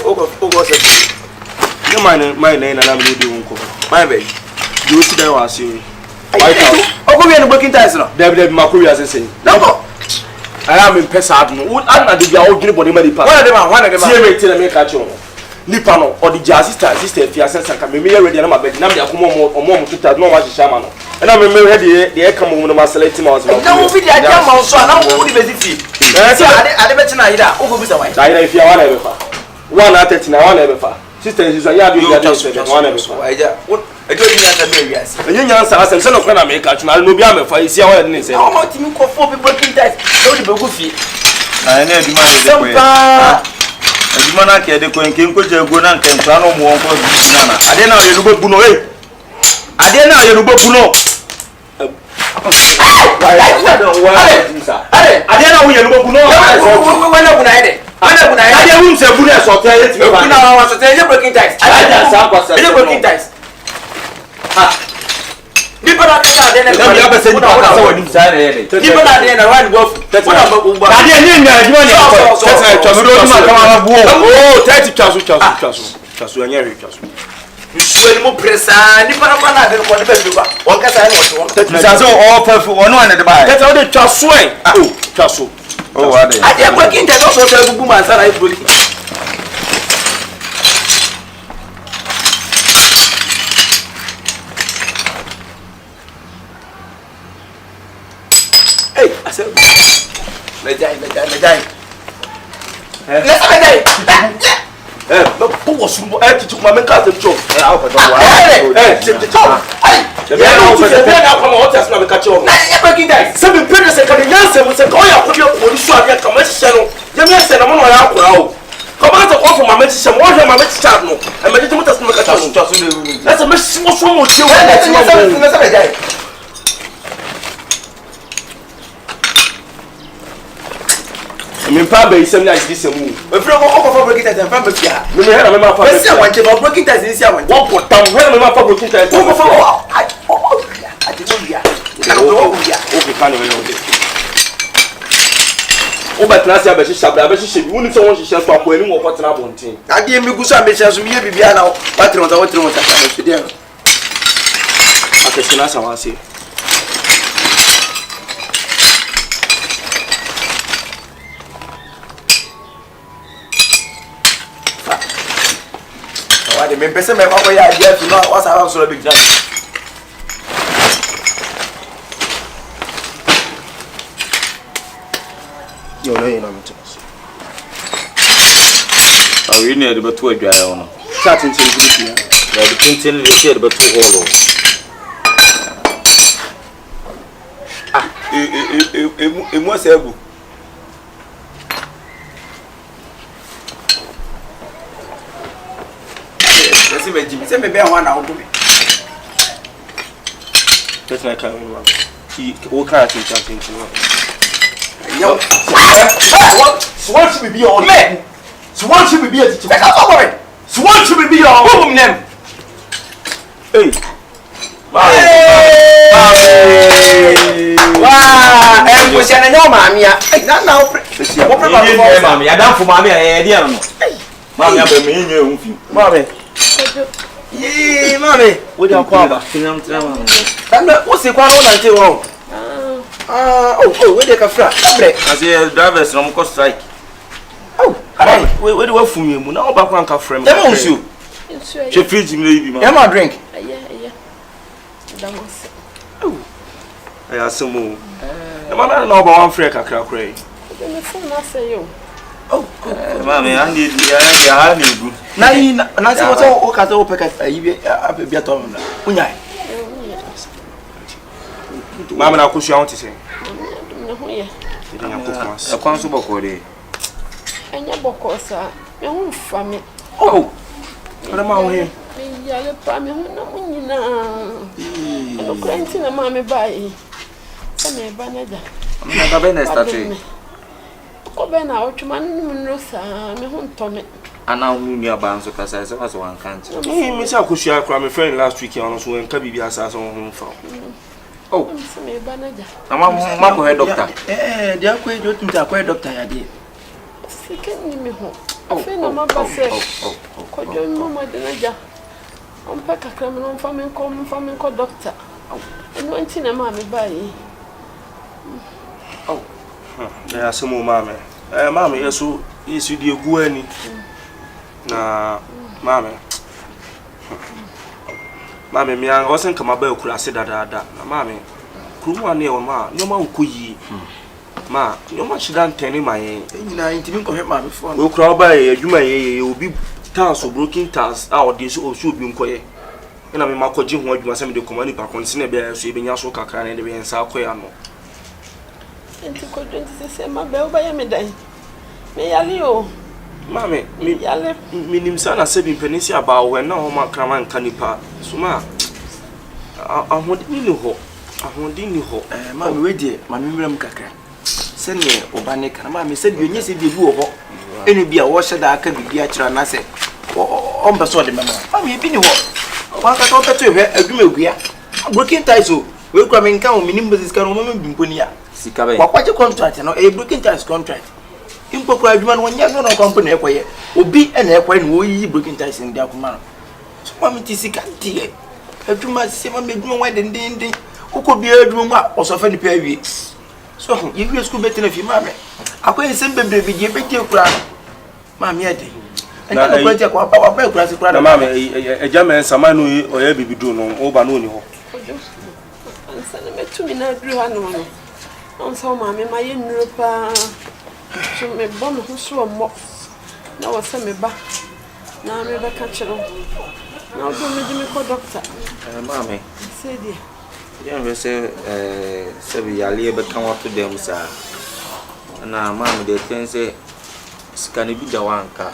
You my name and I'm doing my baby. You see that was you. White House. Oh, we are working ties now. David Makuya as I say. No. I am in Pesad. I'm not the old body money. One of them. See me catch on. Nipano or the jazz sister, Fiasa, can be ready. I'm a bed. Now they are or more to know what is shaman. And I'm ready. The air come on my selecting mouse. No, we did. I'm also now. What is it? I bet you either. Oh, if you want ever. 1 at 30 now, 1 ever. Sister is a yard. You just one ever. I don't think that's a baby. And you answer us and son of America. I'll be a for you. See how it is. How much you call 4 people in that? Don't be goofy. I never mind. The monarchy, the Queen King could go and can plan on one for Nana. I didn't know you look Buno. I didn't know you look Buno. I didn't know you look Buno. I didn't say Bunas or tell it. I was to tell you breaking ties. I didn't breaking ties. People are there and people are there and run go. That's what I'm going to oh, 30,000. You swear more press and if I'm not going to be one cast. That's all perfect one at the buy. That's all the just swing. Oh, just oh, I am working that also tell the woman that I believe. Hey, I said, let's die. But who was to my men cast the joke? Seven pennies and can answer with a coil put your police commercial. You may say, I'm on my out. Come out of offer my medicine, one of my medicine, and my little doesn't that's a mess. What's wrong with you? I mean, probably some nice this move. If you go for breaking that and family, you may have a map. I see one for breaking that this year. One put down where my map for breaking that. I didn't know. Okay, kind of. Oh, but last year, she shall be someone she shall stop when you walk on one thing. I gave me good ambitions to be now. But I want to I can say. The main person may have a idea to know what's around so big. You know, you know, I really need about 2 dry on. Starting to be the painting is here about 2 hollow. It was able. Send me 1 hour to me. That's my kind of one. What kind of thing? Swan should be on men. Swan should be a teacher. Swan should be on home name. Hey. Wow, and we send a no mammy. Not now. Mammy, I done for mammy. I didn't. Mammy, I've been mean you. Mammy. Yee, mommy, what do you call it? What's the quarrel until home? Where they can fly? I say, drivers from coast strike. Oh, where do you want from you? Now, back one can frame. Tell you. She feeds me, Emma drink. Yeah. Oh, I have some more. The man I know about one freak I can cry. Oh, mommy, I need you. Now, see what's all cut over a tom. Mamma, I'll push you out to say. A constable body. And your book, sir. Your own family. Oh, what am I here? Yellow family, no, no, granting a mammy by some banana. I'm not a benefit. Ben out man Rosa, me home Tommy. And now near Bounds of Casas was one country. Miss Akushia, my friend last week on us when Kabi Assas on home from. Oh, I'm Mamma, doctor. Eh, they are quite doctor, I did. Second me home. Fena mabase. Kojo mama de naja. Ompa kakra me no mfa me nko doctor. Eno anti na ma me bayi. Ya asemo mama. Mama yeso yesu die gu ani. Na mama. Mama mi an osen kama ba okura se dada. Na mama kurumu ane e ma nyoma nkoyi. Ma nyoma chida ntene maye. Nyina intimi ko hema before. Okura ba ye adwuma ye obi tans o broken tans a o de so obi nkoye. Ina me makoji ho adwuma se me de komani pa kon se na be so e benya so kakra na de be nsa akoya no. Enti ko dwonti se ma be o ba ye me dan. Me yale o. Mame, mi nimsa na se bi penisi aba we na ho makrama nka nipa. So ma ahodi ni ho. Mame we die, mame mram kakra. Se ne oba ne kana mame se bi onye se bi ebu ho. Enu bi a wo hyeda aka bibia kira na se. O mba so de mama. Mame bi ni ho. Wa ka to peto hwe adwuma egua. Broken ties o. We kura me nka o minim business kan o mama bi mponi a. Sika be. Wa kwaje contract no e broken ties contract. Impokura adwuma no nya no company ekoye. Obi na ekoye no oyi broken ties ndi akoma no. So mama ti sika tie. Adwuma se mama adwuma wa dendenden. Ukọ bi adwuma a osofa ni pa awie. So you go school better if you mama. Akoye sembe bebre je be je kura. Mama ye de. Na ko je ko pa pa kura se kura na mama eja men sama no oya bibidu no o ba no ni ho. Ansa na metumi na adru ha no no. Onso mama ma ye nuru pa. So me bon ho so mo. Na wo se me ba. Na me ba ka chiro. Na o do me di me ko doctor. Mama. Say dia. Ya we se bi yale be kan wato dem sa. Na mama de tense skani bi da wanka.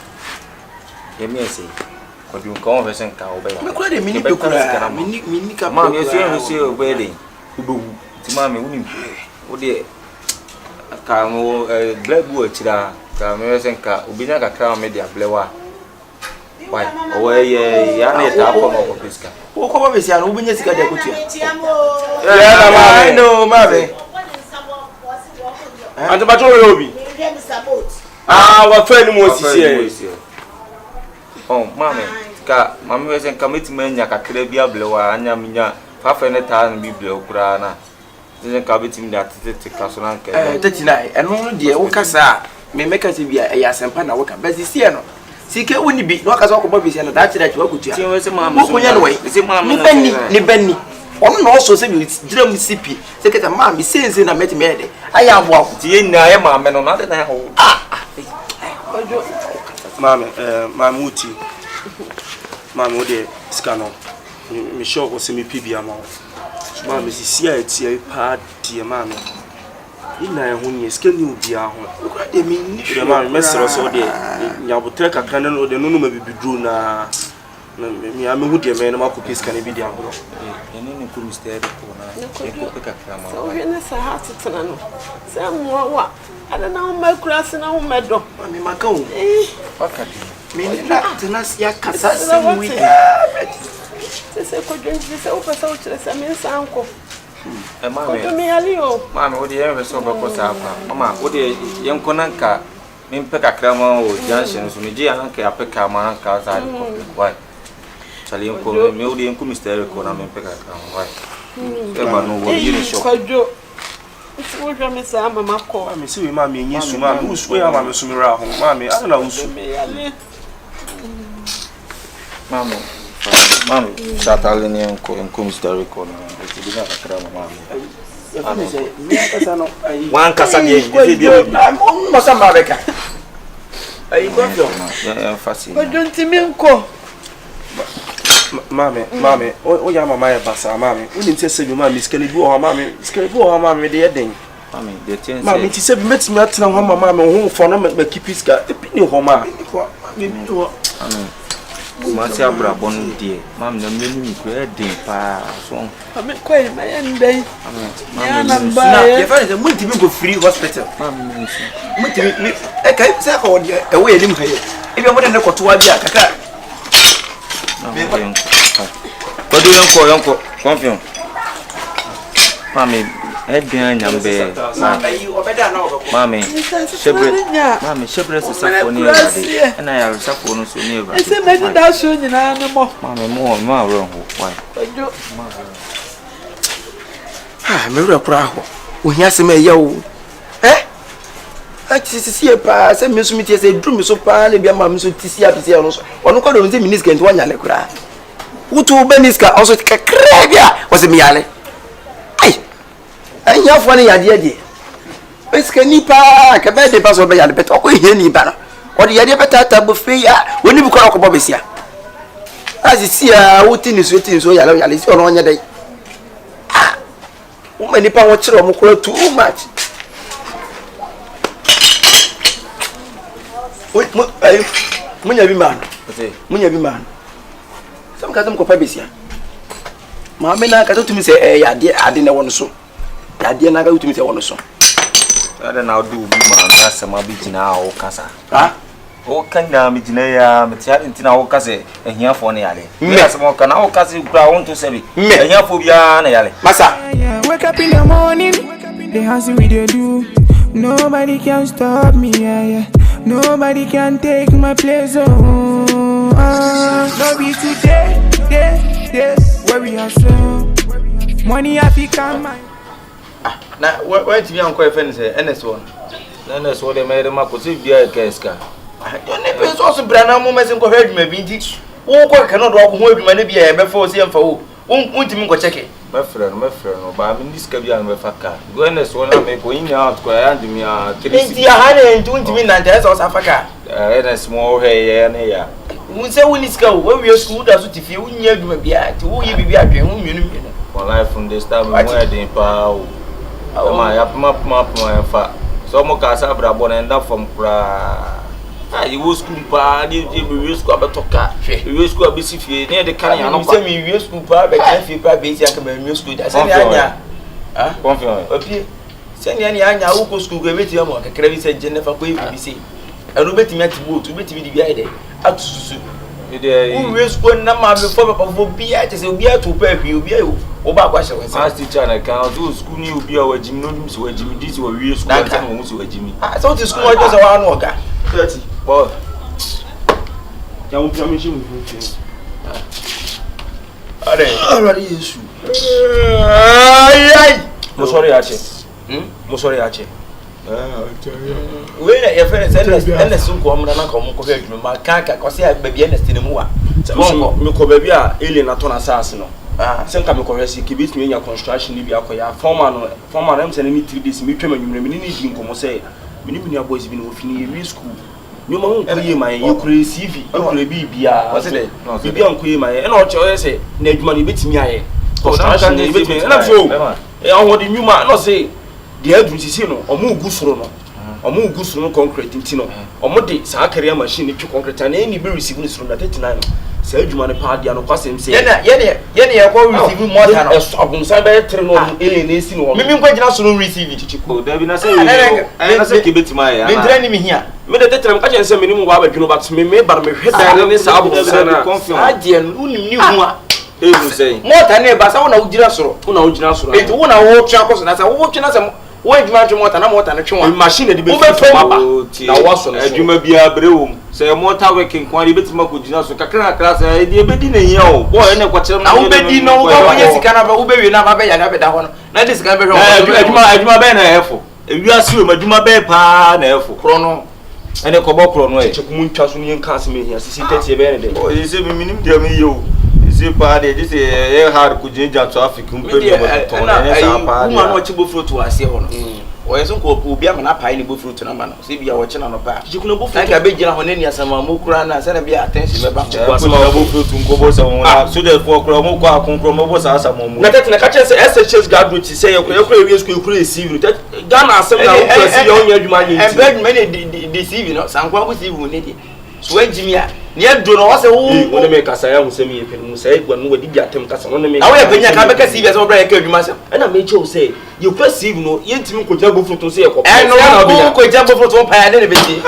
Ye me say ko di nko we sen ka obe ya. Me kura de mini be kura. Mini ka. Mama ye se obe de. Ubu. Ti mama unim. Wo de ka mo blebu achira ka me sen ka obinya kakra me de ablewa. Why? Owe ye ya na ta ko mo ko piska. Wo ko ba be sia no obinya sika de akutia. Ya na mama. No mama. Ante ba to we obi. Wa fa ni mo sisi e. Oh, mama, ka mama we sen ka metima nya kakra bi ablewa anya minya fa fa ne ta bi blewa kura na. Sen ka betim da tete ka so na nka. 39 eno de wo kasa me meka se bia ya sempa na wo ka ba sisi e no. Sike woni bi no kasa ko ba bi sia no da kira wa kutua. Ti we se mama. Wo kunya no we. Ni benni. Ono no so se bi gira mu sipi. Se keta mama sense na metime de. Aya abo ako. Ti ye na ye mama no na de na ho. Ojo. Mama uti. Mama ode skano. Mi show ko se mi pibia ma. Mama sisi a etie pa die mama. Ina ho nye skani obi a ho. Kura de mi ni. Mama mesero so de nyabotre kakra no de no no mabibidru na mi ame hu de me na makopi skani bi de agro. Eni ni ku misteri ko na. E ko pe kakra ma. So hene sa ha tetena no. Se mo wa ada na ma kura se na ho medo. Mama maka o. Fakadi. Me ni na tena ya kasa se wi. Se ko dwonti se o pesa o kire se me sanko. Mama. Ko me yali o. Mama wo de ye so ba ko sa fa. Mama wo de ye nko nanka me pe kakra ma o junction so me ji anka ya pe ka ma anka sa de ko. Why? Chali nko me wo de nko misteri ko na me pe kakra. Why? E ba no wo yiri shop. Kwajo. Wo jwa me sa mama ko. Mama se we mama enyi su mama usu ya mama su mi ra ho. Mama ana usu. Me yali. Mama. Mama, chatale ni nko misteri ko na. Ti bi na kakra mama. Me kasa no. Wan kasa de bi. Mo sa ma beka. Ai ko fio. Ya fasi. Kwajo ntimi nko. Mama, o ya mama ya basa mama. Unim se se bi mama skani bi o ha mama. Skani bi o ha mama de yeden. Mama, de tense. Mama ti se bi metimi atena ho mama ho fo no me kipiska. Epi ni ho ma. Me bi do. Amen. Masi abrabon die. Mama na me ni ko e den pa so. Mama ko e ma yan dai. Amen. Ya na Na ba ye ya. fa se mo ntimi go free hospital. Mama ni so. Mo ntimi e kai se ko de e we elim haye. E bi mo de ne kotoa bi akaka. Ko do yanko, confiant. Mama, Edin nyambe. Mami. Shebre safo ni e. Na ya safo no so ni e. Ese me di da so nyina no mo. Mami mo awro ho. Why? Ojo. Me wura kura ho. Ohia se me ye wo. Tisi pa se me so miti se drum so pa le bia ma me so tisi apisi no so. Ono ko do nse miniska nti wanya le kura. Wutu beniska also kakra bia wo se me yale. Anya fo ne yade de. Eska ni pa ka be de pa so be yale bet ko hie ni ba no. O de yade betata bo fe ya woni bi ko ko bo besia. Asi sia wuti ni so yale si ono nya dai. Wo mani pa wo kire o mo kura too much. Munya bi man. Munya bi man. Sam ka sam ko pa besia. Ma me na ka to tumi se yade ade na wono so. Yade na ka to tumi se wono so. Ada na do bi man na sama bi gina o kasa. Ha? O kan na mi gina ya mi ti ade ntina o kasa ehiafo na yale. Me asema ka na o kasa kura won to sebi. Ehiafo bia na yale. Masa. Wake up in the morning. They hustle we they do. Nobody can stop me, yeah. Nobody can take my place, no be today, where we are so. Money I fi come. Na where ti yan ko e fen say NS1. NS1 dey made ma ko si bia keska. Yo ne pe so bra na mo mesin ko hweduma bi nti. Wo ko ka no do ko ho aduma ne bia e be fa o si emfa wo. Untimi ko cheke. Me frère no ba mi diska bia no be faka. Go NS1 na me ko inya out ko ya ndi mi a 3. Nti ya ha ne untimi na nta so safaka. NS1 he ye ne ya. Mun se woni ska wo we school da so tifi wo nya aduma bia ti wo ye bibia adwen wo mienu. For life from this time we dey pa o. Ma ya ma fa. So mo ka sa bra bo na nda from kra. You go school pa, you school abetoka. You school abisifie. Ne de kan ya no kwa. Me we school pa be kan fi pa be isi aka me school da. Se ni anya. Ah? Confirm. Opie. Se ni anya wo ko school go beti am kakra bi se Jennifer ko bi se. Enu beti mi atibo, tu beti mi di bia ide. Atususu. Ide. We school na ma me fo papa fo bia te se obi atu pa hwi obi ayo. Wo ba kwa hye won se. As teacher na kan do school ni obi a wajimi no nim se wajimi di se wa wie school na mo se wajimi. Ah, so ti school wa just wa no oga. 30. Boy. Ya wo pia me shi mu fu. Already Yesu. Ai. Mo sorry ache. Mo sorry ache. We na your friends and sun ko amna na ko mo ko fe adwuma ma kaka ko se baabi NS ne mu wa. Me ko baabi a alien na to na saase no. Sen ka me ko hwesi ke bitumi nya construction ni bi akoya. Former am se ni 3 days me twema nwumre me ni di nkomo se me ni bini aboys bi no ofini ye school. Ni mo nko ye man ye kure CV, kure bibia. What's it? No, bibia nko ye man ye. Na o che se na adwuma ni betimi aye. Construction ni betimi. Na so. Ahwo di nwuma no se de adun sisi no omo ugu soro no. Omo ugu soro no concrete nti no. Omo de sa carrier machine ni twi concrete na ni be receive ni soro na 39 no. Sa adwuma ne pa dia no kwasem se. Ye na ko receive more than us. Abun sa be 3 no alien na si no. Mimi nko gina soro receive chichiko. Dabi na say na say ke betima ya. Me ndra ni me hia. Me de tetrem ka chense me ni mu wa badwino but me bar me hweda ne sa abu sana. Adie no unim ni hu a. Ezu say. Mota na ba sa wo na ugina soro. Wo na ugina soro. Enti wo na wo twa koso na sa wo twa na sa wo adwuma twa mota na mota na twa. Machine de be fi maba. Na wo so no. Adwuma bia brewum. Say motor working kwani betima ko gina so kakra kakra say e be di na hia o. Boy na kwachere na wo be di no wo ko ye sika na ba wo be wi na ba be ya na be da ho no. Na de sika be hwe. Adwuma be na efo. Ewiase o adwuma be pa na efo. Kro no. Ene ko bo kro no e. Cheku mun twa so ni nka asem ehia sisi 30 be ne de. O yese mi minim de me yo. Isi pa de this e hard ku jinja traffic mpe no mo to na esa pa. Uma no chibo fruit wa se ho no. O yeso ko obi am na pai ni bo fruit na ma no. Se bia wo che na no pa. Jiku no bo fruit. Na ka be gina ho ne ni asama mo kura na se na bia attention be ba. Ko asama bo fruit nko bo se won na so de for kura mo ko akonkro mo bo sa asama mo. Na tete na ka che se SHS graduate se ye kura ewie school kura receive no. Ghana asem na wo kura si ye onya adwuma anye. Embed me ne deceive no. Sankwa bo receive mo ne di. So engineer ni edo no wo se wo wona me kasa ya husem ye penu mu sai gwa no wadi bi atem kasa wona me. Na wo ye penya ka be ka CV se wo bra ye ka adwuma se. E na me che o se you first receive no ye ntimi ko jabo fruit se ye ko. E no wo ko jabo fruit wo pa ya ne be ti.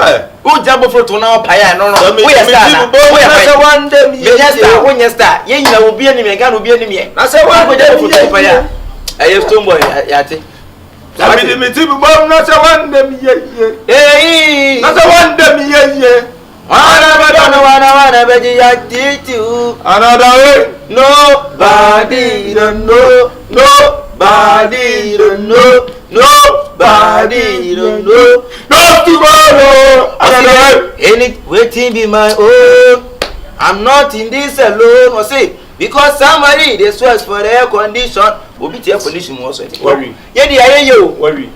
Wo jabo fruit na wo pa ya no no. Wo ye star. Wo ye na one day me star. Wo ye star. Ye nyina obi ani me ga no obi ani me. Na se wa ko jabo fruit wo pa ya. E ye stone boy ya te. Sabi me ti bo na se wan dem ye. Eh. Na se wan dem ye. Wana beji ya titu. Another way. Nobody don't know. Nobody don't know. Nobody don't know. No tomorrow. Another way. Any waiting be my own. I'm not in this alone. Or say because somebody they swears for the air condition. Obi the air condition was it. Worry. Yeah, the air you. Worry.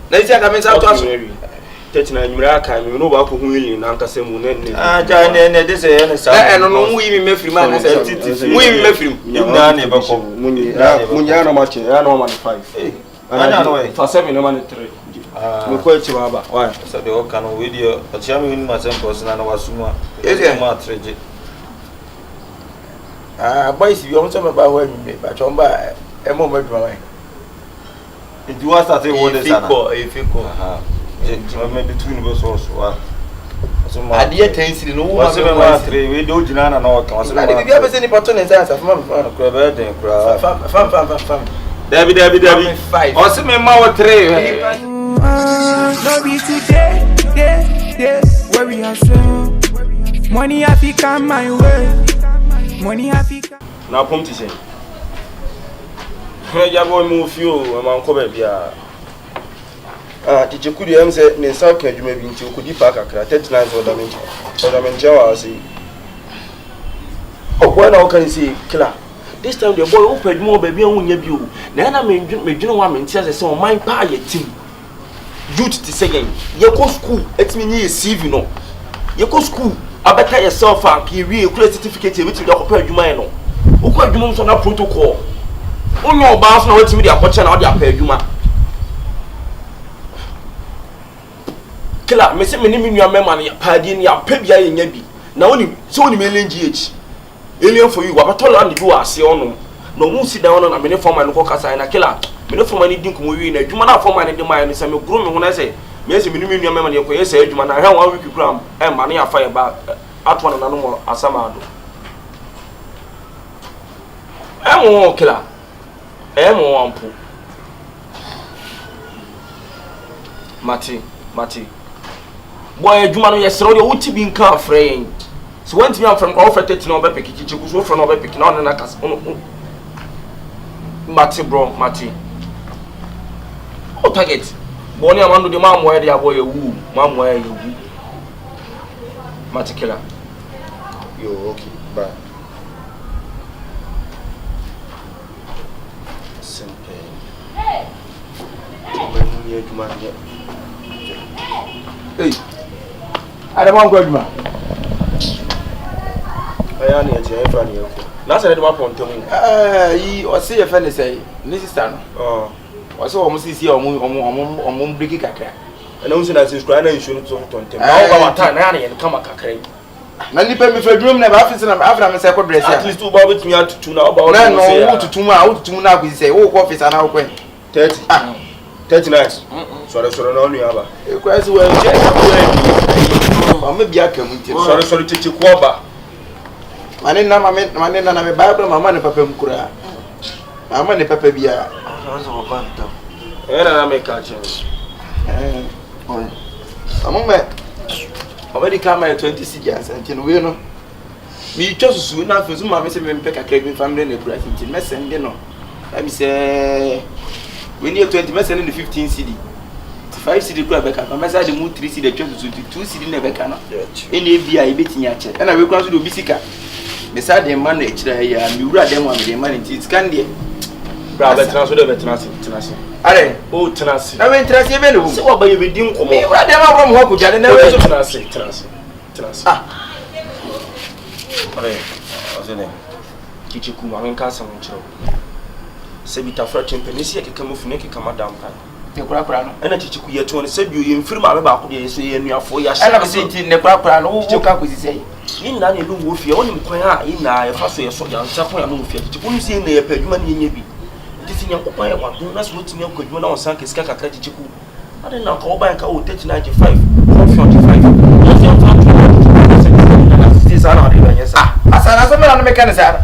Let's see. I come inside to us. 39 nyura aka mi no ba ko hu yin na nkasa mu ne ne ja ne this eh na sa eh no mu yi mi mefiri ma na sa mu yi mi mefiri na ne ba ko munya na ma che ya na ma ne 5 anya no for 7 na ma ne 3 mo ko echi baba why so de o kan we dia o tia mi ni ma sem person na wasuma ma treje boys bi o mo so me ba ho anwume ba chomba e mo maduma mai it was at a word sana e fiko me between both so adie tensiri no wo ma se me ma 3 we do jina na o kan so na de bia be se ni pato ne sa fa kura be den kura fa Debbie o se me ma o 3 no be today where we are so money Africa my way money Africa na pom ti se ya boy mu fio ma nko ba bia teacher could you say ne sa ka adwuma bi nti okodi pa kakra 39 ornament wa say okwa na o kan say killer this time the boy open adwuma ba bi ahunya bi o na na medwene wa menti ase say o man pa ya team youth ti say ye go school etimi ni CV no ye go school abeta yourself and ki wi e certificate e biti da ko pa adwuma e no okwa adwuma so na protocol onyo ba so na wetimi dia koche na o dia pa adwuma kila me se me ni minua mema na paadi ni apabia ye nya bi na woni so woni me LNGH alien for you wabato land bi wa ase ono no mu si down na me ne forma no kasa na kila me ne forma ni din ko wi na adwuma na forma ne de mai no se me gro me ho na se me se me ni minua mema na ye ko ye se adwuma na hwa 1 week gram e ma na ya fa ye ba atwa na no mo asama do e mo kila e mo ampo mati boy adwuma no yesero de wuti bi nka afren so want me afren ko ofete ti no be pikichi ku so ofre no be pikina on na kas mati o target boni amando de mamwa de aboy ewu mamwa ewu mati killer yo okay bye simple hey ni adwuma ne hey Adama ko adwuma aya ni eje efa ni eko na se de ma ponto mu yi o se ye fa ne sei ni sister no o se o mo sisi o mo break kakra na unse na subscribe na insure to tontem na o ba wata na ya ne kama kakra na nipa mi fa drum na ba afisi na afra me se ko dress at least o ba betumi atutu na o ba o na no wo tutum na akuzi sei wo ko office na wo kwen 39 sorry na onu aba e kwa si we je o me bia kam nti sorry tete ku oba mane na me bible mama ne papa mkura mama ne papa bia so ba nta na me ka che oi amome already come at 20 CGs and we no me just so na fezu mama se me peka kra family na kura nti me send no let me say we need 20 me send the 15 CD 5 CD kura beka mama say the mu 3 CD 22 CD na beka no ene bia e betinya che na we kura so do bisika me say the man na ekira ya me wura dem wa me the man nti scan there bra veteran so de veteran are o tenase na we tenase be no se wa ba ye be din komo me wura dem wa mo ko jale na we so tenase are ozene kichiku ma nka san chiro se bita fra tempenisi e keka mofune keka madam pa ne kura no ana chichiku ye to ne se bio ye mfiri ma me ba ko de so ye nuafo ya sha ana se ti ne kura no wo ka ko sisi yin na ne lu wo fie woni mkwan a yin na ye fa so ye so ya nta ko ya no fie chichiku nu se na ye pa adwuma ne ye bi tisi nyankopon ye wadon na so timi akọ adwuma na wonsan ke sika kakra chichiku ade na ka oban ka o 39.5 sana ade banye sa asana so me na me kan sa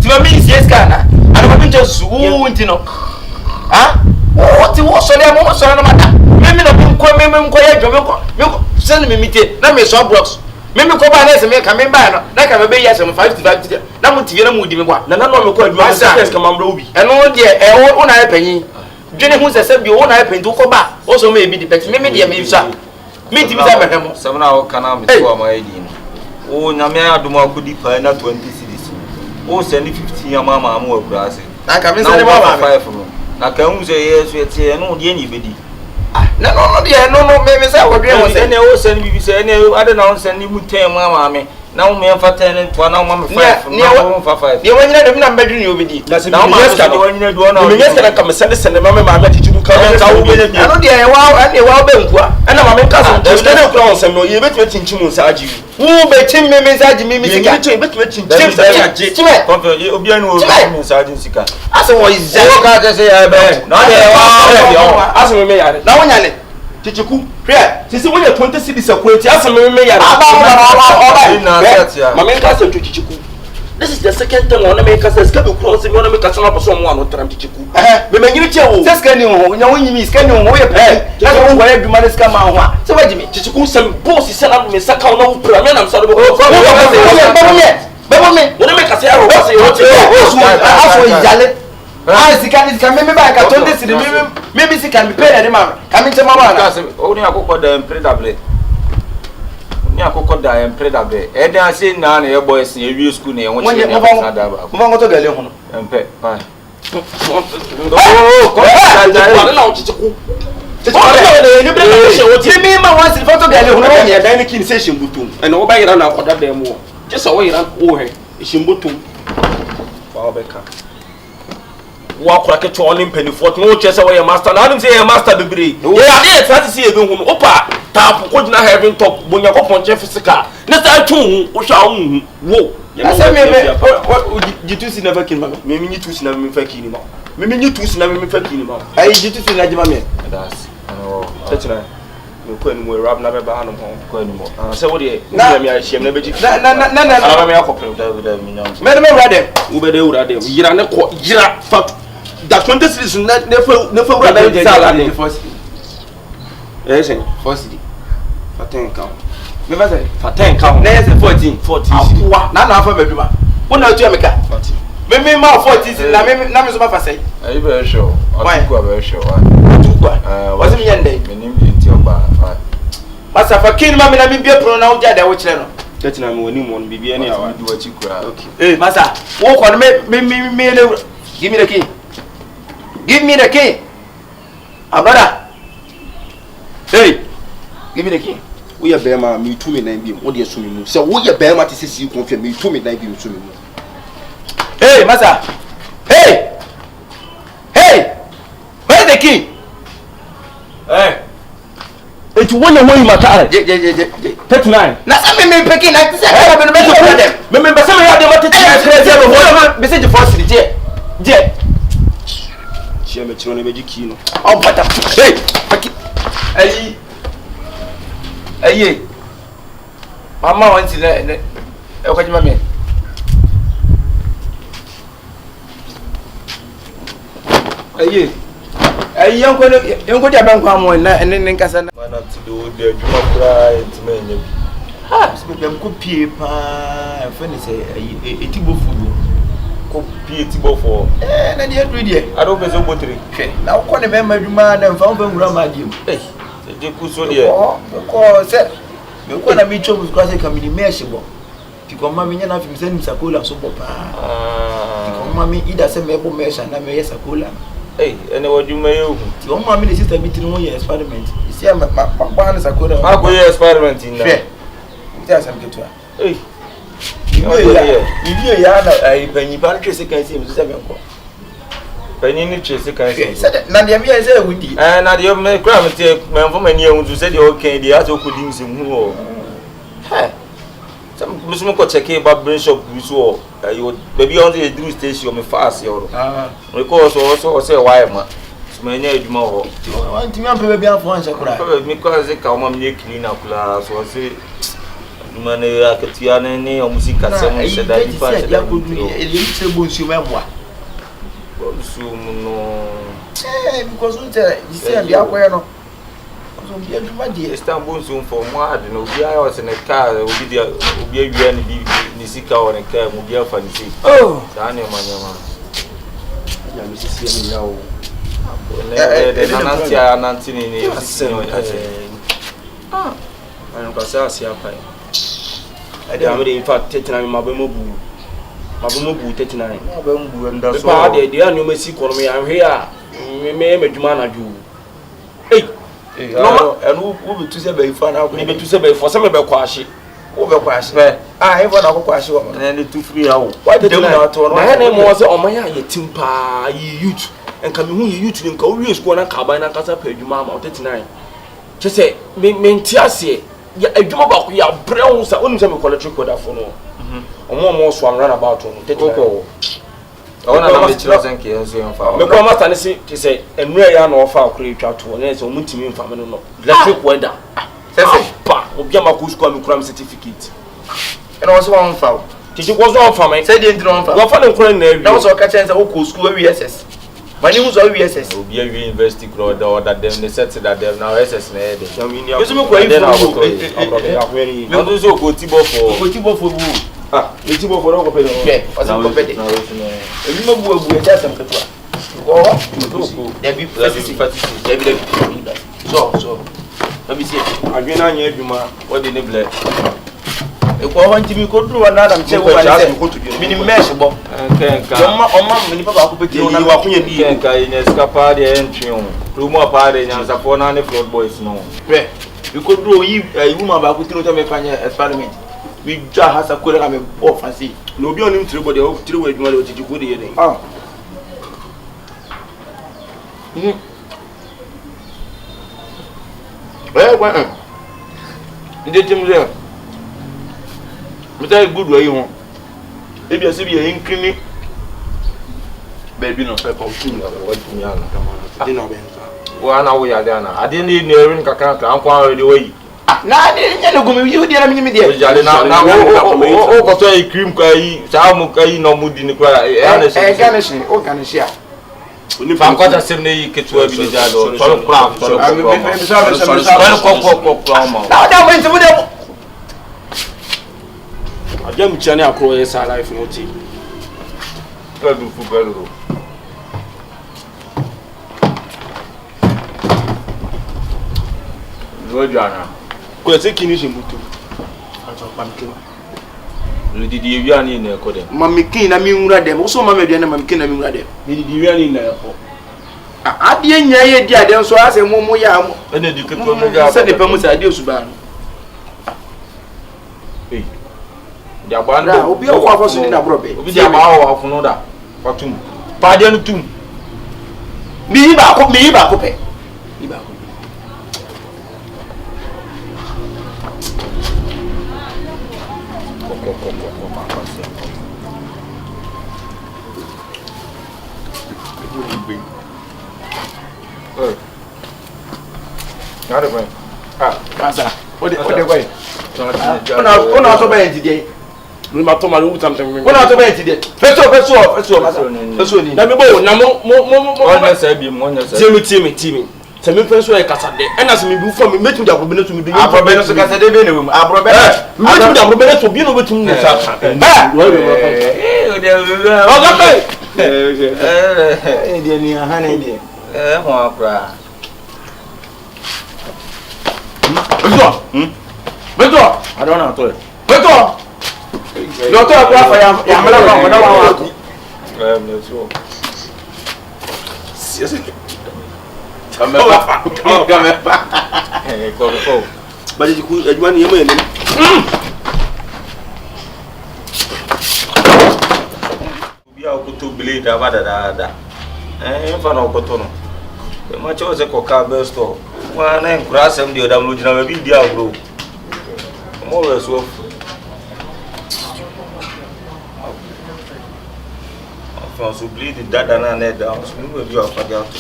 ti ma mi si scan na ana ko bincho su ntino ha what wo so le mo so na mata me na me nko ye dwo me ko send me mite na me so blocks me ko ba na se me ka me ba no na ka me be yes 55 na mo tie na mo di me kwa na no me ko adwuma se ka mambra obi eno de wo na ye panyin dwene hu se bi wo na ye panyin ko ba wo so me bi di pet me de me bisa me di bisa me hemo samna wo kana me to ma edi no o nyame adom akodi pa na 20 cedis o send 15 ama mo akura ase na ka me send ma 5 na ka hu se yesu etie no de ni bedi na no de no me say wo dwe wo se ene o send bi se ene ade na on send mu 10 ama me na me fa 10 to na ma me 5 na wo fa 5 de wonyina de na mbadru ni obedi na ma yeska de wonyina do na me yeska na ka me send ma me ma me titi ka wo be ni ano de wa be nkua na ma me ka so to stand kura on sem no ye betu tinchim nsa agi wo be tim me nsa agi me sika ye betu tinchim nsa agi konfe obi anu o nsa agi sika ase wo izza wo ka te se ya be na de wa ase me yare na wonyale chichiku hwe sisi wo ye 20 cedis akweti ase me yare aba ma me ka se chichiku. This is the second time on make us escape across the one make us na person one otram chichiku me manyiri che wo seska ni ho nya wonyi mi seska ni ho ye pe na wo ngwa adwuma ne ska ma ho a se wajimi chichiku sem boss se na me saka na wo pra me na me sado bo babo me wona make us ya ro se yo che afo ijale sika me ba ka 20 cedi me bi sika me pay de ma ka me chema ma na o ni akoko da impredable ni akoko da impredable e dan se na na ye boys e wi school na ye won che na sada ba mo ba ngoto gale ho no empe pa ko da na o chichiku me ma wan foto gale ho no ya dan kin se shimbutum e na wo ba yira na akoda da mu je so wo yira wo he shimbutum fa obeka wa kura ke to onim penifort no che se wo ye master na anim se ye master bebre ya dey try see ebe hu no opa tap ko jina heaven top bonya ko ponche physical ne sa tun wo sha hu wo asa me jitu si never kin ma me mi jitu si na me fa kini ma me jitu si na me fa kini ma ai jitu si na jima me das tetina me ko enu mo rap na be ba hanom ho ko ni mo se wo de na me a hiem na be ji na ala me akopre da mi nyam me wura dem wo be de wura dem yira ne ko yira fa da 20 series ne fa wura dem sala ne sen first faten ka me ba say faten ka na yes 14 akwa na afa baduma wona otu ameka me ma 14 na me so ba fa say ai be show atuku be show atuku wasi me yende me nim bi nti oba masa fa kin ma me na me bia pro na wo ja da wo kire no tetina me woni mo bibia ne awa di wachi kura okay masa wo ko no me le give me the key give me the key abada hey give me the key we are bema me to me na bi wo de so me mu se wo ye bema te sisi ko fe me to me na bi so me mu hey masa hey where the key it wona wo mata je 39 na sa me peki na ti se e be no be so dem me be se me ya de mata ti crazy be ho be se je force je chia me chiro ne be jiki no o bata hey peki ayi mama wanti ne e ko jima me ayi yanko dia ban kwa mo na ne nkasa na mana ti do de adwuma kura entime enye ha so be ko pie pa e fa ni se ayi etibo fudu ko pie ti bofo na dia do dia ado be so botre hwe na ko ne be ma adwuma na mfa mfa ngura ma dim se je ku so de ko se me ko na mi chobu ko se kamini mesh bo ti ko ma mi nya na fi mi se ni sakola so bo pa ti ko ma mi ida se me bo mesh na me sakola ene wajuma yehu ti o ma mi le sister bi tiri won ye experiment isi ma pa na sakola ma ko ye experiment na hwe ti asam ketu a Bibi ya na ai panyi pa twese kan si mi so se me ko panyi ni twese kan si na de mi se wudi na de me kra me te me fo mani ehun tu se de okay de aso ko dim se hu o some muslim ko check ba brain shop bi so ayo baby on the drew station me fast yo we ko so say why ma so me nya eduma ho anti mi ampe baby afo an shakura me ko ze ka o ma me clean akula so say eduma ne akatia ne ne o musika se mo se da di fa ya ko du ele se bo nsu me moa so no because you say be akwa no. So be adwuma de Istanbul so for more no be I was in a car obi dia obi awia ni sika on a car mu bia fa ni si. Oh, Dani manyama. Ya mi sisi ya o. Nanti ni Ano ka sa asia pa. Ade amede in fact 39 mabemo bu 39. Mabemo bu nda so. Pa de anu mesi kono me anhwe a me madwuma na dwu. No, and who be to say be fa na Me be to say be for say me be kwashi. Wo be kwashi. Ah, e fa na kwashi wo. na ni tu free awo. Why dey na to no? Na he na mo say o man ya yetim pa yi youth. Enka me hu ye youth nka o wi school na ka ban na kasa pa adwuma ma 39. Che say me nti ase ya adwuma ba ko ya bre hu sa onim say me college code afo no. Omo so am run about no 39. Ona na me chiro zenke enso yemfa. Me ko master ne say enura ya na ofa akure twa to na say o mutimi mfa me no. Electric weather. Sese Pa obi ama ko school me kura me certificate. and also one foul. Tiji ko so ofa me. Say the intro foul. Go fa ne kura na awi. That was our catch and say o school we SS. But you was we SS. Obi awi university grow that them they set that them now SS na head. You see me ko yi for No do so ko tibo for. Ko tibo for bu. ah, me tibo for ko pe no. Yeah, was ko pe de. Ebi ma bu abu e just am ketua. Oh, there be so. Let me see. Adwena anya adwuma, What the nibble? E ko wan timi ko duru na adam che wo ba se. Mini mesh bo. Kenka. Oma mini papa ko pe ti ni wa kunya di. Kenka ina skapa de entry on. Rumo apare nyanza for na ne flood boys no. Pre. We ko duru yi woman ba ko ti no to me fanya experiment. We ja hasa ko le me bo fancy. No bi onim tire body, o tire we adwuma le o tiji ko de ye den. Ah. Well, ndé tí mo lè mi tẹ́ good way wọn ebi ẹsẹ̀ bi yẹ nkiri bẹ́ẹ̀bi náà fẹ́ kọ́ fún mi What do you know? Ade na be nso. Wa na wo ya de na. Ade ni ni erin kaka ka anko already we. na de nyɛ no gumi yi di na mi de Jale na o ko so e cream ka yi sa mu ka yi no mu di ni kwa e na se. garnish o garnish ya Oni Fa ko ta sem ne yi ketua bi ni ja do. Tolo plan, tolo ami plan. mi sa Ko plan ma. na da mo nti mo de ade mu chane akro ye sa life no ti. Ka du fu belo. Lo jana. Ko se kini shi mutu. ato pamke Le didi ewi ani na ko dem. mamikin na mi nwura dem o so ma me de na mamikin na mi nwura dem Ni di wi ani na ko. ade nya ye di ade nso ase mo ya mo E na di ketua mu ga. se de pamu sa ade osuba no Eh. Dia ba da obi o kwa afoso ni na brobe Obi dia ba wa afunu da. Fatum. Pa dia no tum. mi ba ko pe mi ba ko Nada bem. Ah, Pasa. O de kwai. ona So ba enti dey. Ni ma to ma lu tam tam. Ona so ba enti dey. Feso masa. Feso ni. Na me bo na mo. Ona sa bi mo nya sa. Timi. Se me fen so e kasa de. E na se me bi fo me metu da probe na to me do. Aprobe no so ka se de be na wum. Aprobe. Metu da probe na to bi no betum na sa. O de O ga pe. De ni ha na de. Mo akra. Beto. I don't know to. Beto. Lo to kwa fa ya mala kwa na wa. No so. Kamepa. Ko. Ba ji ku adwuma ni yema ni. Obi a ko to blade abada. Fa na ko to no. E ma che o se ko ka be store. Wa na nkura asem de odam lo gina ba bi di agro. Mo we so. Fa so blade dada na na down. So mo bi o fa ga to.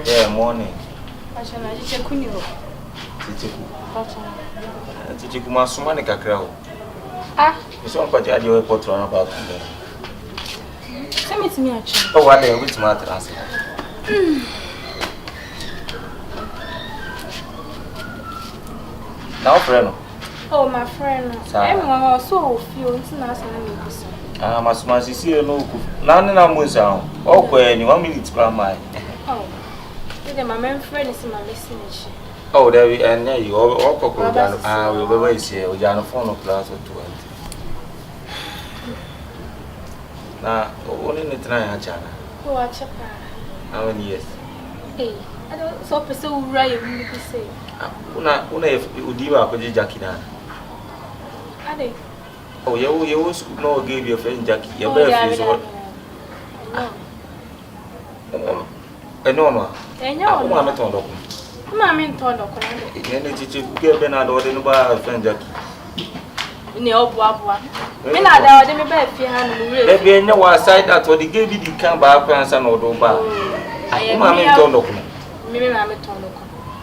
Yeah, morning. Achana jiche kuniro. Titiku. Achana. Titiku masuma ne kakra ho. Ah, So on pa jadi we potro na ba ko. it's me actually. Oh, what day with my transit? Now, friend. Oh, my friend. Everyone also feel it's not so Mas see you no. None of us are. Oh, when you 1 minute, grandma. Oh, my main friend is my listening. Oh, there we and you all cocoa. I will always say, we are on a phone of class or 20. Now, only the time, China. Oh, I check. How many years? Hey, I don't so pursue right, you say. Una if you do a good Jackie now. Are they? Oh, you was no give your friend Jackie. Your birthday is what? No. And you're one at all. Mammy told her. Any teacher give Bernard or the bar friend Jackie. No, Bob. When I doubt them about if you had There be no side that what they gave you the camp back and or do bar. I am Mammy told her. Maybe Mammy told her.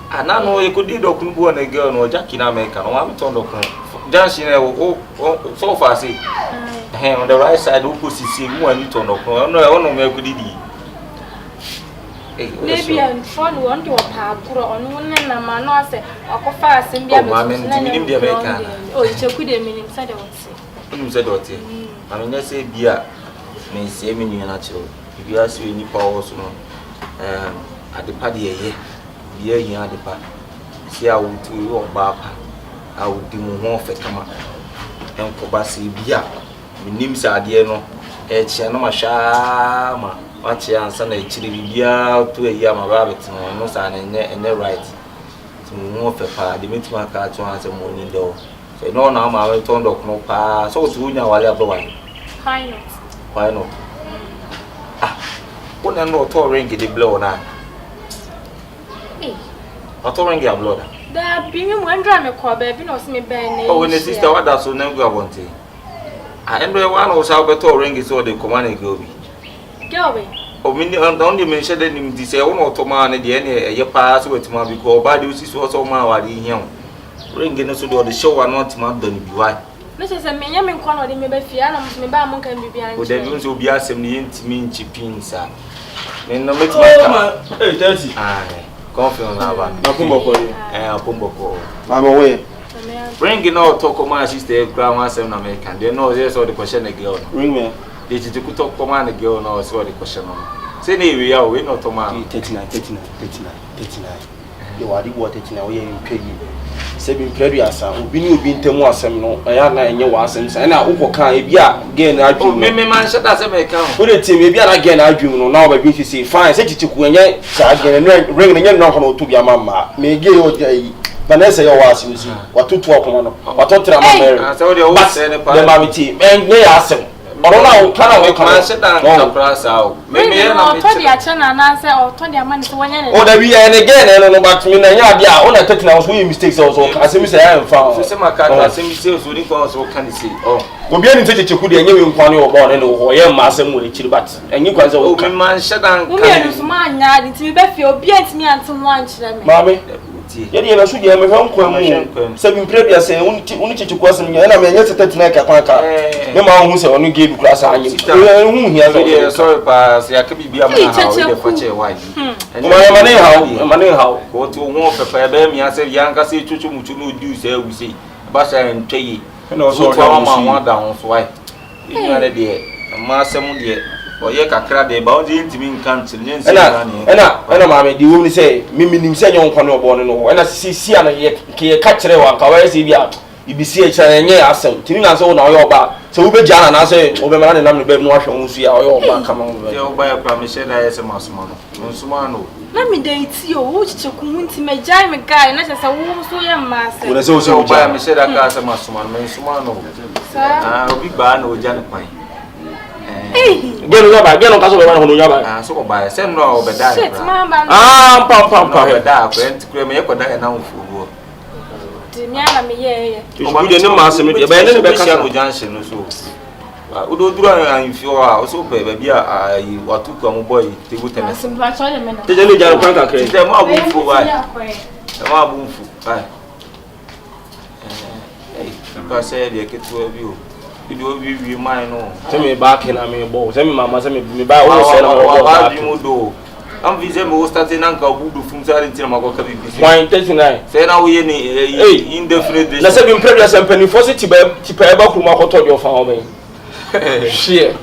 And I know you could do a girl or Jackie in America. No, I'm told her. Dancing so far, see. On the right side, who puts his see one you turn up. No, me could eat. Maybe I'm fond one to a park on one and a man, I say, or fast and be a man. Oh, it's a good meaning, said I would say. You said, I mean, let's say beer may say me natural. If you ask you any powers, at the party, beer in the party. See, I would do your bar. I would do more for Kama and Kobasi Bia. My name's Adiano, a Chianoma Shama, Machi and Sunday Chilibia to a Yama rabbit, no son and their right to move a pa, the meet my car to answer morning door. So, no, now my return dog no pa, so soon now I have the one. Why not? What I know, to ring the blow now. I told ring your blood. There being one drama call, baby, knows me Ben. Oh, when the sister, what does so never want to? I am the one who's out to ring is all the command go be. Go Oh, only mentioned him this own automan at the end of your pass with my because body is also my young. Ringing us to do the show and not my done be white. Mrs. Minyamin Conway may be Fiana, me by monk and be behind. Would they will be asking me intimate chipping, sir? Then no make my hey, Chelsea. Aye. Confident about Pumboko. I'm away. Bringing out talk of my sister, Grandma, and American. They know there's all the question again. Ring me. They took talk command again, no, so the question on. Say, we are we not to man. 39. You are the water now, we are paying. Seven previous, we knew being Temuasem, no, I am not in your wasms, and I will can't be again. I do, man, shut us a put it to me again. I do know now, but you say, fine, say to when you again and ring the knock to your mamma. May give you Vanessa, your was using what to talk on, what to tell my I told you, what said the mammy, and they ask him. I don't know, can I make my sit down on the grass out? Maybe I'm told you, I answer or 20 months when you oh, there be and again, I don't know about me. Yeah, all I take now was mistakes also. As I say, I am found. So, my car, I say, sales wouldn't go so can you see? Oh, go be any such a could and you want your born and or your master will chill, but and you can say, oh, man, shut down. Man, I didn't be your beard me and some lunch. Mammy. Yeye na suje me hon kwa mu se bi prepare say uni chichi kwa sem na me nyese 39 ka kwanka me ma hu se onu ge bi class anyi hu hia so sorry pa se aka bibia ma ha we dey fache why mane ha ko to hu pepe be mi ase yanka se chuchu muchu no du se wu se ba sa ntwe na so ma wa da ho so why you na de ma asem de oye kakra de ba onje ntimi nkantil nyense ena ma me di wo ni say miminim se nyon kwano obo no ena si ana ye ke ka kire wa ka wa se bia ibisi e kire nye asem timi na so na oye oba se wo be jana na se obe mara ne nam ne be no ahwe ho su ya oye oba kama wo ye oba ya kwa me she na yese masoma no nsuma no na me dey ti o wo chiche ku nti me jai me guy na se wo so ye ma se wo se wo oba ya me she da ka se masoma no nsuma no obi gba na oja ne kwan geno yaba geno kaso be ma hono yaba so ko ba se no obeda shit mama pam obeda ko ent kure me yekoda na mfugo di mi ala me ye o de ne ma se me de ba ne be kaso ko junction no so udo duro an fio a so pe ba bia ayi watu ko mo boy table tennis simba cho le me na te ne jaro kan ka kre te mo abunfu ba te mo abunfu ba ka se de ketu abi o we mine no. Say me back in I mean boss. Say me mama say me buy all sell am. I'm visa mo starting anka budu fum sare ntina magoka bibi. Point 39. Say na we ni indefinite. Na say be previous company for city ba eba kuruma koto de ofa oben. Share.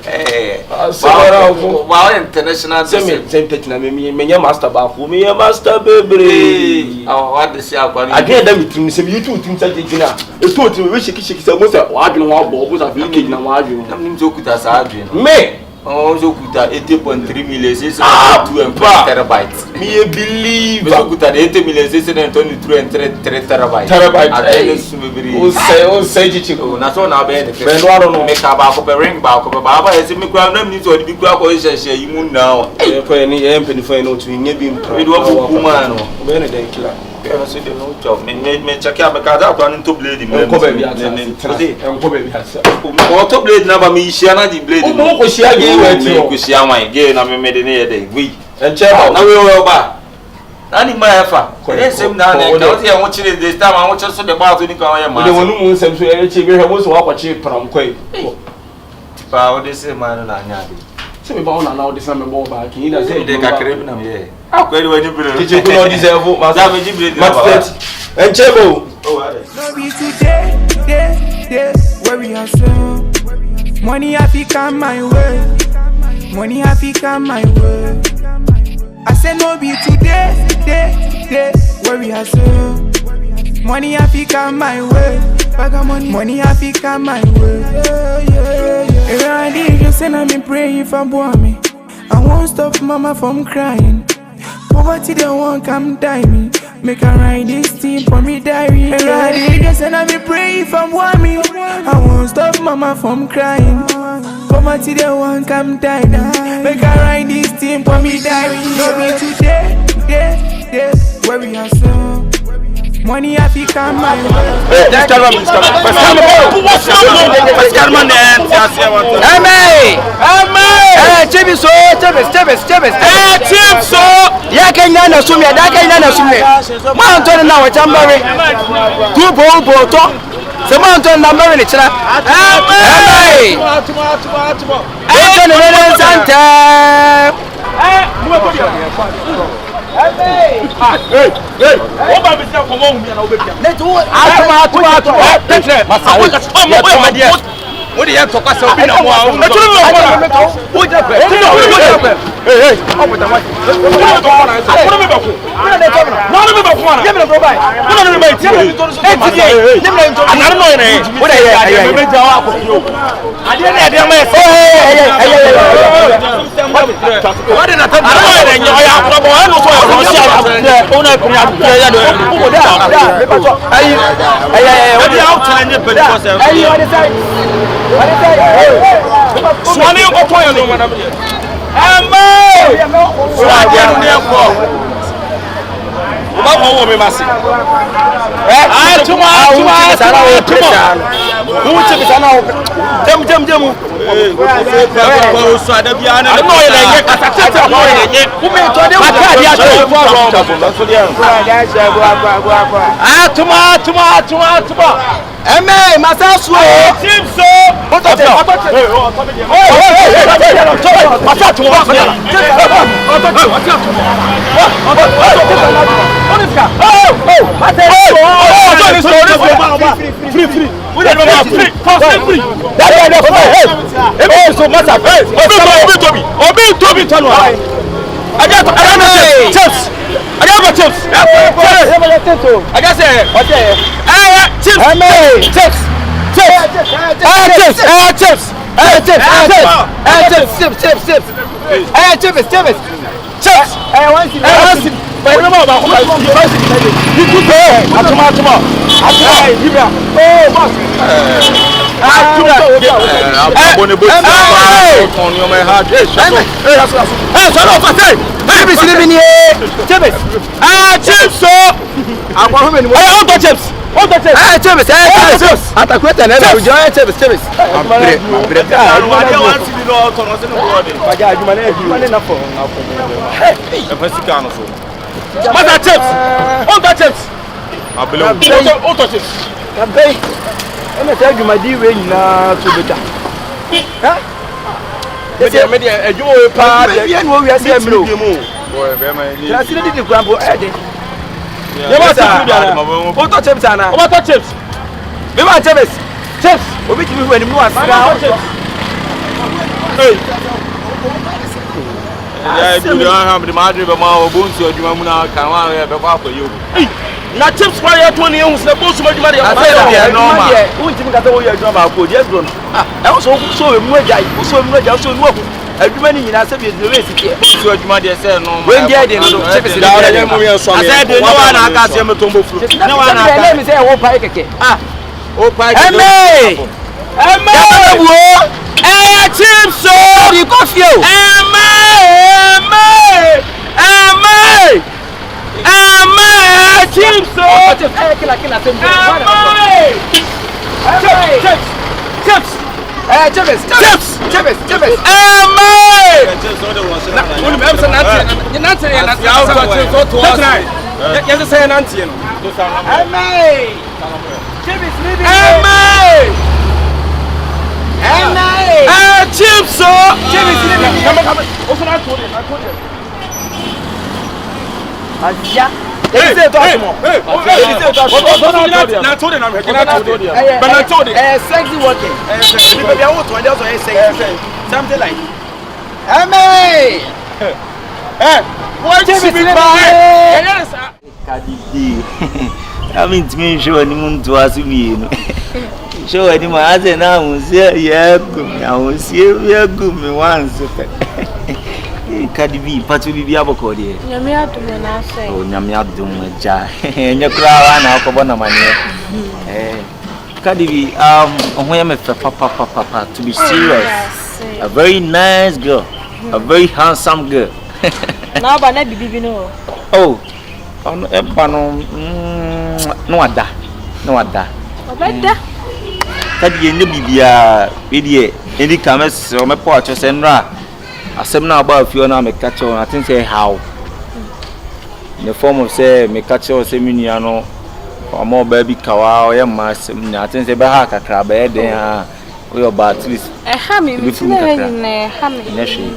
Wow, international. Same na me master ba ko me master bebre. What this ya kwani. Again that me say you two team say gina. E to team we shake say mo say wa adwene wa bo bo say village na wa adwene. Nam nim so kuta sa adwene. Me oh so kuta 80.3 million say 2 terabytes. Me believe. So kuta 80 million say 22 and 3 terabytes. O say chichiko. Na so na be be no aro no make ba ko be ring ba ko be ba say me kwa nam ni so di bi kwa ko hye yi mu now. E ko ni e mpeni fo no to nya bi mpra. We do for kuma no. Be na den killer. So they no job. Me check ya me ka da kwa ni to blade me. Ko be bi asa. Ko be bi asa. Ko to blade na ba me hia na di blade. Mo ko hia ge we ti o. Ko hia wan ge na me de ne ye dey. We. Enche ba. Na we ba. Ani ma efa. E sem na na ka o ti e won chire this time an won che so de ba to ni ka wan ma. De wonu mu nsem so e che be hwe mo so wa kwache pram kwai. Pa o de se ma na nya de. Se me ba ona na o de se me bo ba ki na se de ka kire bi na me ye. Akwa ri wani bi. Chiche ko no deserve ma za me jibre de ba. Enche bo. No be today, day, where we are so. Money have to come my way. Money have to come my way. I say no be today, day, where we are so. Money have to come my way. Money have to come my way. Every day you say I'm praying for me. I won't stop mama from crying. Poverty they won't come die me. Make her write this thing for me diary. Every day you say I'm praying for me. I won't stop mama from crying. Poverty they won't come die me. Make her write this thing for me diary. No be today, day, where we are so. Money have to come my way. This calman is coming. First calman Chibiso. Chipso. Ya Kenya na sumi, da Kenya na sumi. Ma Antonio na wachambare. Tubo to. Se ma Antonio na mbare ni chira. Amen. Antonio na santa. Hey! Oba bisi akomo hu mi na obebia. Atuma. Tetre. What do you have to pass up in a while? What hey. Swani yuko kwa ndo madam. Amen. Swani ndo yako. Baba wo me masi. Tuma. Uche bisana wo. Jem. Ko so adabia na. No ye lenye kasatete no ye lenye. Kume to de makadi ato. Tuma. Amen. Masasu. Chipso. Atakweta na na ujo Chebis. ena say adwumadi we nyina to beta ha media adwuma we pa de no wi ase amiro boy be ma ni class ni di kwambo e de ye ba ta da o to chips ana o ba to chips me ba chips obi ti mi hu anim no asra hey ya du ya ha me ma adwe be ma o bonsu adwuma mu na kan wa be kwa akoyo na chips kwa ya to ne hu se bo su adwuma de ya ya normal unti mi ka wo ya adwuma ba ko just go ah e wo so we mu agya so we mu agya so nu adwuma ni nyina se bi de we sike bonsu adwuma de se normal we ndia de no chips da ya mu ya so me asa de no wa na aka se me tombo furu na wa na aka me se wo pa keke ah o pa eme chips so di coffee o chips so kila tem chips Unu be amsa nanti ya so to us ya say nanti no chips so Asia Ele say to asmo. Na told sexy working. People be out when they also sexy. Something like what you be buy? Kadidi. I mean to me show any muntu asumi no. Show any ma ase na unse ye gum. Na unse ye gum once. Kadibi patu bi aboko de. Nyame adum na asai. Oh nyame adum ja. Enye kura na akobo na mane. Kadibi ohun me fe papa to be serious. A very nice girl. A very handsome girl. Na ba na bibi no. Oh. Ono eba no ada. Obeda. Kadi enye bibia we de eni kames o me po acho se nra. Asem na about you na me catch on I think say how in the form of say me catch on say minia no or more baby kawa or ma asem na I think say be ha kakra be den ha we about at least ha me na ha me na she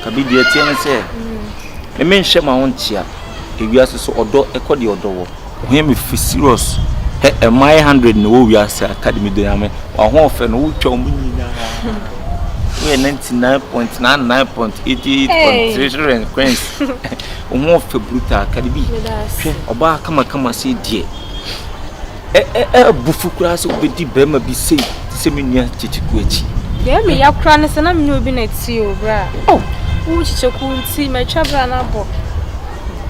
ka bi die tie ne say me menhye ma won tia ewiase so odo ekode odo wo ho me fi serious my 100 no wo wiase academy do ya me ho ofe no wo twa mu nyina we 99.99.88.3 coins. Omo fe brutal kadibi. Oba kama se die. Bufu kura se obedi bema bi se menua chichiku achi. Ye me yakura ne se na me obi na ti o bra. Oh, wo chichiku nti me twa bra na bo.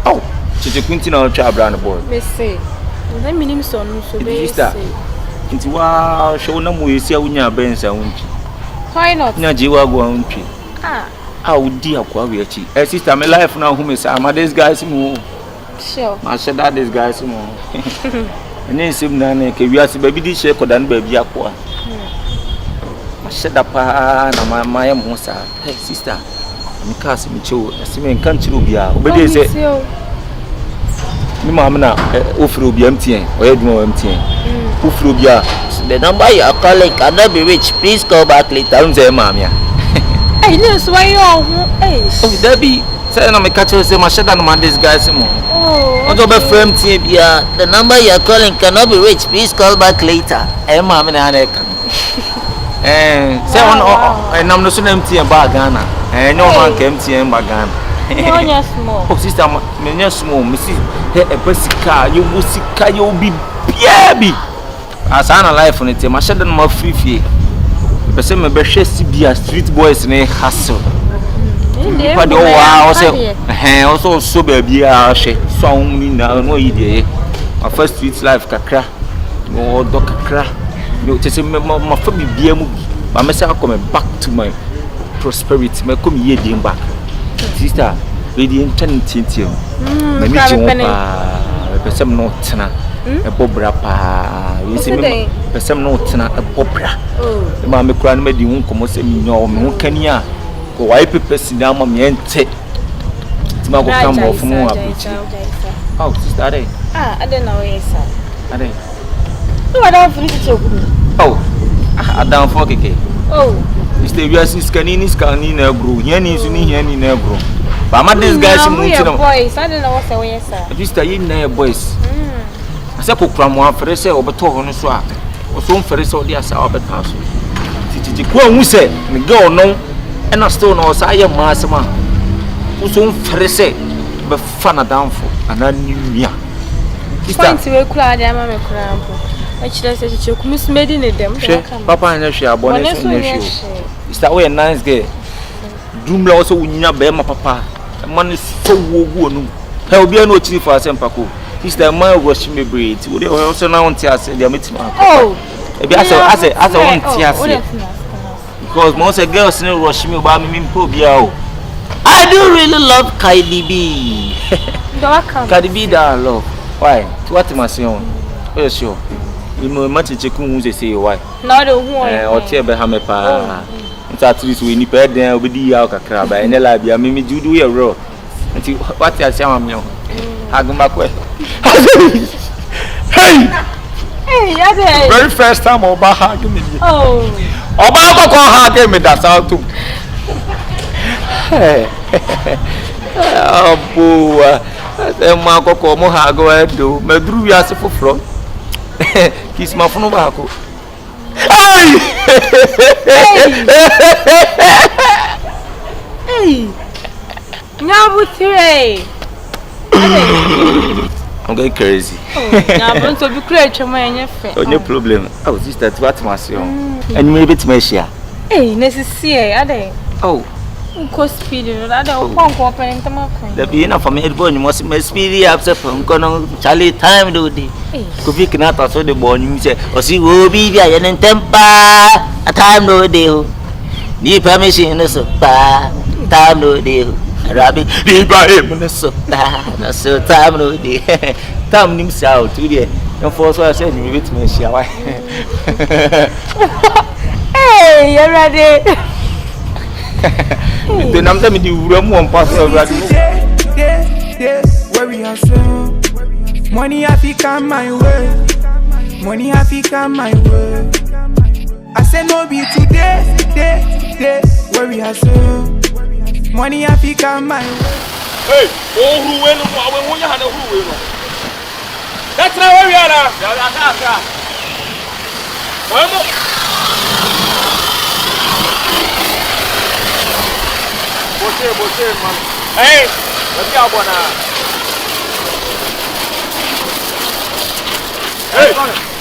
Oh, chichiku nti na twa bra na bo. Me se. Na minim so no so be se. Nti wa show na mo yesi awunya bensa wonchi. Why not? Nya jiwa go antwi. Udi akwa we achi. Sister my life now who me say am this guys mu. Sure. Ma say that this guys mu. Ene sim na na ke wiase ba bi di share koda na ba bi akwa. Ma say da pa na ma ya mu sa. Hey sister. Me cast me chew. Asi me kan chiro bia. Obedi say. Me ma na ofro bia mtien. Oya duma mtien. Ofro bia. The number you are calling cannot be reached. Please call back later. Don't say mamia. Hey, this why you oh, Debbie, say na me catch you say my shada no man this guy say mo. Oh. On top of frame team, yeah. The number you are calling cannot be reached. Please call back later. Mama na na kan. Say on nam no so na MTN ba Ghana. No man ka MTN ba Ghana. No nya small. Oh sister, me nya small. Me see a pesika, you musika you be baby. Asana life on it, my shada no free fee. Person me be hwe Sibia street boys ne hustle. But oh wow, also so baby a hwe. So only na no ide. My first street life kakra. No do kakra. No tese me ma fa bibia mu bi. But me say I come back to my prosperity. Me come here dey back. Sister, we dey intenti. Me ni pa. Person no tena. Bobra pa you see me person no tena bobra ma me kura no medi hu komo se mi nyo me hu kani a ko wai pepe sina ma me ente ti ma ko kam of mu abuchi oh sister ade ade na we sir ade No, I don't finish it. Oh, I down for keke. Oh. Mr. Bias is canini scanning a brew. Yanni is in here, bro. But my this guy's boys. I don't know what's the way, sir. At least I ain't boys. I said, from one for a say over to on a swap. Or some for a so dear sour but pass. The queen we said, me go no, and I still know I am master man. Who soon for a say, but fun a downfall, and I knew ya. Point to a crowd, I'm a crowd. I should say, you miss made in them. Papa and she are born in the Is that way a nice girl? Doom also win your bear, my papa. The man is so good. There will be no chief for Sempako. He's the man washing me breed. Would you also now want to say, dear meeting? Oh, as I want to because most girls know rush me about me in Pobia. I do really love Kylie B. Kylie B, that love. Why? What am I saying? Oh, sure. You know, much a chicken who say why. Not a woman or tear behind pa. At least we need to there will be out a crab and a labia. Mimi, you do your road. Until what I say, I'm young. I go back way. Hey, very first time Oba hugging me. Oh, Oba hugging me, that's how to. Oh, boo. Marco como hago do. Me drew you as a floor. Kiss my phone back. Hey, now with three. I'm going crazy. Now, I'm going to be crazy. No problem. Oh, this that's what my son. And maybe it's my share. Hey, necessary, are they? Oh, because speedy, I don't want to open into my coin. The being of a midbone must be speedy upset from Charlie time do the could be cannot also the born you say, or see, will be and temper a time no deal. Need permission, time no deal. Rabbit, be by him, so time no day. Time himself to the and for so I said, you with me, shall I? Hey, you're ready. Then I'm telling you, room one pass already. Where we are so money have to come my way. Money have to come my way. I say no be today, where we are so money have to come my way. Hey, oh, who went when you had a who? That's not where we are now. Boche, man. Hey, let me out now. Hey,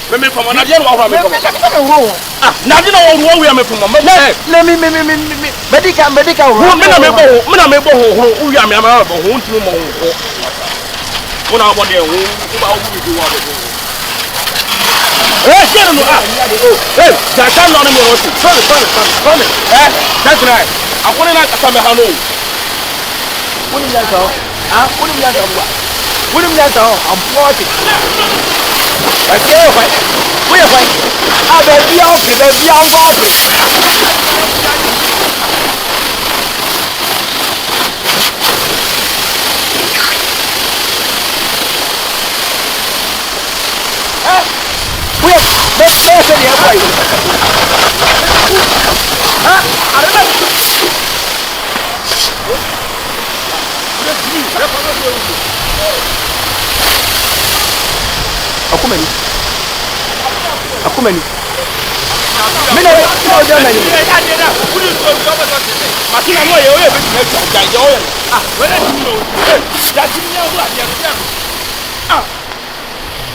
let me come on. I didn't want to come. Ah, now you know where we are from. Let me. Medical. Who me na me bo who ya me ma bo who ntinu mo who. Who na bo de who ba who bi wa bo. Hey, get no ah. Hey, that can not me what. Sorry. That's right. I want to like some hello. What do you like? Ah, what do you like? What do you like? I'm 40. I say, where am I? Ah, baby, I'm 40. Akumeni. Mina o jẹ mẹni. Masina mo ye o ye bi ti ja ja o ye. Ah, wele ti mi o. Ja ti mi o do ade ti am. Ah.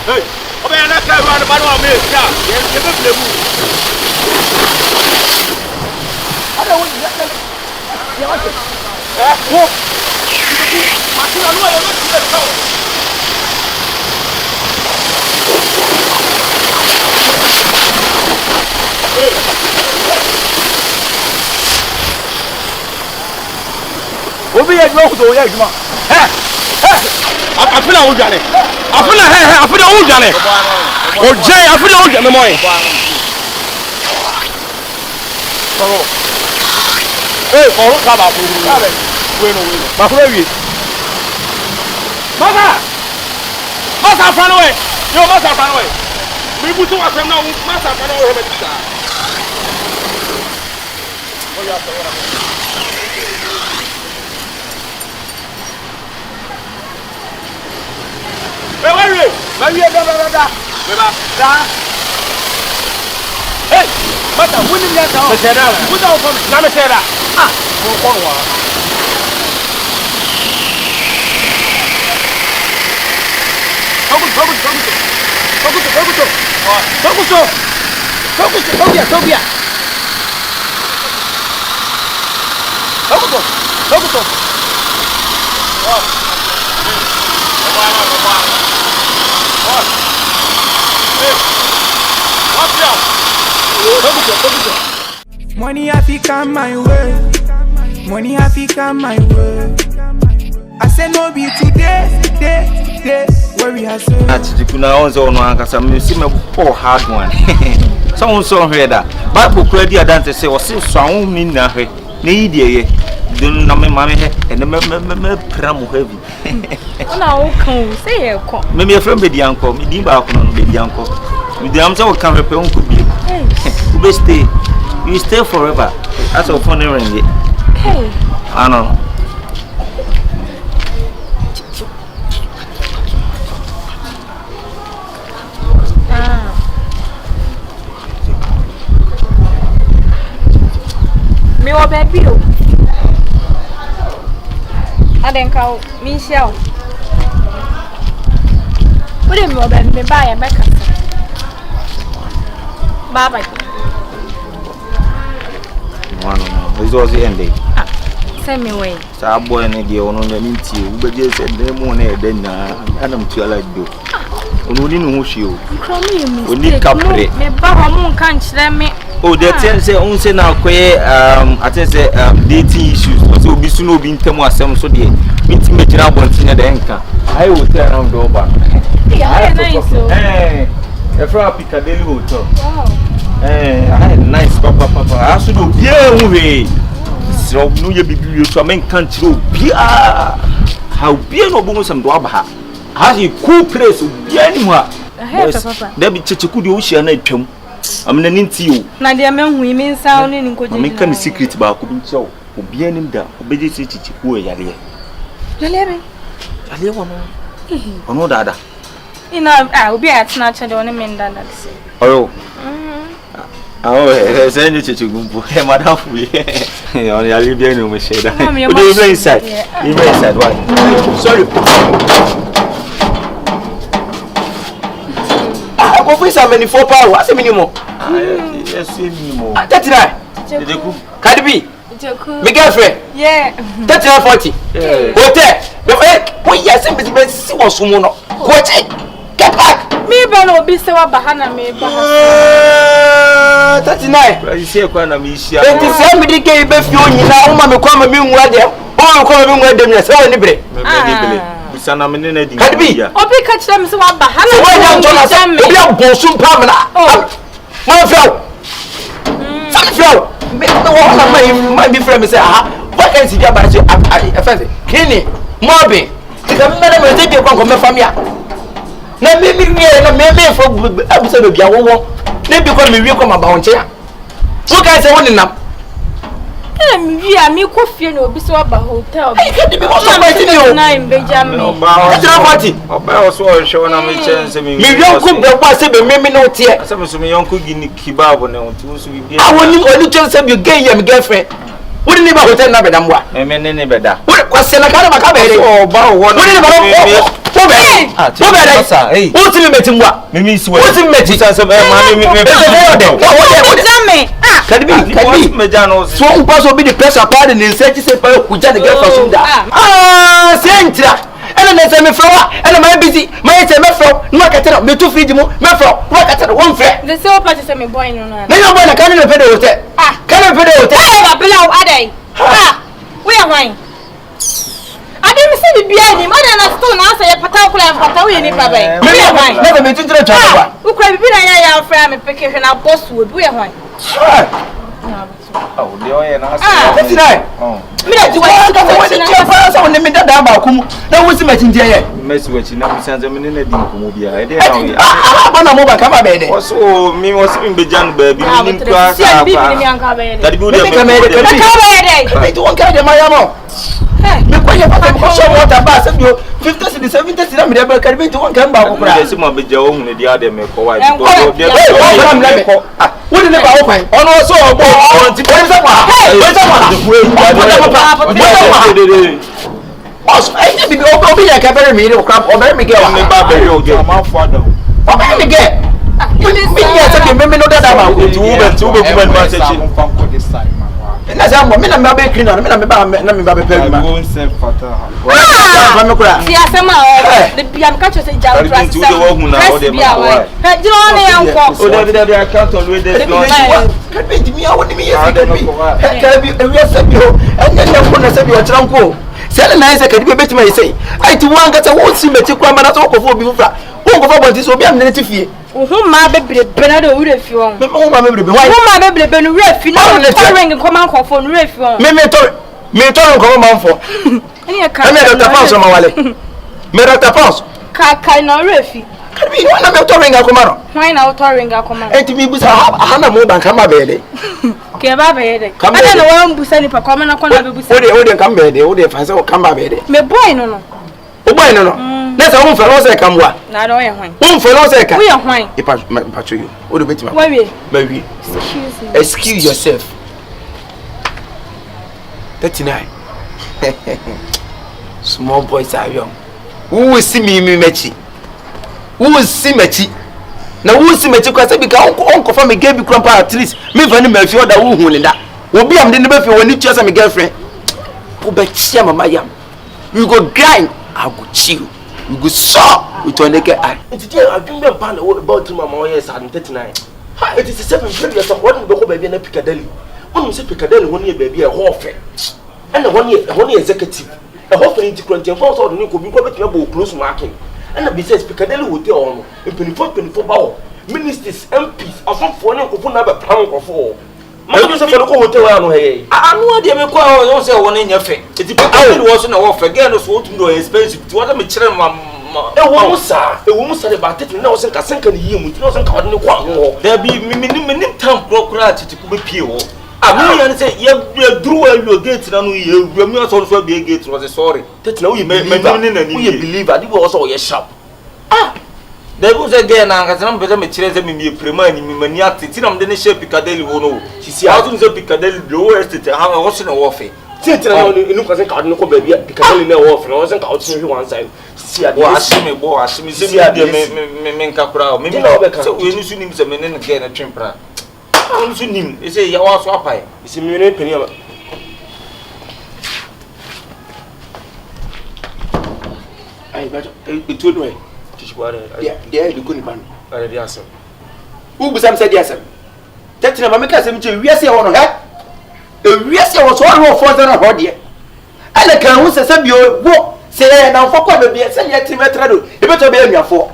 Hey, o be na ka wa ba no me ya. Ye be ble mu. Ada wo ya. Ya wa. Wo. Masina no ye o ti le ka. Obi ye dwo ko ye adwuma afina wo dwane afina wo dwane o je afina wo dwane moy baro baro ka ba buru we no ba ko wi masa afana we yo masa afana we People to us now, master can all have it. Hey, Mata, when you get down, without Namatera. Ah, Money have to come my way. Money have to come my way. I said no be today. Where we are so. Kuna onzo ono ankasa me see me poor hard one. Someone saw here that Bible credit adante say o se so awon ni na hwe. Na yidie ye. Dun na me mame he and me pram heavy. Ona wo kan say ye ko. Me friend be di anko, me di ba ko no be di anko. Me di am say we can repair on could be. You be stay. You stay forever. That's a funny ring. Hey. I know. Me wa baby o. Adenka o, mi sia o. Ode me wa baby me ba ya beka. Baba. No. This was the end. Send me away. Sa boy ne de ono ne nti u be je se dem mo na e de na anam tuala do. Ono ni no ho hwe o. Oni kapre. Me ba ho mo kan kire me. Oh, that say on say na koye I think say dating issues. So obi su no obi ntem asem so de minti me gira bontin de enka. I will tell around the over. Yeah, nice. A fra Piccadilly hotel. Wow. I had nice papa. I should do yeah we. So no ye bibi so men kan kire obi how be no bo some do aba. Has a cool place obi animu a. Papa. There be checheku de o hia na atwam. I'm not into you. Nadia men who mean sounding in Koji. Make a secret about Kubin Chow, who be an him down, obey Chichi, who are Yale. Yale, or no dada. I will be at Snatch and only men than that. Oh, there's any Chichigumbo, Madame, only a Libyan who may say that. You're inside. You're inside. Why? Sorry. Office how many 4 power? What's the minimum? Yes, minimum. 39. Cardi B. My girlfriend. Yeah. 39 40. Hotel. Wait, yes, I'm busy. See what's going on. Watch it. Get back. Me bano be so bahana me bahana. 39. You see a corner me share. 27 me dike be fi onyi na uma me kwa me nwa de. O me kwa me nwa de me se woni bre. Busana me ne di. Cardi B. Obi ka kire me so wa bahana. So why you tell us? Obi abonsu pam na. Mo feel. Some feel. Me no one my be friend me say what can see about you offense. Kini, mobbing. The man me take you come family. Na me for episode bia wo. Na bi come me wie come about nche. Who can say one nam? Me wie me ko fie na obi so ba hotel. I can't be so fight you. Na im Benjamin. That's party. Oba so show na me chance me. Me yon ko be kwa se be me no tie. Asa me so me yon ko gini kibabo na ntu so bi. I woni chance say you gay your girlfriend. Wodi ni ba hotel na be da mwa. Me ne be da. Wodi kwa se na ka ba be re. Oba wo. Wodi ni ba wo be. Wo be re. Wo ti me meti mwa. Me mi si wo. Wo ti me meti. Chance me me. Cardi B. Me jano. So who pass obi the pressure part in search say pa ku ja the girl for some da. Sentra. Ela na say me fro ela my busy. My say me fro. No ka tell me to feed mu. Me fro. No ka tell one fair. The same party say me boy no na. Me no boy na kan na pay the hotel. Kan na pay the hotel. Ba bela o adai. We are wine. Ade me say bibia ni ma na store na say pata kula pata we ni baba. Me no wine. Never me to try to ba. Ukwa bibi na ya fra me peke hwe na boss we are wine. Oh, the oil na. That's right. Oh. Me that you want to go with the pass on the me that ba kum. Na wo si metin die ye. Messi we chi na mi sanze me na di nkomo bia. E dey na. Ba na mo ba ka ba be de. Also me was in bejan ba bi ni nkwa sa pa. Tadi bi o dey me ka be de. Me to won ka de mayamo. Me kwa ye pata ko so water ba se bio 50 cedi 70 cedi na me de ba ka be to won ka ba ko pra. Me se mo beja o hunu dia de me ko wa bi ko wo de ne ba wo kwan ono so ogbo onti ko se kwa os ai bi obi ya ka bere mi ni crap o bere mi ge wa me ba bere o ge ma fo da o bere mi ge mi ya se ke me no dada ba ko tu be kuma ma se chi na za mo me na me ba clean na me na me ba pe ma go se fata ha me kura ti asema o de bia me ka cho se jaw trust tu de wo hu na o de ma ko ha di no ne yanko o de account always dey no ka be di mi a woni mi yesi ka bi e wi se bi o enye ko na se bi o tran ko se na na se ka di be betima yesi ai ti wan ka se wo si meti kwa ma na so ko fo bi fufra wo ko fo bonti so bi am ne ti fie ma bebrebe na de wure fi won me ma bebrebe why ma bebrebe no wure fi na ring ko man ko fo no wure fi won me to ko man fo ene ka me Dr. Pons ma wale me Dr. Pons ka na wure fi ka bi wana me to ring ko ma no why na to ring ko ma enti mi busa ha na mo ban ka ma be de ke ba be de ana na wa mbusa ni pa ko na ko na be busa o de kam be de o de fa se o kam ba be de me boy no o boy no na se o mfa no se kam wa na do ye hwan o mfa no se ka wo ye hwan e pa cho you o de betima wa wi ma wi excuse yourself 39 small boys are young who will see me mechi who will see mechi na who will see mechi kwa se bi ka onko fa me get bi krampa at least me fa ni ma fi oda wo hu ni da obi am de ne ba fi woni tia se me girlfriend po be chia mama yam we go grind I go chill we go saw with your naked eye today I bring them pan about mama o yes at 39 ha it is 7 years of what we go baby na Piccadilly wonu se Piccadilly woni e baby e ho fe and woni executive e ho fe integrate for so ni ko bi ko betima bo close marking and be say Piccadilly hotel on e 24 ba o ministers MPs asofo ne nkofo na be plan nkofo ma jo se fe ko hotel wa no he anu ade me ko o se woni nya fe eti Piccadilly wo so na wo fe ge no so otum do expensive ti wo da me kire ma e wo musa de ba tete na wo se nka ni yi mu ti wo se nka wo ne ko anwo da bi mi tam prokura tete ku be pie wo ami ya ne se ye duru wa wi gate na no ye wi mi so so be gate was sorry tete na wo ye believer di wo so wo ye sharp da bu se ge na nka se na be se me kire se mi prema ni mi mani atiti na me de ne shape Piccadilly wo no sisi a tun se Piccadilly do estate ha wo se na wo fe tete na inu kwa se nka wo ne ko baby Piccadilly na wo fe wo se nka wo tin hwe one side sisi ade wo ashimi se mi de me nka kura o me se we ni su ni se me ne ge na twempra on su nim e se ya wa so apai isi mi ne peni aba ai ba to no e tishware dia de ko ni ban Are dia asem. U busam se dia asem. Tetina ma me ka asem che wiase ho no he. E wiase ho so ho fo ze no ho de. Ala kan hu se bio wo se na fo kwa be se nya timetra do. E beto be anuafo.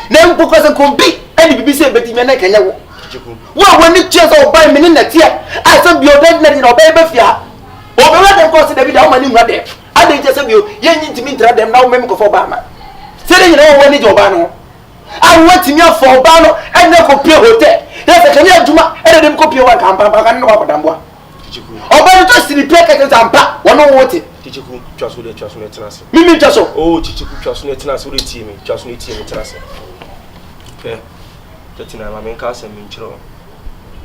Na mpo ko se kombi ani bibi se beti me na kanya wo. Wo woni tie so oban me ni na tie. A se bio de na no be fia. O be wa dem ko se David a wo mani nwa de. Ade tie se bio ye nyi ntimi ntra dem na wo mem ko fo ba ma. Se de nyina wo woni je oba no. I want to me for Bano and no copy hotel. Yes, I can hear Juma and them copy one campa and no Dambwa. Oba just in the packet and back one on what it. Tichiku just with the trust me tenancy. Mimi just so. Oh, Tichiku trust me tenancy with the team, just with the team tenancy. Okay. Tetina my main cast and minchro.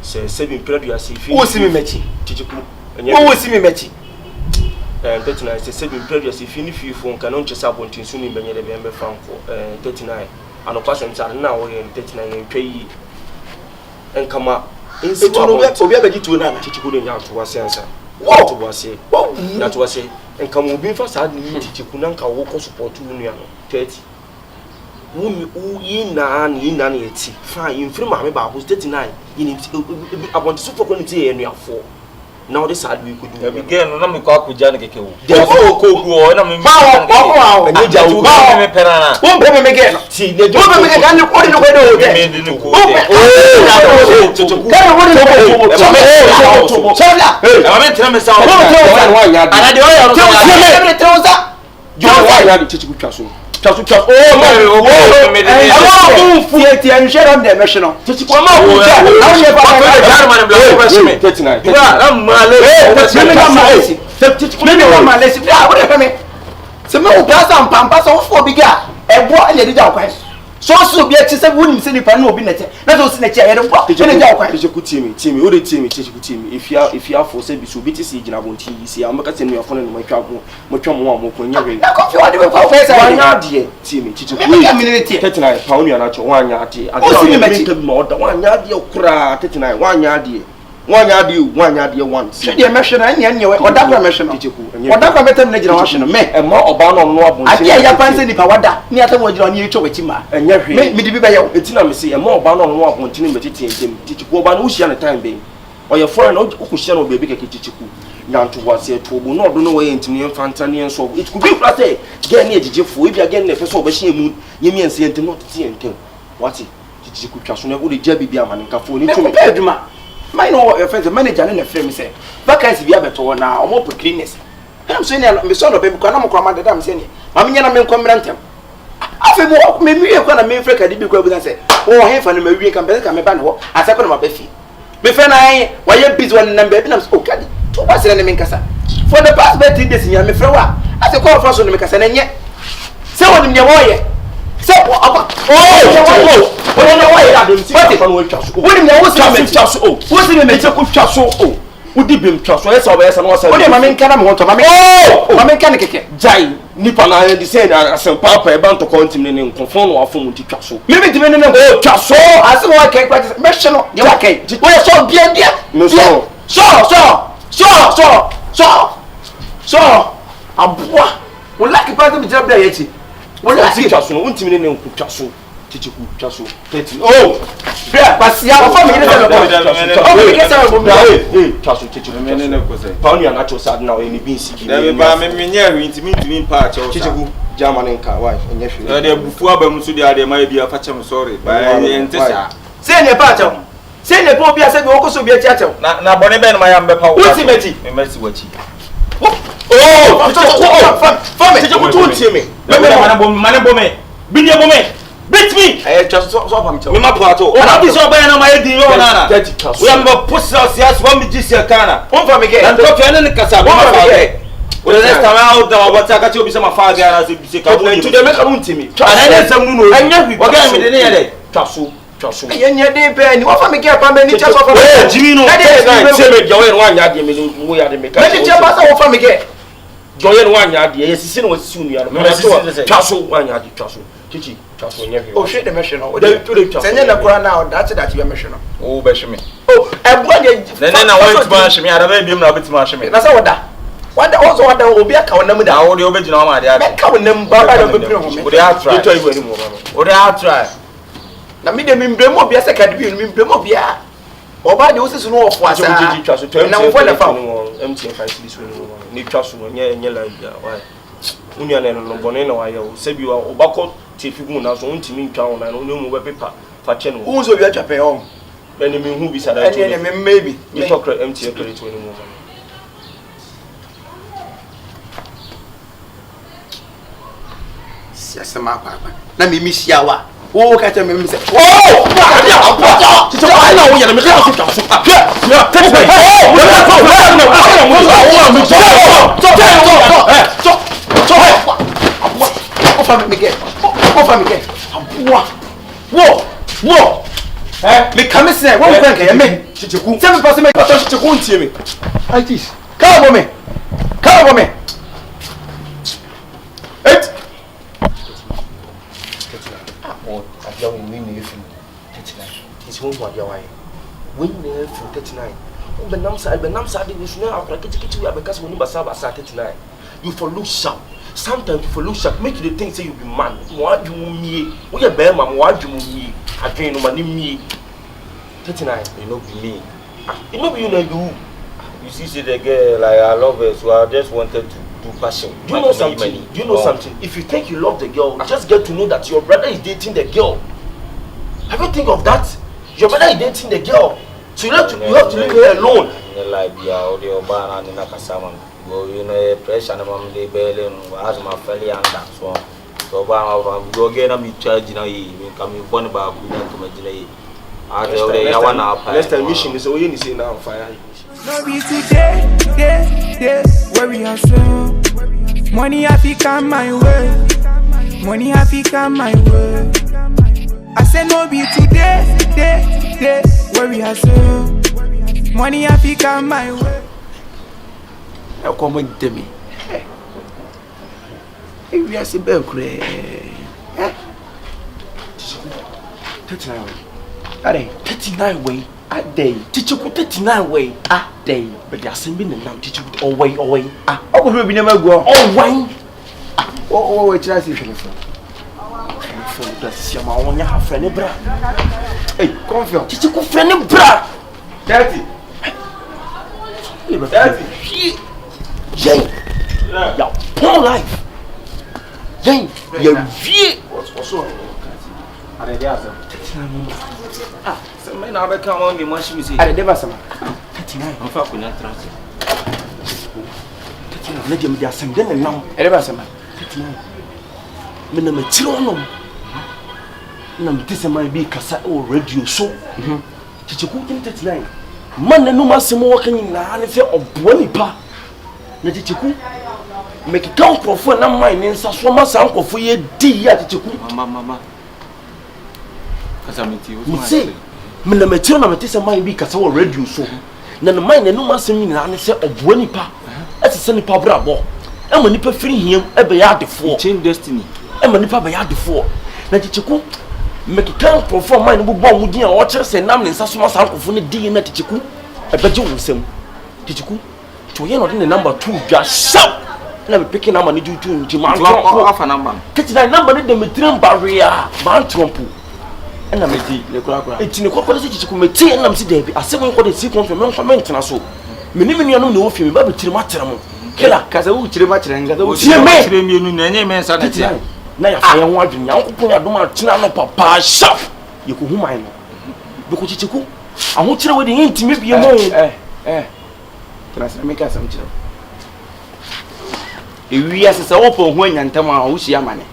Say 7 period you see. Who see me mechi? Tichiku. Who see me mechi? Tetina say 7 period you see finish phone canon just up on Tinsuni Benny the Bembe Franco 39. And of course, I'm now in 39 pay and come up. It's to be able to learn teach good in your to was answer. What was it? That was it. And come will be first. I need to Kunanka walk support to Union 30. Who in nani fine in front of my who's 39 in I want to super quality and you are 4. Now this hard we could do. Again, no me ko akuja ne keke wo. Ko go na me. Wow. Enye ja wo. Me perana. Won be me get. Ti ne jo. Won be me get na ko de ko de. Me di no ko. So be a chese wouldn't say if I know be net. Not also in a chair. I Team, who the team, if you are for service, will be to see Jinabon TV. See, I'm making your phone in my travel, much more when you're in. I dear, team, teach you 39 pound, you're not 1 yard. I don't more than 1 yard, you cry 39 1 yard. 1 yard, you 1 yard, you want. Should you mention any or that mention? What that better generation, me and more about no. I hear your fancy if I want that. Near the word on you to with him, and you make me be by your intimacy and more about no continuing with him. Teach you about Ocean time being. Or your foreign Ocean will be big teacher. Now towards a trouble, not no way into me and Fantani and so it could be flat. Get near the Jeff, if you again the first of a shame, you mean saying to not see and tell. What's it? Did you could trust never the Jabby Biaman and Cafoni to me? My no offense, the manager in the frame say, vacancy be better now, or more cleanness. I'm saying, I'm son of baby, I'm commanded. I'm saying, I'm young commandant. I feel more, maybe you're going to make Frank and because I say, oh, hey, for the Marie can better come a I second my Beffy. Before I, why you busy one number, and I'm spoken. To what's the name Casa? For the past 13 days, I'm a friend. I say, call for some Casa, and yet, so what in your way. So, what I see just no ultimate name Chaso, Tichiku, Chaso, 30. Oh, yeah, but see how far me Chaso, Tichiku, Pound and natural sad now in the BC. Never buy me near intimate part of Tichiku, German and car wife, and yes, they're before Bamusudia, there might be a patch. Sorry, by the send your patch. Send the Pope, I said, we also be a chattel. Now, Bonneman, my amber power. What's the Betty? Messi, what you. Oh, me. Beat me. I just saw him. We my plateau. What is your banner? My dear, we are not pussy. Yes, 1 minute. Kana. One for me again. And talk to any Casa. Well, the next time out, what I got you be some father as a bisic. To the make a moon to me. And I some moon. And never again with the day. Chasu. And yet, they pay any offer me get a many chance of a Gino. Join 1 yard. We are the mechanic. Offer me get. Join 1 yard. Yes, sin was soon. You are Chasu 1 yard. Chasu. Chichi. Oh, shit, the mission. Send in a crown now. That's that you are mission. Oh, Beshami. Oh, I want to bash me. I don't know if I'm not me. That's what that. What also what will be a cow number down the original. I can't number. Would I try? Would I try? Na me de membremo bia second bi membremo bia oba de osisi no ofo asa na wofo na fa MTN5 series ni twaso no nye la bia why unia na no bone na waye o sebi wa obakọ tefi gu na so untimi ntwa wona no no mu be paper fa che no unzo bia twape on eni me hu bi sada to eni me maybe me talk MTN credit woni mu siasa ma papa na me misiawa. Oh, catch him. Oh, I know you're the You for look sharp. Sometimes you for look sharp. Make you think say you be man. What you me? We are bear man. What you me? I can't no money me. 39. You know be me. You know be you know do. you see the girl, like I love her, so I just wanted to do passion. Do you know something? Do you know something? If you think you love the girl, just get to know that your brother is dating the girl. Have you think of that? Your brother is dating the girl. So you have to leave her alone. Like you know, pressure on the belly as my family and that so. So I'm go again. I'm charging now. You come you born about to next time mission is all you say now fire. No be today, where we are so. Money have to come my way. Money have to come my way. I say no be today, where we are so. Money have to come my way. I come with me. If we are si be kure. 39 way. Are 39 way. A day. Chichiku 39 way. A day. But there are been now chichiku away. Ah, o ko bi na mago. Away. O tira si telephone. Telephone da si ma wonya ha frene bra. Hey, confirm. Chichiku frene bra. 30. 30. Jay. Yeah. Poor life. Jay, you vie. What's wrong? Are they also? Ah, so men have come on the machine see. Are they basama? 39. I'm for kunya trans. 39 na dem dia sem den nam. Are they basama? 39. Me na me tiro no. Na me tese man bi kasa o radio so. Chichiku 39. Man na no masemo wo kan nyina ne fe obo nipa. Na chichiku make count profo na man ne nsa so ma san kofo ye di ya chichiku. Mama. Kasa meti o. Mutse. Me na me tiro na me tese man bi kasa wo radio so. Na no man na no masem nyina ne fe obo nipa. Ese nipa brabo. E mo nipa firi hiem e be ya adefo. Change destiny. E mo nipa be ya adefo. Na chichiku make count profo man no bo mu din a wo kire se nam ne nsa so ma san kofo ne di na chichiku. E beje wo nsem. Chichiku to ye no the number 2 dwa sharp. Na me picking number ni juju nti man trompo afa number. Kiti number ni de me trim barrier man trompo. Na me di Le kura. enti ne kokore se chichiku me tie na me si da bi asem ko de si konfirm me nfa me ntena so. Me ni me nua no na ofi me ba be trim atere mo. Kila Kasa wo chire ma chire ngaza wo tie me. Chire me nu na enye me nsa na tie. Na ya fa ye ho adwun yankopon ya dom atena no papa sharp. Ye ko human no. Be ko chichiku aho chire we de intime bie mo. Trans me kasa mo chire. Ewi asesa wo po ho anyantam a wo hia mane.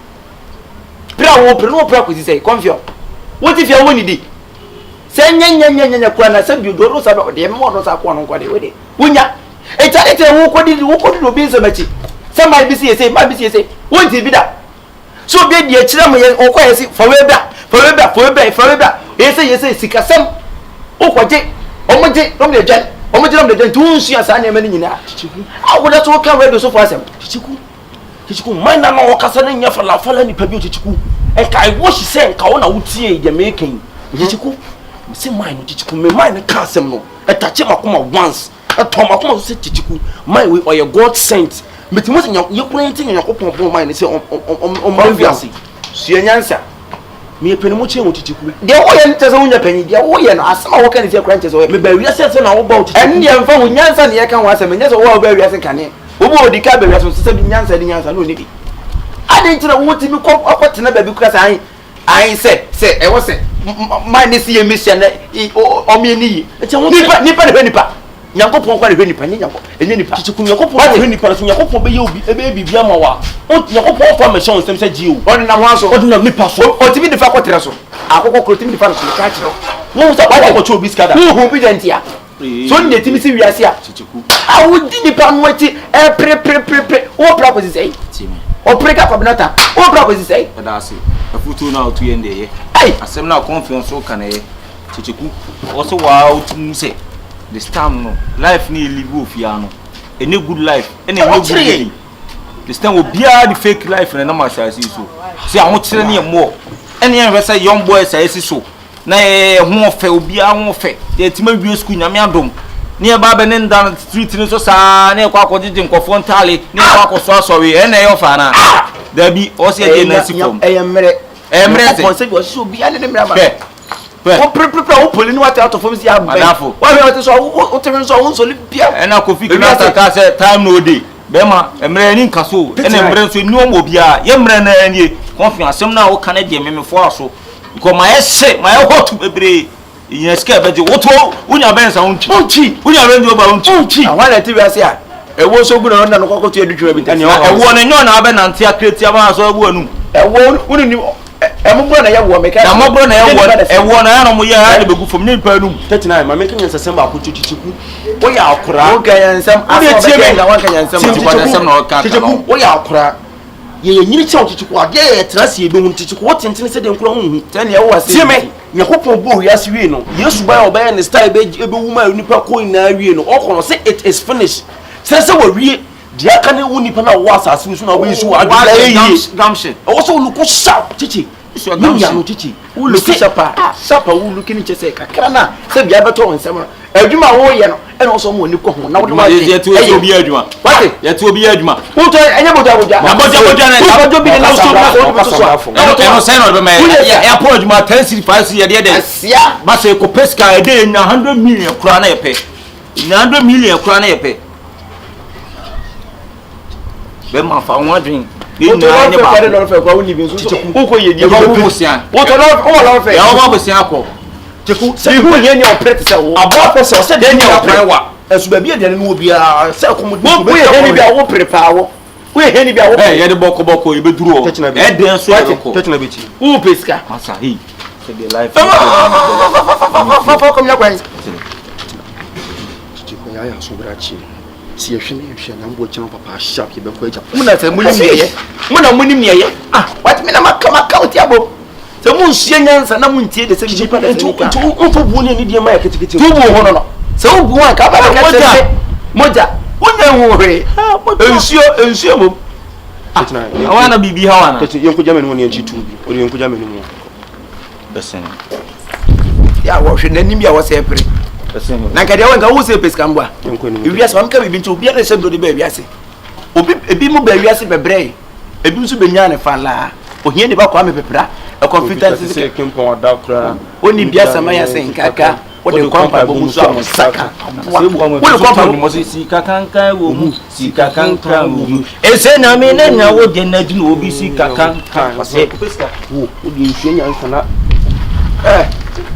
Bra wo pre no pra ko si sei confio. Wo ti fia wo ni di. Se nyanya kwa na se bi do ro sa do de me mo do sa ko no kwa de we de. Wonya. E ta ete wo ko di do bi nso machi. Se mai bi si ese, mai bi si ese. Wo ti bi da. So bi di e kire mo ye o ko ye si for we bra. Ese sikasem. O ko je. O mo je, no me je. O mo je no me je tu nsu asa na me ni nyina. Chichiku A wo da so ka radio so for asem. Chichiku man na no kasa na nya fala ni pa bi chichiku. E kai wo shi se nka wo na wutie je me kan. Chichiku me se man no chichiku me man na ka asem no. E tache makoma once. E to makoma so se chichiku. Man we or God sent. Me ti mo se ye kura ntin nya kopon pon man se on viasi. Sua nyansa. Me peni mo che mo chichiku. De wo ye ntese wo nya pani de wo ye no asema wo kan se kura ntese wo. Me ba wiase se na wo ba o chichiku. En de mfa wo nyansa ne ye kan wo asema nya se wo ba wiase kane. Wo bo odika ba wiase so se bi nyansa no ni bi. Ade ntira wo ti mi ko akotena ba bi kura sa ai se e wo se man ne si ye mesia na o me ni yi. Nipa ne nipa. Nyankopon kwa ne nipa nyanko. Enye nipa. Chichiku Nyankopon ne nipa so Nyankopon be ye obi e be bibia ma wa. O Nyankopon fa me shon sem se ji o. On na ho aso. O na nipa so. O ti bi nipa kotere so. Akoko kro ti bi nipa so ka kire. Wo sa wa ko cho obi skada. Hu bi dentia. So ne ti mi si wiase a. Chichiku. A wo di nipa no ati e pre. O pra ko si sei. Timi. O pre ka kwabnata. O pra ko si sei. Eda ase. Afutu na otu ye ndeye. Ai, Asem na confiance o kan ye. Chichiku. O so wa otu se. This time no life ni live ofia no. Any good life, any no good life. This time we bia the fake life na ma say so. See ahun kire ne mo. Any en say young boy say so. Na ho ofe obi a ho ofe. Dey tima wi school nyame adom. Ne ba be ne ndan street ni so sa na kwa akogije nkofo ntale, ne kwa akoso asori, e na e ofa na. Da bi o se je na si from. Emre Emre se. O se bi o so bi ane ne mra ma. o prepare o poli ni what out of form si abba wa me what so o temi so o so bia ena Kofi Kinata ka say time no dey be ma emre ni nka so ena emre so ni o mo bia ye emre na ani konfi asem na wo ka na de me fo aso ko ma ye ma ye hot bebre yin ska be je woto unya ben sa unchi unya ben je ba unchi awon na TV ase a ewo so gu na no kokoto edutwa bi tani ewo na nyo na abe na ntia kretia ma so abu anu ewo unu ni emugbo na ye wo me ka na mogbo na ye wo ewo na ya no mo ye ha de begu fom ni pa nu 39 ma make nyansasem ba ko chichiku wo ya akura wo ga yansam aso be ga wan ka yansam chichiku na o ka chichiku wo ya akura ye nyini che chichiku ade ye trase ye be hu chichiku wo tenten se de nkura hu tani ye wo ase tie me yakopon bo ya se wie no yesu ba oba ne style be wu ma nipa ko ina wie no okono say it is finished say wo wie dia ka ne wu nipa na wo asase so na wo yisu adula yi gamshin wo so luko sharp chichi so gamshin chichi wu luko sharp wu luko ni chese kakra na se bia beto onsema adwuma wo ye no e no so mo ni ko ho na wo de ye tu obi adwuma wate ye tu obi adwuma wo to enye boja na boja na bojo bi na so na so no say no be me ya po adwuma 10 city 5 city ye de asia ba say ko peska e de na 100 million kura na ye pe na 100 million kura na ye pe be ma fa won adwin ni na ne ba no fe kwa woni bi so ko ko ye di ko bosia wo to no o la fe ya wo bosia ko teku se hu ye ni operate se wo abo person se de ni opere wa esu ba bia de no bia se ko mo wo ye ni bia wo prepare wo ye ni bia wo ye de boko e be duro e de so e ko tetuna beti wo peska masa hi se de life fa kom ya kwa chichi ya so brachi si ye hwene hwe na mbo chama papa sharp ye be ko eja muna se muni miye muna muni miye what me na maka uti abo se mun sie nyansa na mun tie de se bi pa de se ka unto bu ni die ma ya ketekete tu bu ho no se wo bu an ka ba ka se moja wonya ho hwe ensuo mom awana bibi hawana tete yenko jame no ne nchi tubi ori yenko jame no mo besen ya wo hwe nanim ya wo se pere besen na ka de wo wo se peska mbwa yenko ni ewi ase am ka bibi nti obi na se do de ba ewi ase obi ebi mu ba ewi ase bebre ebi nso benya ne fala ohie ne ba kwa me pepra a confidence se kempo da kra oni bia sama ya se nkaka wo de kwampa bo muso amusaka wo de kwampa mo si kakanka wo mu si kakanka wo mu ese na me na nya wo de na dinu obi si kakanka se wo di nhwe nya nsana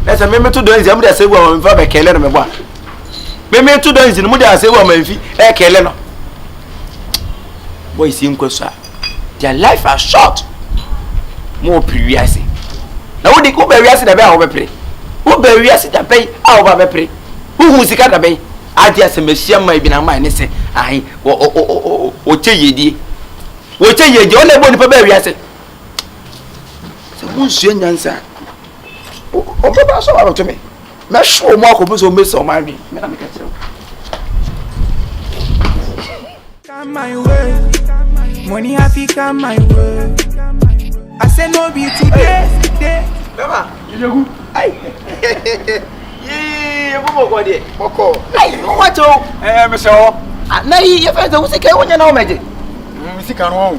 ese me meto do nzi am de se wo am fa be kele no me bo me meto do nzi no mu de ase wo am fi kele no boy si nkwaso their life are short mo previous na wo de ko be wiase da be a wo be pre wo be wiase da be a wo ba be pre hu sika da be adi asemehia mai bi na mai ne se ai o cheyedi o le bo ni pa be wiase se mo nsu nyansa o be ba so aro to me me show mo akobo so me so ma ri me na me ka tire come my way money happy come my way I say no be today. Baba, you ay. Bobo ko de. Boko. Ay, what o? Me so. Na yi ye fa ze usika e wonya na o meje. Usika no.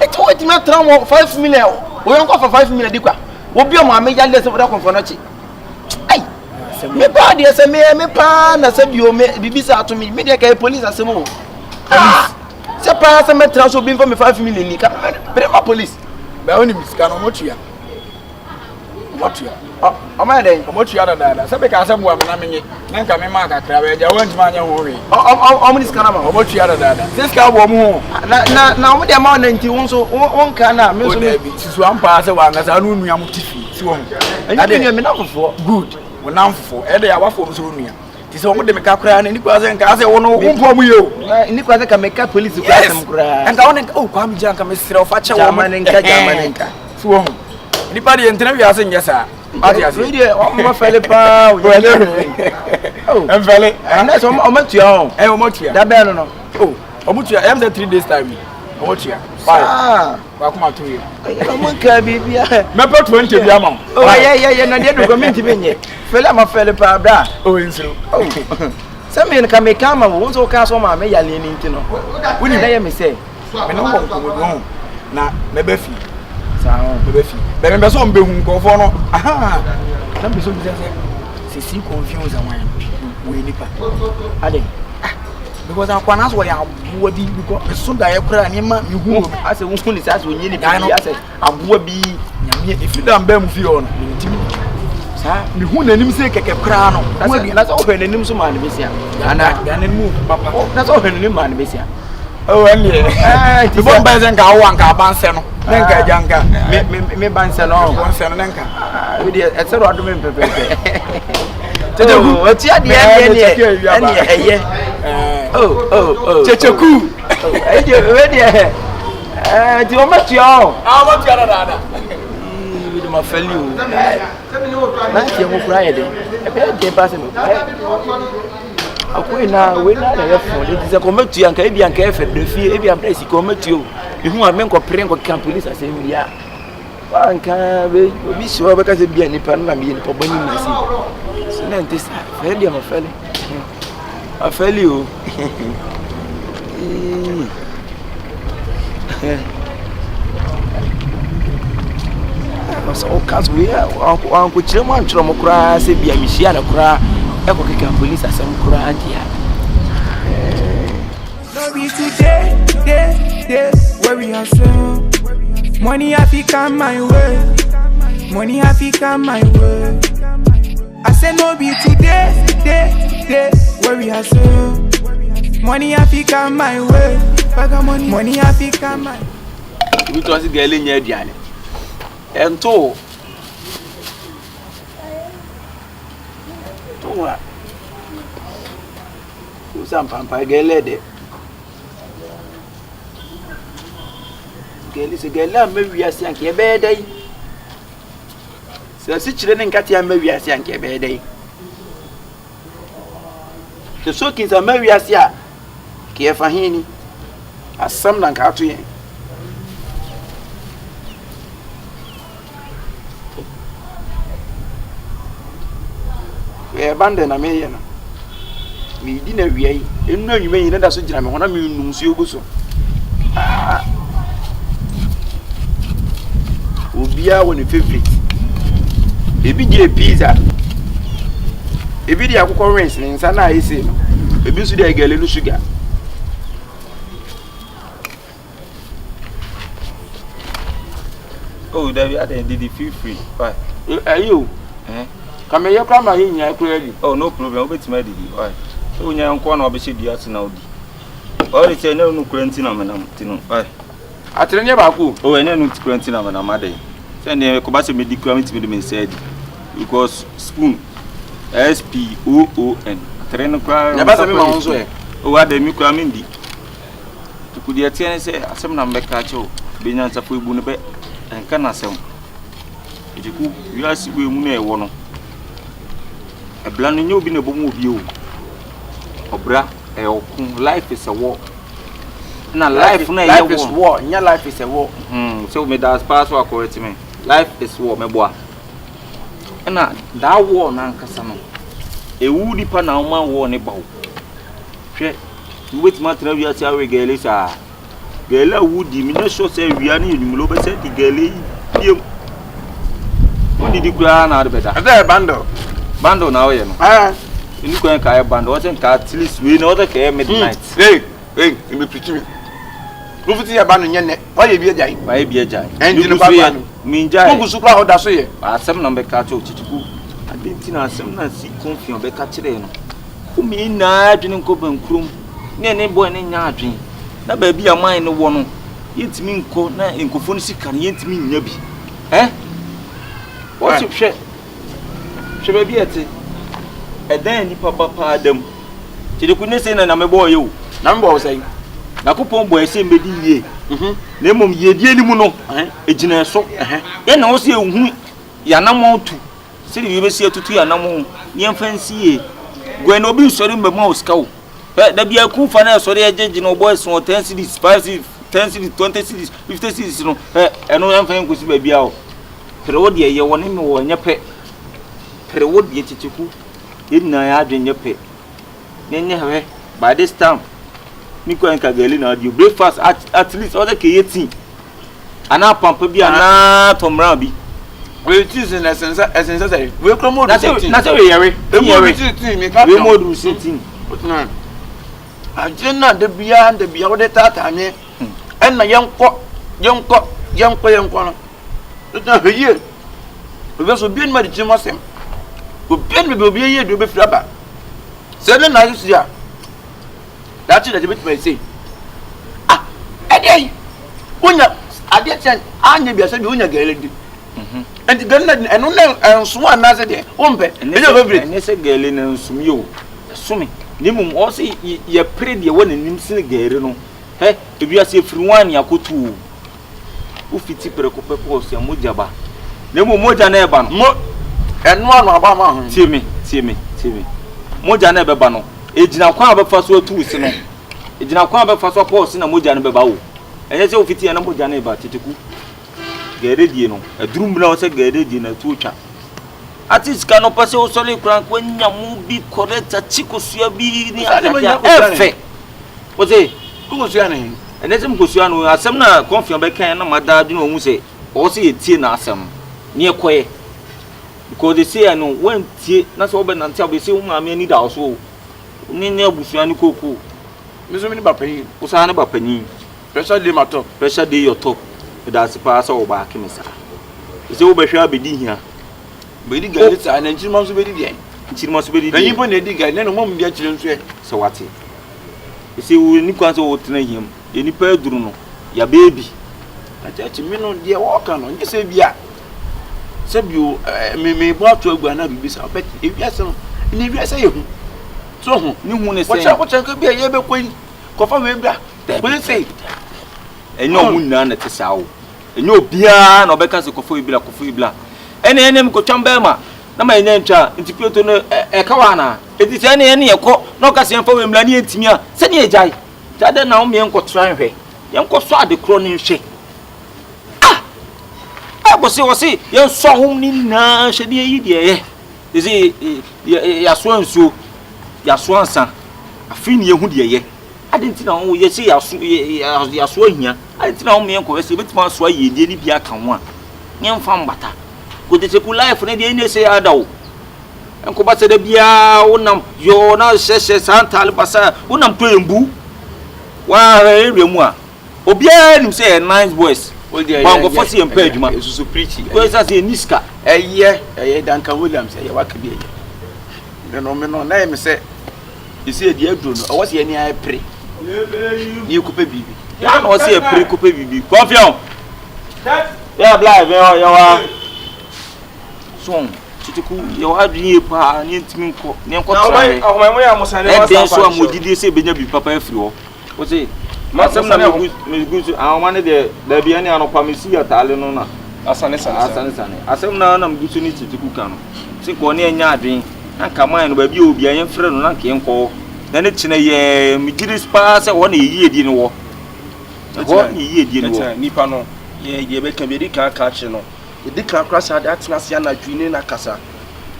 E to weti me tran 5 million. O yon ko fa 5 million di kwa. Wo bi o ma me ya le se boda konfo no chi. Ay. Me pa de se me pa na se bi o me bibi sa to me de ka police asemo. Police. Se pa se me tran so bi for me 5 million ni ka. Be ma police. Ba woni misika no motua ama den motua da se be ka se bua na menye na nka me ma kakra ba ja wantima anya ho we o misika na ma motua da se ska bo mu na o de ma na nti won so won ka na me so sisu ampa se wa ngasa no nua mo tifi si won na de me na fofo good wo na fofo e de ya wafo so nua ti se o de me ka kra na ni kwa se nka se wono umpo mu yo ni kwa se ka me ka police kwa se m kra nka won o kwa mi janka me sire o fa che wo manenka si won ni pa de entra wi ase nyesa ati ase we de o ma fele pa o en fele na so o ma tua o o ma tua da be no o mu tua em say 3 days time o ma tua ba kuma to yi o mo ka bibia me pa 20 bia ma o ye na de document be nye fele ma fele pa bra o nsiro sẹ́mi nka mi ká ma wọ́n sọ ká sọ ma mi yà lé ní ntí no wọ́n ní yẹ mi sẹ́ mi ní wọ́n kò wọ́n na mẹ bẹ́ fi sáà mẹ bẹ́ fi Bẹ́ẹ̀ bẹ́ẹ̀ sọ mbe hu nkọfọ no. Aha. Na mbe so bi say see confuse wan. We nipa. Ade. Because akwana so ya abuwa bi because so da yakura ni ma mi hu ase wo hu ni say ase onye ni bi ase abuwa bi nyame ifida mba mu fi ho no. Sa mi hu nanim say keke kra no. Na so ho nanim so ma ne besia. Ana nanim papa. Na so ho nanim ma ne besia. Oh anye. Ti bon ba zen ka wo anka banse no. Nenka janka. Me banse no. Banse no nenka. We dey etero ado me pepepe. Checheku, oti ade eye. Oh. Checheku. Eje we dey. Ti o metu o. Ah, metu ada. We dey ma fali o. Na ti e mo kura ye dey. E be dey pass me. Akoi na we na ya fo. Dey say ko metu anka e bi anka e fe defie, e bi ampa si ko metu o. Ihu a men ko pre ko camp police asem ya. Anka be obi si o be ka se bia nipa na me nipa bani mi si. So na ntesa fe dia ma fele. Afeli o. So cause we an ko chire mo antro mo kura se bia mi hia na kura e ko keka police asem kura antia. No be today where we are so. Money have to come my way. Money have to come my way. I said no be today where we are so. Money have to come my way. Money have to come my way. We to see girl in here diane. Ento. Towa. Usam pampa girl de. Girl is a girl am we are saying ke be dai. Se si chire ne nkati am we are saying ke be dai. The soakings are marry as ya. Ke fa hini. Asam na nka to yen. We abandon na me yen. Me di na wiai. Enu anwuma yin na so gina me hona me num si ogu so. Obia woni favorite. Ebi di pizza. Ebi di akukọ rings ni nsa na ayese no. Ebi su di egele no sugar. Oh, David, I did feel free. Why? You? Come here, come here, clearly. Oh, no problem. Wait, my did. Why? So, you are going to be shed yet now. Oh, it's a no quarantine. Why? I tell you about who? Oh, and then quarantine. I'm a mother. Send the Kobasi medical to me said because spoon SPOON. Train cry. Oh, what the Muka Mindy? To put the attendant say, I some number catch you. Being answered for Bunebe and can assume. You are we mune one. A bland new being a boom of you. Obra, life is a war. Now, life is war. Your life is a war. So, me that's password correct me. Life is war, my boy. And that war, Nankasano. A woody pan now, man, war about. Wait, my travel, our girls are. Gela woody, me not sure say we are in Muloba said the girlie. What did you grant out better? There, bando. Bando now, you know. You can carry a bando, wasn't at least we know the care midnight. Hey, you be preaching. Move to your bando, yet. Why you be a giant? Why be a giant? And you know, mean, giant. Who super how that's it? Some number catch you to I didn't know some Nancy confused by catching. Who mean not drinking copen crum? Near boy in your dream. Na baby a mine no one. Yet mean co na in cofonisi can yet mean nebi. Eh? What's your share? Shall be at it. And then you papa them. Till you couldn't say na me boy you. Number was saying. Na coupon boy say me ye. Name ye dear Muno. A general so. Then I was here. Yanamo too. Say you will see to 2 anamo. Yan fancy. When no be sorry, my mouse cow. There be a cool finance or the agent, no boys, 10 cities, 5 cities, 10 cities, 20 cities, 50 cities, no, and no young friend could be out. Perodia, you want him or your pet. Perodia, Chichu, didn't I add in your pet? Then, by this time, Nico and Cagalina, you breakfast at least other K18. And now pump be an Tom Rabbi. We choose in essence say we come more. Na say we yare. We more do sitting. Na. Agena de bia wo de tata anye. En na yenko no. Na heye. We so bien ma di chimosem. O bien me be obi ye do be fraba. Se na you see a. That's it that me say. Ah, ade. Unya ade chen anya bia se bi unya geledi. And the gun and no swan as a day. Umpe, and say girl in some you. Assuming Nimum also ye prayed your one in Nimson Gay. Hey, if you are safe from 1 year, go to Ufiti Percopos, your Mujaba. Nemo Moja Neban, more and one Obama. See me. Moja Nebano. It's now quite a first word to listen. It's now quite a first post in a Moja Nebao. And it's Ufiti and Moja Neba Titiku. Gerediano, a drum now said Geredian, a tucha. At this cannot pass so solid crank when you be correct at Chico Suabi. Was it? Who was your name? And let him go to you. Some confirm by can my dad, you know, say, or see a tea nasam near Quay. Because they say I know when tea, not open until we see my many also. Nina Busiani Coco. Miss Minibapi, Usana Bapani. Pressure day my top, pressure day your top. That's a pass over back, Miss. It's over shall be here. But the girl is an engine must be again. She must be the even a digger, and no one get children. So what? You see, we need to train him. Any pair Bruno, your baby. I tell you, me no dear walk on. You say, yeah. Said you may brought to a guana be so bet if you some, and if you say, so, you want to say, what could be a year queen? Coffee member, will you say? And no none at the south. And no beer, no because of coffee black. Any enemy could chambema. No, my name, into a kawana. It is any a court, no casting for him, Lani and Timia. Send ye jai. Tada now me uncle trying her. Young Cossa the cronin shake. Ah! I was say, young saw whom Nina should be a is it Yaswan so Yaswansa? A fin ye would ye. I didn't know you see Yaswan here. I didn't know me uncle, a bit more sway ye didn't be a come one. Young farm butter. Could it take life when they say I do? And Cobasa de Bia, Unam, your now says Santa Albasa, Unam playing boo. Why, Remois? Obian say a nice voice. Well, the Fossy and Page, is so pretty. Where's that in Niska? A year, Duncan Williams, a Wakabi. The nominal name say, you see a dear Bruno, or was any I pray? You could be. I don't see a pre coupe baby. Coffee. Yeah, blind, you are. Song, Chitiku, you are being a pa, near Timco, near Cotta. Oh, my way, I must have so much. Did you say Benjamin Papa Frio? What's it? Masam na good. I wanted the Biani and Pamisia Talena. Asam na I'm good to need to cook. Think one year yarding, and come on, where you be a friend, and can't call. Then it's in a year, Midis pass 1 year didn't walk. 1 year didn't walk. Nipano, ye can be catching. The clerk crash had that Nasiana Junior Casa.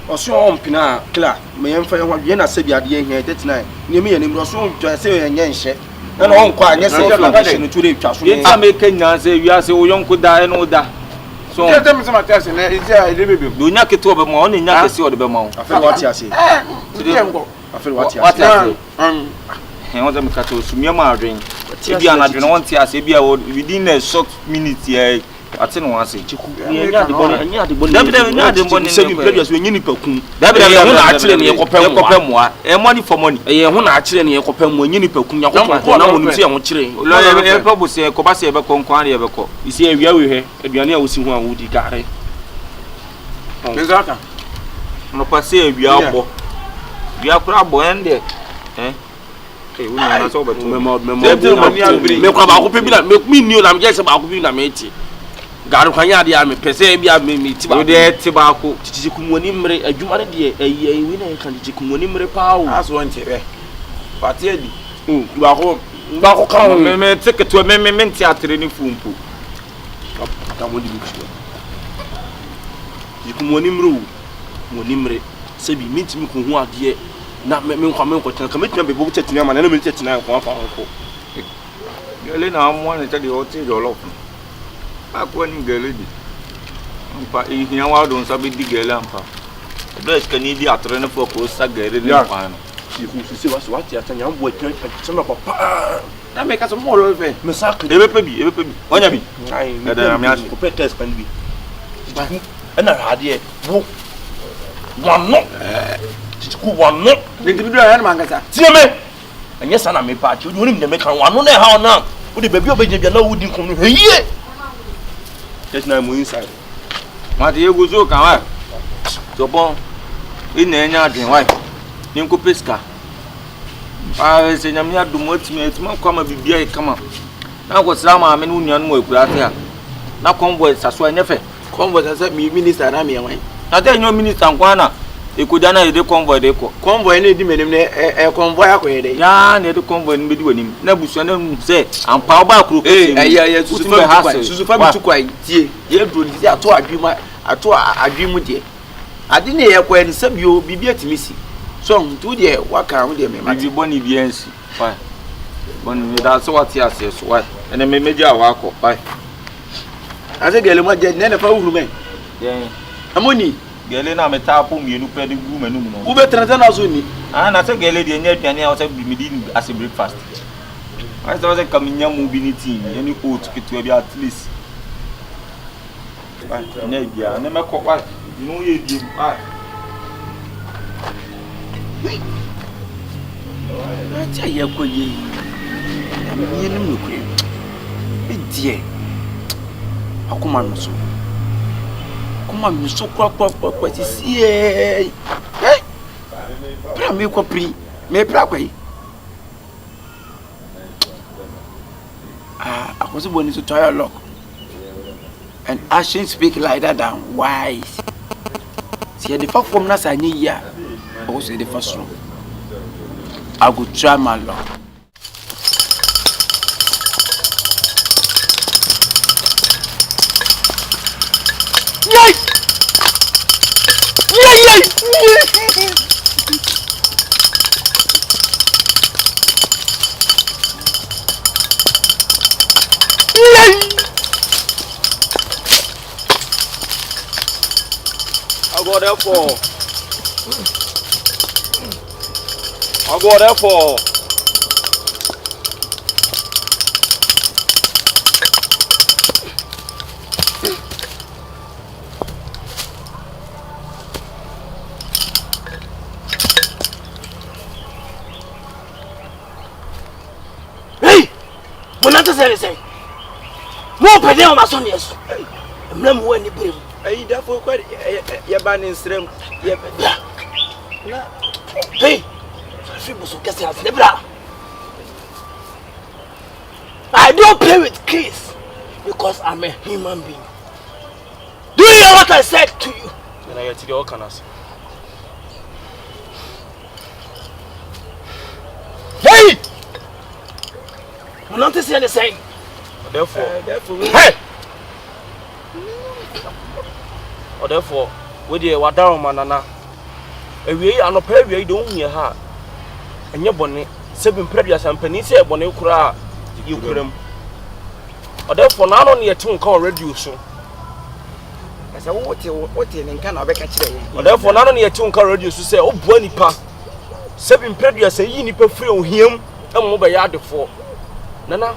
Or so on Pina, Clark, may employ one Vienna Sabia here that night. Near me and him was soon to say a yanshe. And on quite yes, I make Kenya say you are so young could die and all that. So tell me some attention. Do not get over morning, not see the Belmont. I feel what you say. I feel what you say. I want them to cut to me margin. If you are not going to say, within a short minute here. I tell you one thing. You are the bonnet. You are the bonnet. You players when you need to come. Actually, you compare more. Money for money. You want actually you compare when you need to come. You want to see on train. You probably say Kobasi ever come quite ever call. You see, we are here. We are near we see one would die. Exactly. No passe we are. We are crab and there. Hey, we are not over to make me new. I'm just about to be a mate. Garu kwanya de ame pese bia me tiba de tibako tichikumoni mre adwuma de e wi na kan tichikumoni mre paawo aso nche pati edi ba ko kan me teketo me theatre ni fumpu ka mo di bi tichikumoni mre woni mre se bi mitimi ko hu ade na me nkwa me nkotan ka metuna be bo tetuna ma na me tetuna ko afa ko ele na mo na tade o ti jollof. I couldn't get it. Ampa, ihia wa don sabe di gele ampa. Bless kan di atre ne for ko sa gele ni pa no. You see what you are saying? I'm working. Some of papa. Na make us more of it. Me sack. Ebe pe bi. Onya bi. I da me ask. Ko pe test pan bi. And I had here. One no. Tiku one no. The individual and mangasa. See me. And yes, I me patch. You need to make one no how now. Wo the baby obeje bia na wo di kom no. Hey. Just now mo inside. Ma de egu so kan wa. So bon. Ina enya adwen wa. Ni nko pesca. Ah, se nyame adum atimi kwama bibia e kama. Na ko sra ma me no nuan mo ekura te a. Na convoy saso enyefe. Convoy say me minister na me wan. Na te nyo minister nkwana. Ekoja na de convoy de ko. Convoy na di menim na convoy akoye de. Ya na de convoy ni bedi wanim. Na busu na mu se ampa oba akro ko. Susu fa bitu kwai tie. Ye dro di ato adwimu de. Ade ne ye kwa nsam yo bibia timisi. So ntu de waka ho de me ma. Bibi boni bi ensi. Fine. Boni da so what ya se so why. Ene me meja wa akọ. Fine. Ase gele mo je ne fa wuru men. Yeah. Amoni gele na meta apo mienu pe de gu menu no. Ube trenta na so ni. Ah na se gele de nya aduane a o se bi midi as breakfast. I say kaminya mu bi ni tea, any oat ketu bi at least. Ba nya bia na me ko wa no ye di. Ah. Acha ye ko ye. Ye nim no kwe. E die. Akoma no so. Akoma mi so kwa si eh. Pra me ko pri. Me pra kwa yi. Akwasi boni so tire lock. And actions speak lighter than wise. See the fuck from na sa nyi ya. O say the first one. I go try my luck. Yay! I'll go there for. Hey! When I say, more per day on my son, yes. I'm not more any brim. I therefore quite a banning stream. Hey! I don't play with kids because I'm a human being. Do you hear what I said to you? Then I tell you all canas. Hey! I'm not saying the same. Therefore, hey! Or therefore, with the Wadao Manana, a way and a pair we don't hear her. And your bonnet, 7 previous and Penny bonnet cry, you could him. Or therefore, not only a tune called reduce. I said, what in can I catch today? Or therefore, not only a tune called reduce to say, oh, Bonipa, 7 previous a yinipa free on him, and mobile yard for. Nana,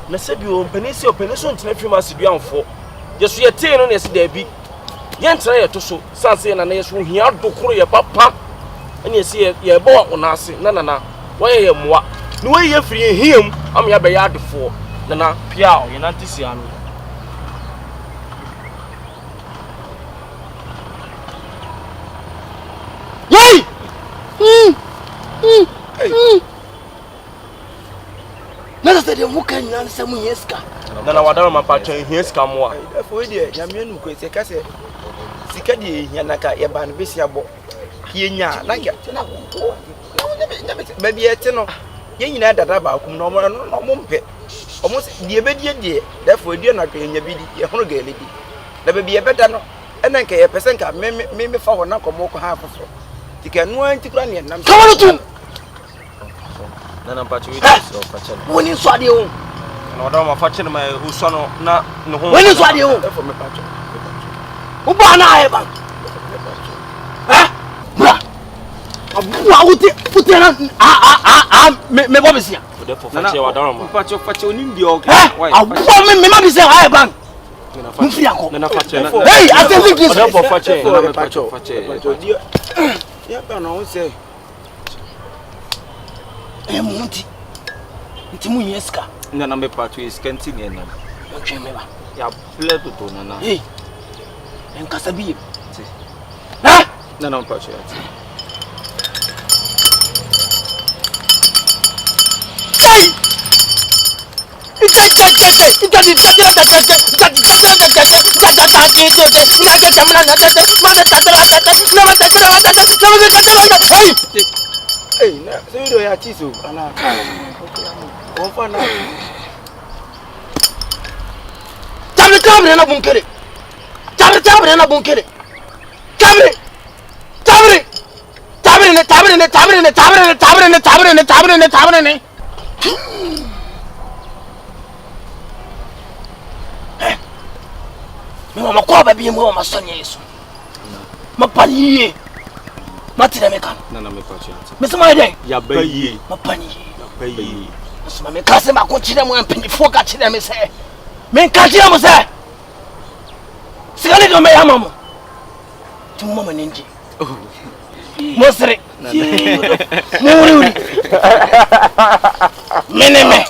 Nasabio, Peninsula, Peninsula, and Nephew must be on for. Just we are 10 on yesterday, be. Yantray to so, Sansa and Anas who he had to cry a papa. And you see a boy on us, Nana. Why am what? No way you're free him. I'm your bayard for Nana Piao, you're not this young. Yay! Nana said, you can answer me, yes, Nana, what am I patching? Here's come more. For dear, Yamin, who say, Cassie, Sikadi, Yanaka, Yaban, Bisiabo. Yenya like maybe a tenor. Yen that about no mumpe. Almost the obedient, therefore, dear not paying your biddy, your whole lady. There may be a better no, and then a percent may for one more half of it. You can want to run and I'm coming to. Nana Patch, when you saw you, no, I'm a fatcher, my who's son, not no, when you saw you, Uba na eba. Bra. Abu uti na me bo bisia. Nana Pacho onim bi okay. Abu me ma bisia ha eba. Mfi akọ. Nana fache. Hey, I tell you this. Odepo fache. Nana pacho. Ya ba na o say. Munti. Nti mu yeska. Nana me pacho is continue na. Mo twe me ba. Ya play to nana. Hey. Enkasa bi. Ha? Nana pacho ya. Hey! Hey, na so you ya chiso ala. O fa na. Tabre na bunkere. Tabre na bunkere. Tabre. Mama kwa babi mo ma sonye Yesu. Ma paniye. Ma tira me kan. Nana me pacho. Me sama ide. Ya bayi. Ma paniye. Sama me kase ma ko tira mo empinifo ka tira me se. Me ka tira mo se. Sigale do me ya mamo. Tu mama ninji. Mosre. Muri. Meneme.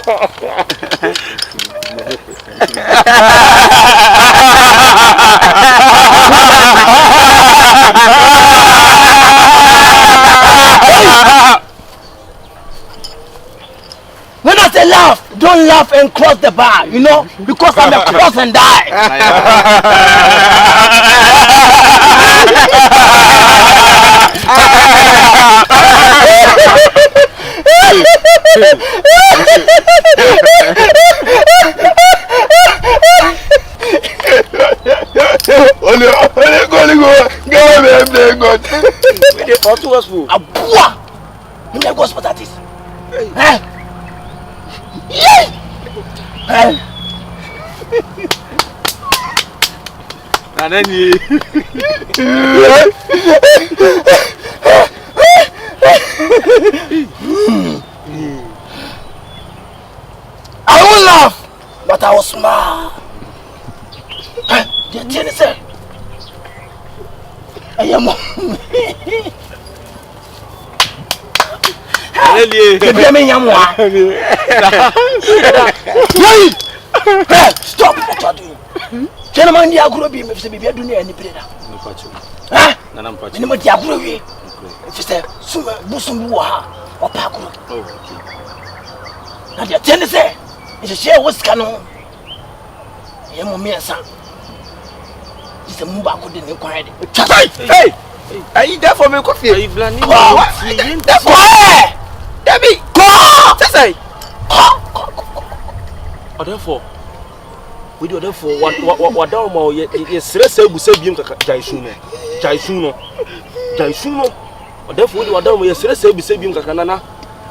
When I say laugh, don't laugh and cross the bar, you know, because I'm a cross and die. I won't laugh, but I will smile. The thing is, I am. Stop what you're doing. Gentlemen, you are going to be if you do any prayer. Nana pacho. You know what you are going to be. If you say, Suma, Busum, or Paco. Now, the thing is, it's a share what's canon. Son. It's a Mubako didn't inquire. Hey! Are you there for me coffee? Are you blending? Debbie! Say! Or therefore, we do therefore what down more yes, Sebim Jaisuno. Or therefore, what down yes, Sebim Kakanana.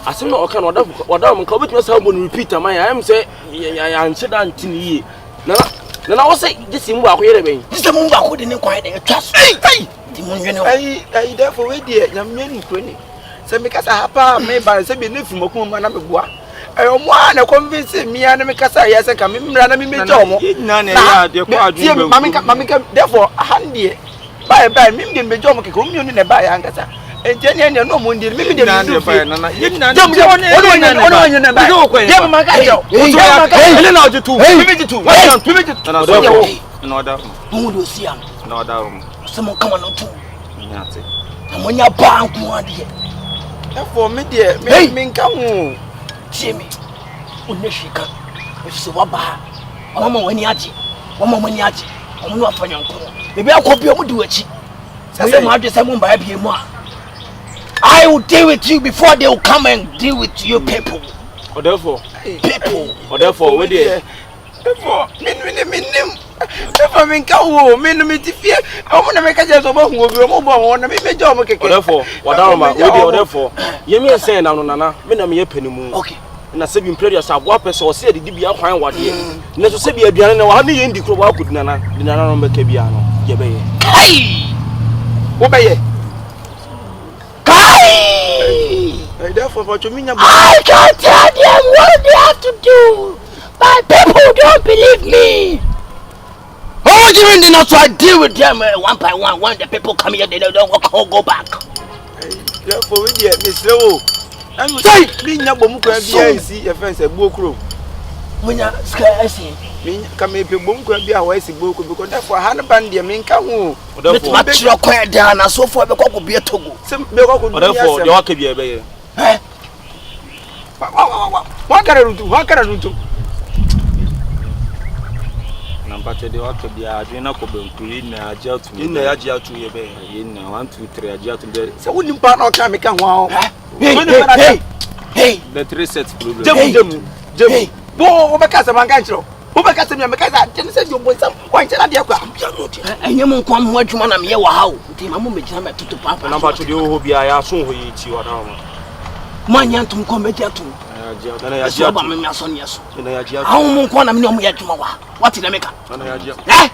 I said, no, I cannot what down and commit myself when repeat. I am say, I am said until ye. Now, I was say, this is what we're doing. This is the move I couldn't inquire. Trust me. I therefore wait there, young men cranny. So because I have made by saying from a woman number one. I am one convince me and make us yes, I come in and me Mamma, therefore, handy by me, John communion in a buy Angasa. And Jenny no mundi, maybe the someone come on too. And when you're bound to one day, for me, dear, me come. Jimmy, Unishika, if so, Waba, Mama when yaji, Mama when yaji, I'm not for your uncle. Maybe I'll copy you do it. I will deal with you before they will come and deal with you people. Or therefore, we did. Therefore, therefore, me go, me fear. I want to make a just about who will move on. Me job. Therefore, what are therefore? You mean saying, Nana, me a penny moon. Okay. And I said, in previous, I walk or said, it be a fine what ye. Necessarily, a piano, honey, in the crowd could Nana, the Nana Kebiano. Yebe. Kai! Obeye. Kai! Therefore, what you mean? I can't tell them what they have to do, but people don't believe me. Oh, you mean not to deal with them one by one? When the people come here, they don't go back. Therefore, we get Miss Low. I'm saying, being a boom can be see a fence a book room. When you're scared, Me come a boom can be a wise book because therefore Hannah your main come. But much your quiet down and so forth, the cock will be a togo. Some therefore, you can be a bay. What can I do? What can I do? Number 2, what could be a dinner in a jail to In the Agia to your bay. In 1, 2, 3, a jail to the. So wouldn't part not come come wow. Hey, The 3 sets problem. Jim, Bo, because I'm a gantro. Who because I'm a casa, didn't say you want some white and and you won't come what you want to hear. How? My mum is number 2 to Papa. Number 2, you will be I soon who eat you around. Man, you to come back to. I saw my son, yes. And I have How won't one of me yet tomorrow? What did I make? Eh?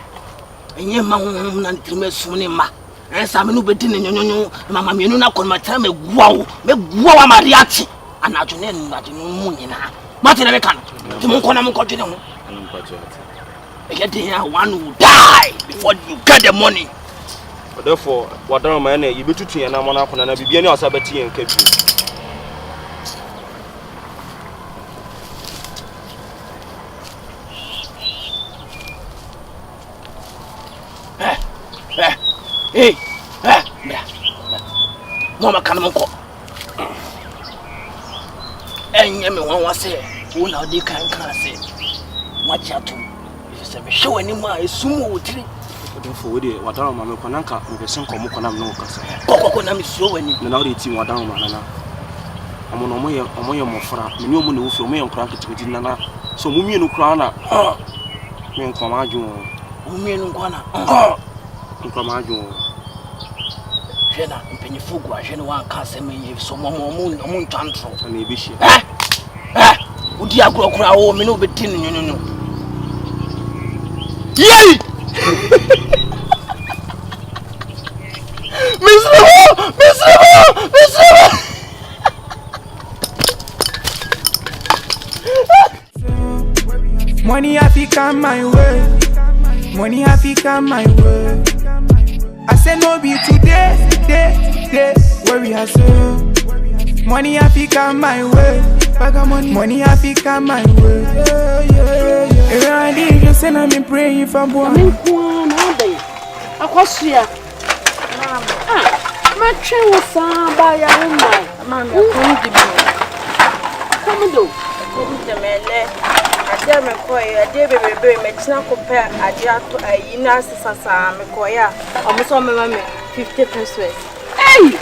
And you, Mamma, and to me soon, ma. And some new betting in your mamma, you know, not on my time. Wow, Mariachi. And I don't know that you know. Martin American, to Monconam continue. Getting one who die before you get the money. Therefore, what are my name? You be to tea and I'm on up and I be any other tea and keep you. Hey, Mama Canamco. And Yemi one was say, who now they can say, watch out to show anymore is sumo tree. Therefore, what are my Conanca with the same Comoconam no cassa. Coconam is so any. Now they team what down, Manana. I'm on a moya mofra, the new money will feel me on crack with Nana. So Mummy no crana. Me and Comajo. Mummy no guana. Comajo. Jenna, Penny Fugua, Genoa can't say me if some more moon tantrum. And maybe she. Would you grow crowd, me no be tin, you. Yay! Miserable! Money have to come my way. Money have to come my way. I said no be today, where we are so. Money have to come my way. Money have to come my way. Every day you say I'm been praying for boy. Akwasua. Ma twe wo san ba ya wo mai. Ma me ko ndi bi. Come do. Ko ndi mele. Ade me ko e ade bebebe me tina ko pe ade ato ayi na sesasa me ko ya. Omo so me ma me 50 pesos. Hey!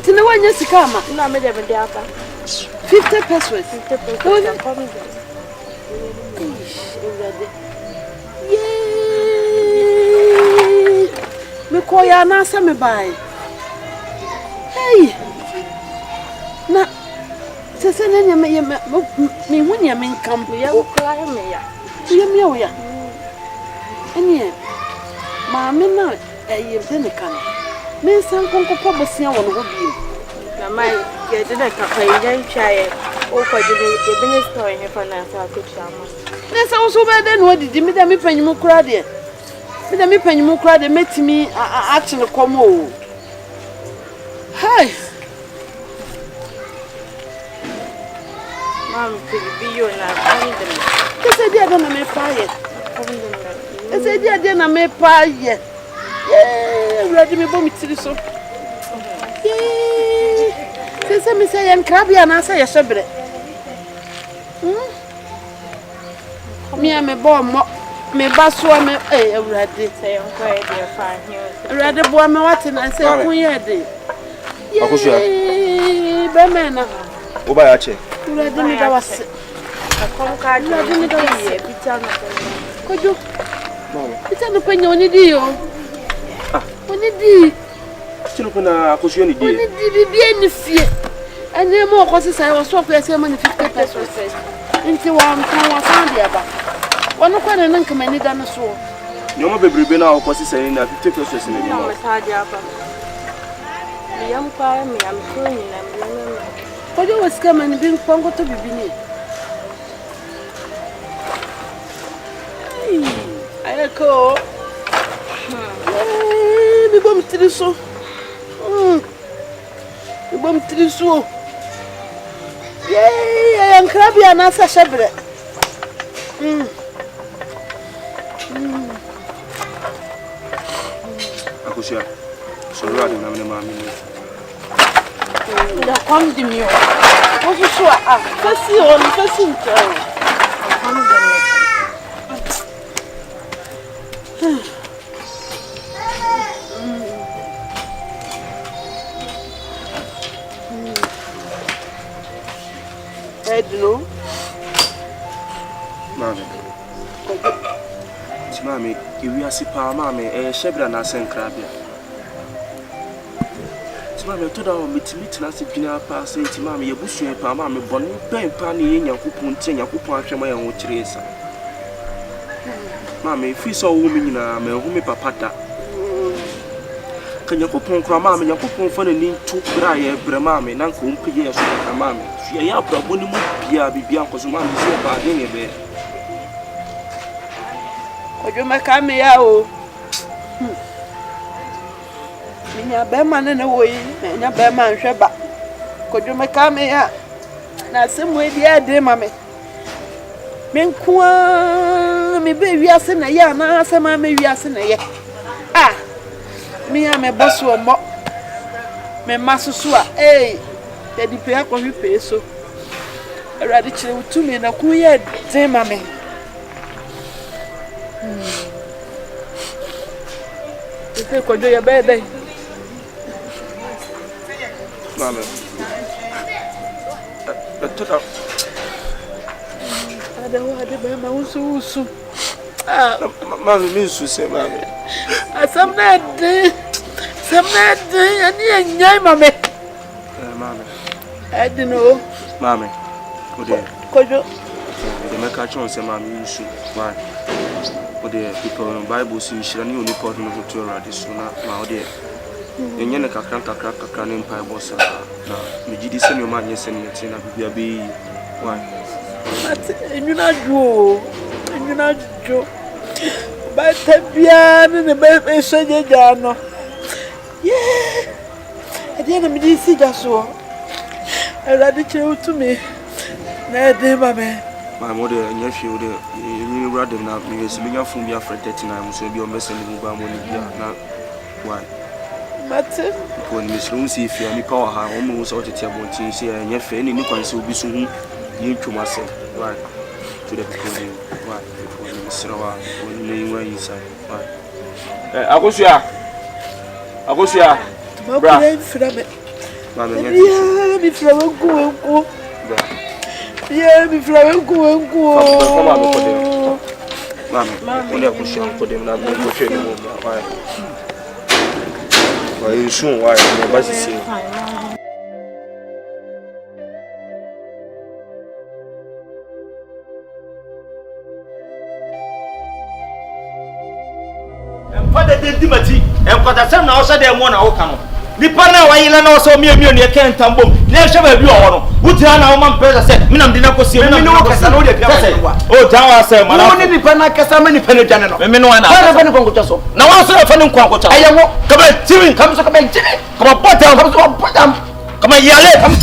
Tina wanya sika ma. Na me de me de aba. 50 pesos. 50 pesos. Come do. Me koya na sa me bai. Hey. Na se na me me hunya me nkam Ya kra me ya. Ya me o ya. Eni ma me na de ne kan. Me san konkopo bosia wo no ho bi. Na mai ke de na ka fa jan chae. O ko de business store he fa na sa ko chama. Ne san so be de no odidi me da me panyimu kura de. Me da me panyimu kura de metimi action komo. Hey. Mam be you na come Ese dia na me paye. Ese dia na me paye. Yeah, ready me bomi tiri so. Yeah. Se me say en krabia na say yesebre. Me bomb me baso me ready say on go dey fine here. Ready boy me what na say kun ye dey. Akusua. Be me na. Oba ya che. Ready me da wase. Akonka dey me dey bitia no kojo. Bitia no penye oni di yo. Oni di. Chilo kuna akusua ni di. Oni di bibie ni fie. Ene mo ko sisa wo so ko ese ma ni 50 pesos. Nti wa mkan wa san dia ba. Wono kwa na nka mani da no so. Nyoma bebrebe na okosi sey na 50 pesos na bi. No message apa. Mi yam kwa mi yam so ni na mi. Ko jo was kama ni bin pongo to bibini. Ayako. Mi bom triso. Mi bom triso. Ankrabia na sa shebre. Akushia. So you are the name of me. Ya come di mio. Oso so fasi on fasi nto. Edno. Mami, iwi asipa mami shebra na senkrabia. Mami to da o metimiti na se dwina pa se nti mami yebusu pa mami bonu ben pa ne ye Nyankopon nti Nyankopon ahwema ye ho kiresa. Mami fi so wo mi nyina ma hu mi papa da. Ka Nyankopon kra mami Nyankopon fa na ni ntu bra ye bra mami na nko mpeye so ka mami. Fi ya bra boni mu bia bibia nkoso mami se ba de ye be. Ojo makame ya o. Minya bema ne wo yi, nya bema nhweba. Kojo makame ya. Na semu edi ade mame. Menkua me be wiase na ya na asema me wiase na ye. Minya me boso omo. Me masusu a de di pe akọ hwe so. Erade kire utumi na ku ye de mame. Ite kojo ya bebe. Mami. Toda. Ada bema usu. Mami mi su se mami. Samna de ani nyai mami. Mami. Edino. Mami. Ode. Kojo. De meka chon se mami usu. Why? Ode people in Bible see shirani oni pod no to already so na ma ode. Yenye ne kakra ne mpa bossa na megidi se no ma nye se ne ti na bibia be why ati enyuna jo ba tabia ne be soje jano ade na medi si jaso erade kire utumi na ede mame ma mode nya hwe ode ni brother na me wesi binya fun bia fra 39 so bi o mese ni mu ba mo ni bia na why Mate ko ni misru si fi ani power ha o mu so tete abontin se nya fe ni kwan se obi so hu ni ntwuma se right to the people why ko ni misrawa ko ni nwa inside why Akosua bra frame ma me ya mi frame ku ya mi frame ku mama ko le Akosua ko dem na ko hwe ni mo why Why soon why no basi see Father de dimati enkwata sem na wo se de mo na wo ka no nipa na wa yila na wo so miemie ne ke ntambom na hwe ba bi wo no wutia na wo man pesa se minam de na kosie me no kasa no de pia wa o jawa se mara wo ni nipa na kasa me nipa ne dwane no me no na fa na fa ne konkocha so na wo so fa ne konkocha ayewo ka ba timi kam so ka ba timi ka ba potam kam so ka potam ka ma yale kam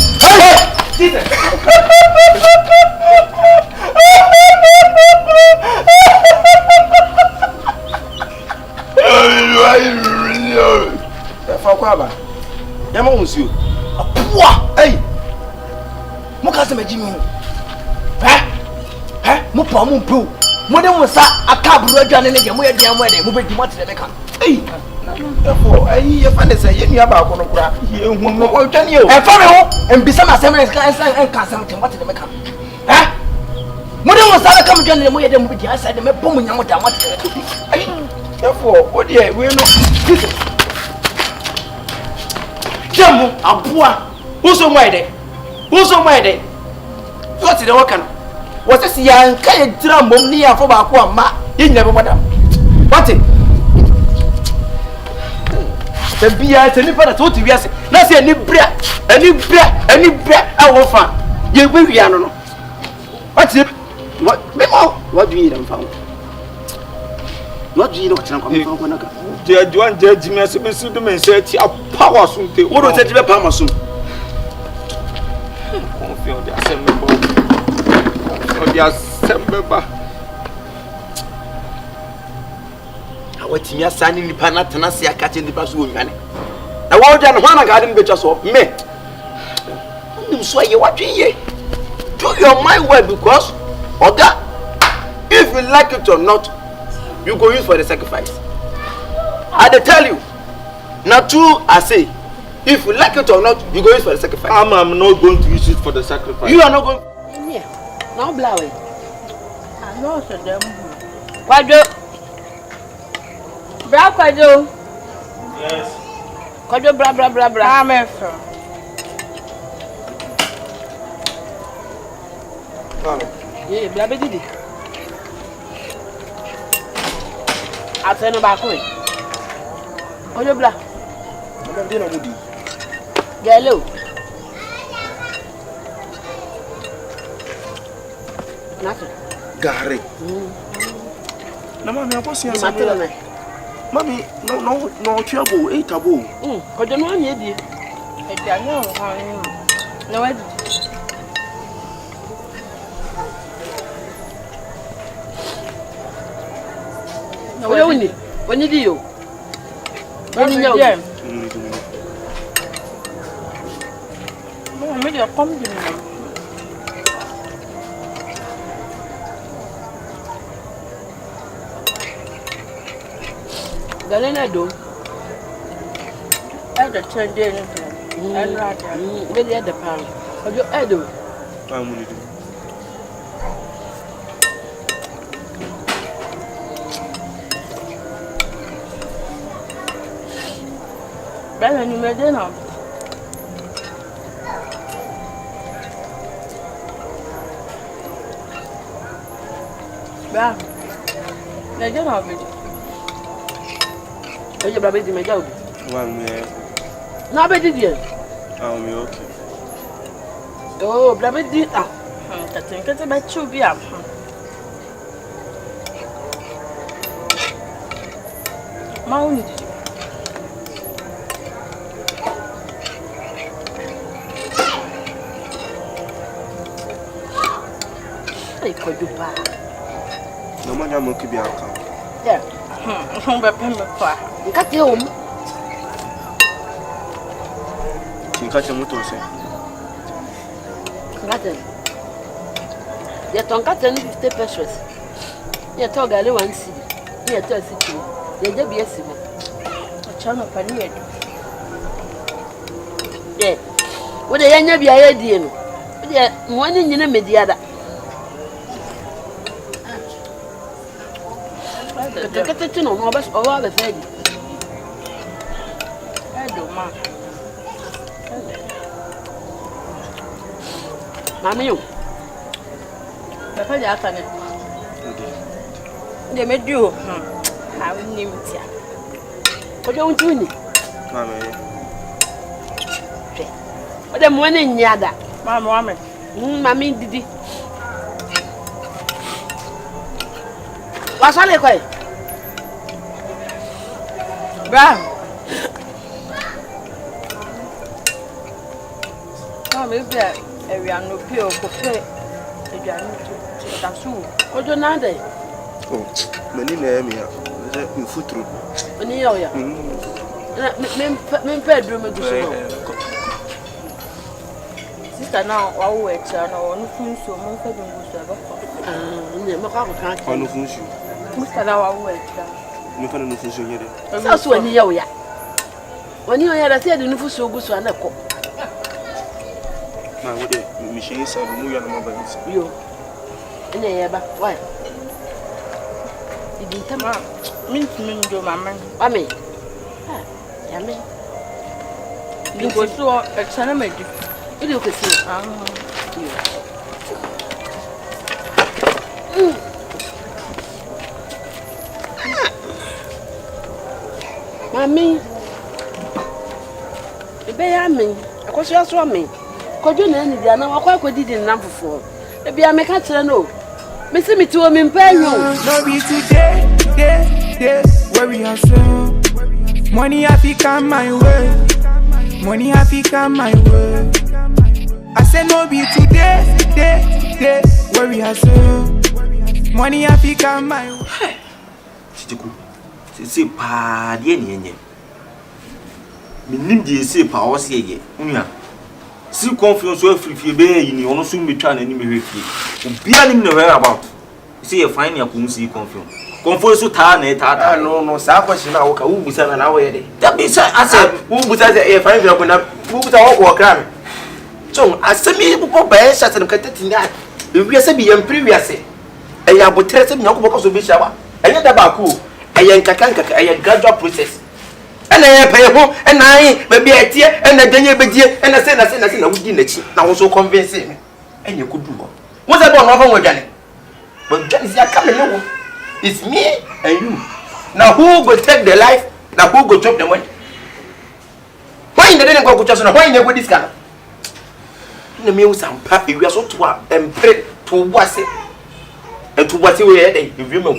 fa kwa ba ya ma unsu apua mo ka se majimi mo pa mo mpu mo de mo sa akabru adwane ne je mo ye dia mo de mo be di mo tede be ka efo ya fa ne se ye nua ba ko no kura ye hu mo ko twani o e fa me ho embisa ma se me ka sam te mo tede be ka mo de mo sa akabru adwane ne mo ye de mo be di asa de me bo mo nya mo da mo tede efo o de we no Jamu abua uso mwede what the work no what is yan kai dira mom ni afo ba ko amma yin ne be madam What it? The beer, the nipper that told you, yes, let's say any bread, I will find. You will be, I don't know. What's it? What do you eat and found? What do you know? Dear Juan, Judge me as a pseudo and said, a power soon. What was it to be a palmer soon? Feel the assembly. What you are signing the Panatanasia catching the pass woman. I want to one garden bitches of me. You swear you watching ye. Do your mind well because, Oga, if you like it or not, you go use for the sacrifice. I tell you, not true, I say. If you like it or not, you go use for the sacrifice. I'm not going to use it for the sacrifice. You are not going. Yeah, now blowing. I know so them. Kwado. Bra Kwado. Yes. Kwado bra. I'm from. Yeah, bla be didi. Ateno ba ko. Kwado bla. I'm dinner with you. Hello. Nothing. Gary. Na mami aposi ya Matela. Mami, no trouble, trouble. Kwado no anya die. E dia no ho. No we. No we. Wani di yo. Wani nyawo. No, me dia come di me. Galena do. I the change in. And right. Where the other pound. Kwado edo. I'm going to do. Bella ni me de no. Bra. Me de no be. Oye bra be di me jawo. One me. Na be di die. I'm okay. Oh, bra be di ah. Kete be chu bi am. Ma uni di. Ai Kwado pa. No man am okay be account. Yeah. Be pe me pa. Nkate o mu. Tinka chemuto se. Nkate. Ya tonkate ni 50 pesos. Ya to gale 1 cedi. Ya to 60. Ya je bi esi mo. Achana pa ni edu. Yeah. Wo de yanya bi aye die no. Wo de mo ni nyina mediada. Kete tino no bas o wa be fedi. Edu ma. Mami yo. Be fa ja tane. De me du. Ha ni mtia. Kwado untuni. Mami. Wo de mo ni nyada. Mama. Mami didi. Wasale kwai. Bra. Mama be ewi anopi o ko pe eduanu to tasu. Kwado nande. Oh, mani na emi ya. Me futuro. Oni yo ya. Me pedro me guso. Sister now wa wo echa na onu funso mo fe bi guso e ba ko. Ne me ka ko kan. Ono funsu. Sister now wa wo echa. Me fa no funsu nyere. Sa so oni yo ya. Oni yo ya da se de nufu so guso na ko. Na wo de mi shi sa mu ya na mabani. Yo. Ene ye ba. Why? Idi tama. Min ndo mama. Mami. Ya me. Ni go so echa na me di. Idi o kesi. Mami. Ebe ya me. Akoso aso me. Kojo na ni dia na wakwa kodidi na fofo. Ebi ya me ka kire no. Me se me tuo me mpa nyo. No be today, day, where we are so. Money have to come my way. Money have to come my way. I say no be today, day, where we are so. Money have to come my way. Chichiku, say pa die ni minim die say pa wo se ye. Unia. Si confiance so free be yi ni ono so metwa na ni me hwefie. Obia nim na where about. See you find your kunsi confiance. Confiance so ta na ta. No, sa question na wo ka wo busa na wo ye de. That be say I say wo busa say e find your kuna wo busa wo kra. So asemi ko ba e shate no katati na. E wi ase bi yam previous. E ya botre se bi nyako boko so be shawa. Enye da ba ku. E ya nkaka e ya gradual process. Ena ye pay ho ena yi ba bi atie ena danye bedie ena se na wudi na chi na wo so convince me. Enye ko du ho. Wo se bo no fa wodwane. But John is coming now. It's me and you. Now who go take the life? Now who go drop the money? Why in the day go to why in the this kind? No me was some papi we are so to and pray to what's it and to what we had if you know.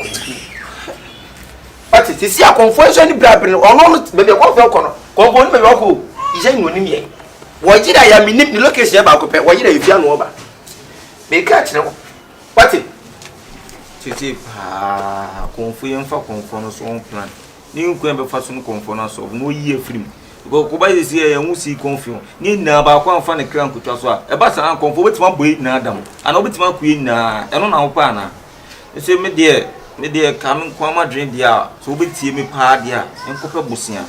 But it is a confusion blabbing or not maybe a coffee corner. Compone me wako. Is any me. Why did I am in the location about compare? Why did I feel over? Make catch now. What it? Titi pa konfo yemfa konfo no so plan ni nko em be fa so no konfo na so no yi afrim go ko ba yesi ye hu si konfo ni na ba kwa mfa ne kran kutwa so a e ba san konfo betima boy na adam ana obetima kuyi na eno na wo pa na ese me de kam kwa ma dream dia so obetie me pa dia enko pe busia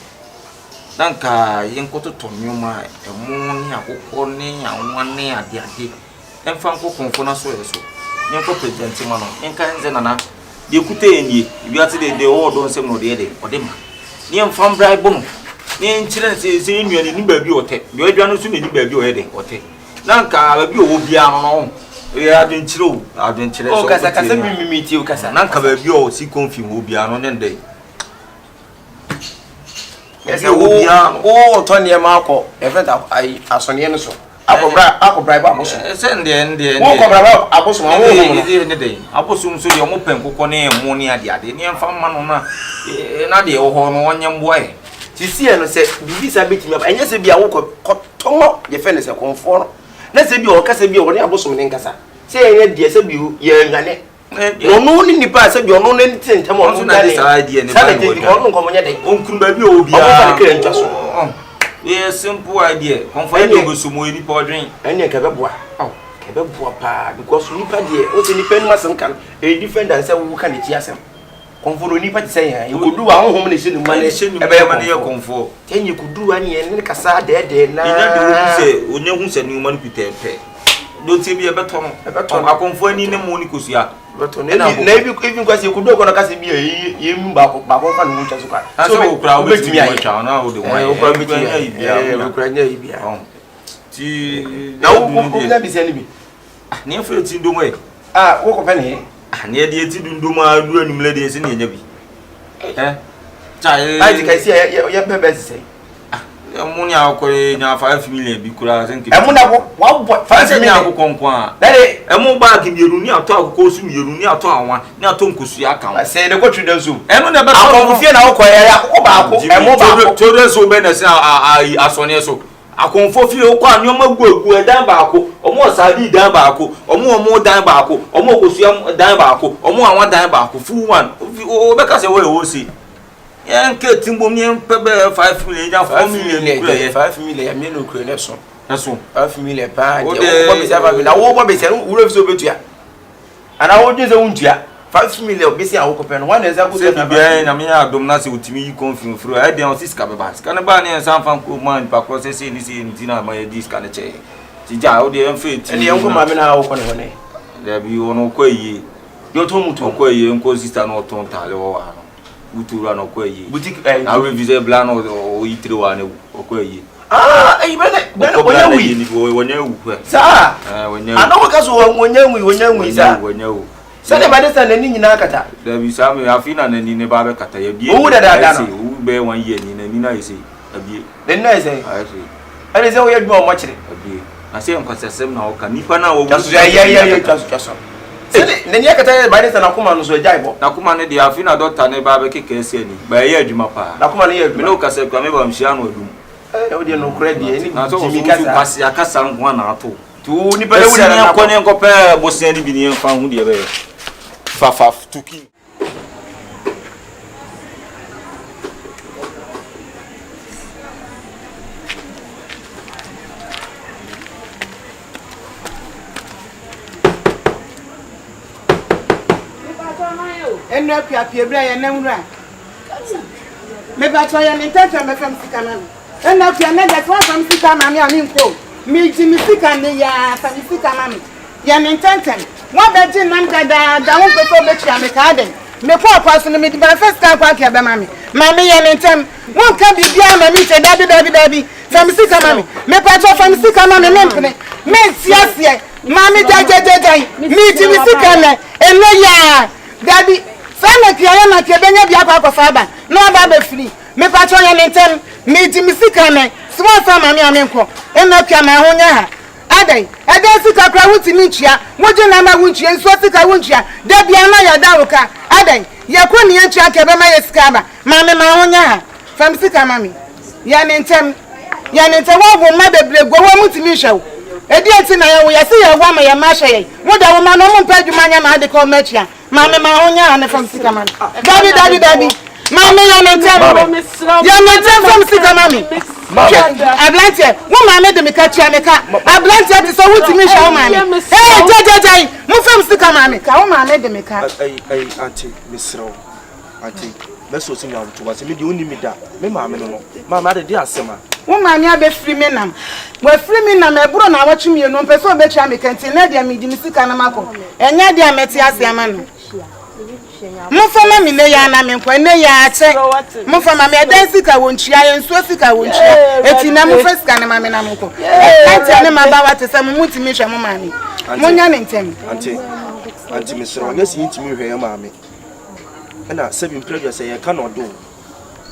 danka yenko to nyoma emu ni akokko ni anwa ni ade emfa nko konfo na so yeso nko president ma no enka nze nana de kute enie bi ate de o do nsem no de ma ni emfa mbrai bo no ni nchire se nnuane ni ba bi ote bi odwa no so ni ba bi o de ote na nka ba bi o bia no ya adwenchire so o kasa mi ti o kasa na nka ba bi o si confirm o bia no ne ese o to ne ma akọ event asone no so akobra ba aboso ese ndie wo kobra aboso ma wo ne dey aboso so de mo pen kokọ ne emu ne ade ne mfa ma no na de wo ho no onye mbo e sisi e no se bibi sa betimi ba enye se bia wo tomo je fe ne se konfo no na se bi o kasa bi o ne aboso ne nkasa se enye de se bi ye ngane no ni nipa se bi ono ne ntem ono na de sa idea ne ba ono nkomo nya dey onkun ba bi o bia o fa kire ntwa so simple idea confirm you go sumo ni podrin anya ka beboa ka beboa pa because nipa de o se nipa nu asem kan e defender say wo ka ne ti asem konfo nipa ti say ya kudu wa honhom ne shenu mane e be mane ye konfo tenye kudu wa ne ne kasa de na ina de wo se onye hu se ni man kutepe do ti bi e beto no akonfo ani ne mo ni kosua beto ne na even kwase kudu ko na kase bi ye mu ba ko fa no ncha so kwa so wo kra wo betimi wo cha na wo de wo wo kra betimi wo kra nya ibia ti na wo na bi se ni bi ne fa ti ndo mo e wo ko pe ne ne de ti ndo mo adu anum le de se ne nya bi chai ai ti kai se ya bebe se emu ni akore nya 5 million bi kura senke emu na wa 5 million akoko nko a dare emu ba ki mieru ni ato akoko su mieru ni ato anwa ni ato nkosu ya kan se de ko trade zoom emu na be akoko fie na akoko ya akoko ba ako emu ba ako trade zoom be na se asone so akonfo fie o kwa nyoma guagu edan ba ako omo osadi dan ba ako omo dan ba ako omo okosu dan ba ako omo anwa dan ba ako full one o be ka se wo si yanke timbo mi pebe 5 million ja 4 million kure ye 5 million me no kure ne so 5 million pa o bo be se ba na wo bo be se wuro fi so betua ana wo dwe se wuntua 5 million be se awoko pe no one example se bia na me adom na se utimi yi confirm fro e dey on siska be ba ska ne ba ne san fan ko man pa ko se ni na ma ye diska ne che ti ja o de en fe ti ne yanko ma me na awoko ne hone da bi wono ko yi yo to muto ko yi enko sister no ton tale wo wa no utura no ko yi boutique na revise plan o itri wa ne ko yi ai bene onyawi ni onyawu sa onyawu ana ko kaso onyawi sa onyawu sa de bade sa ne ni nyina kata da bi sa me afina ne ni ne ba be kata ye bi o da no u be 1 year ni ne nina yi say abie den na say ayi say ele say wo ye dwuma o mo kire abie na say nkwasasem na wo ka nipa na wo jaso ya jaso sede ne nya kata ba ne sana kuma no so jai bo na kuma ne dia afi na doctor ne ba be keke ese ni ba ye adwuma pa na kuma ne ye me no ka say kwa me ba mhia no adum e wo de no kra die ni na so jimi kwasi akasa nko na ato tu ni pele wura na ko ne nko pe bosia ni bi ni fa hu de be fa tuki enra pia bra ya namura me ba to ya ni tata me fam sika na enra pia na da fa fam sika ma mi ani nko mi ji mi sika ne ya fam sika ma mi ya ni tata wa be ji nan da won pe so be chia me ka den me ko apaso no me di ba first ka kwa kia be ma mi ya ni tem won ka bibia ma mi che dabi fam sika ma mi me pa to fam sika ma mi mpene me siasie ma mi jajajajai mi ji mi sika na eno ya dabi sana kiaya na kebenya bia kwa faba no ba be free me patro ya nentem me di misika ne so fa ma mi amenko ena kia ma ho nya ha adai sika kra wuti ni ntua woje na ma wuntua nso sika wuntua da bia na ya daruka adai ya ko ni ntua kebe ma yesika ba ma me ma ho nya ha fam sika ma mi ya nentem wo bo ma bebre go wo mutimi hwew edi enti na ya wo yesi ya wa ma ya ma hye wo da wo ma no mo mpa dwuma nya ma de ko ma chia Mama mahonya ne from sika mami. Dabi. Mama ya nentem from sika mami. Ablante, wo mama de meka chia meka. Ablante ti so wuti mi hwa mami. Jai, mo from sika mami. Ka wo mama de meka. Ai auntie, misro. Auntie, meso si mi awuto wase me de oni mi da. Me mama no. Mama de asema. Wo mama abe free me nam. We free me nam e bro na wachi mi no pese obe chia meka nti na dia mi di mi sika na mako. Enya dia meti ase ama no. Mufama mi ne ya na me nkwa ne ya ache mufama me dan sika wontua ye nso sika wontua eti na mu sika ne mame na mko enti ne maba wate se mu mutimi hwe mu mame munya ne ntem anti misro nya si ntimi hwe ya mame na seven previous ye ka no do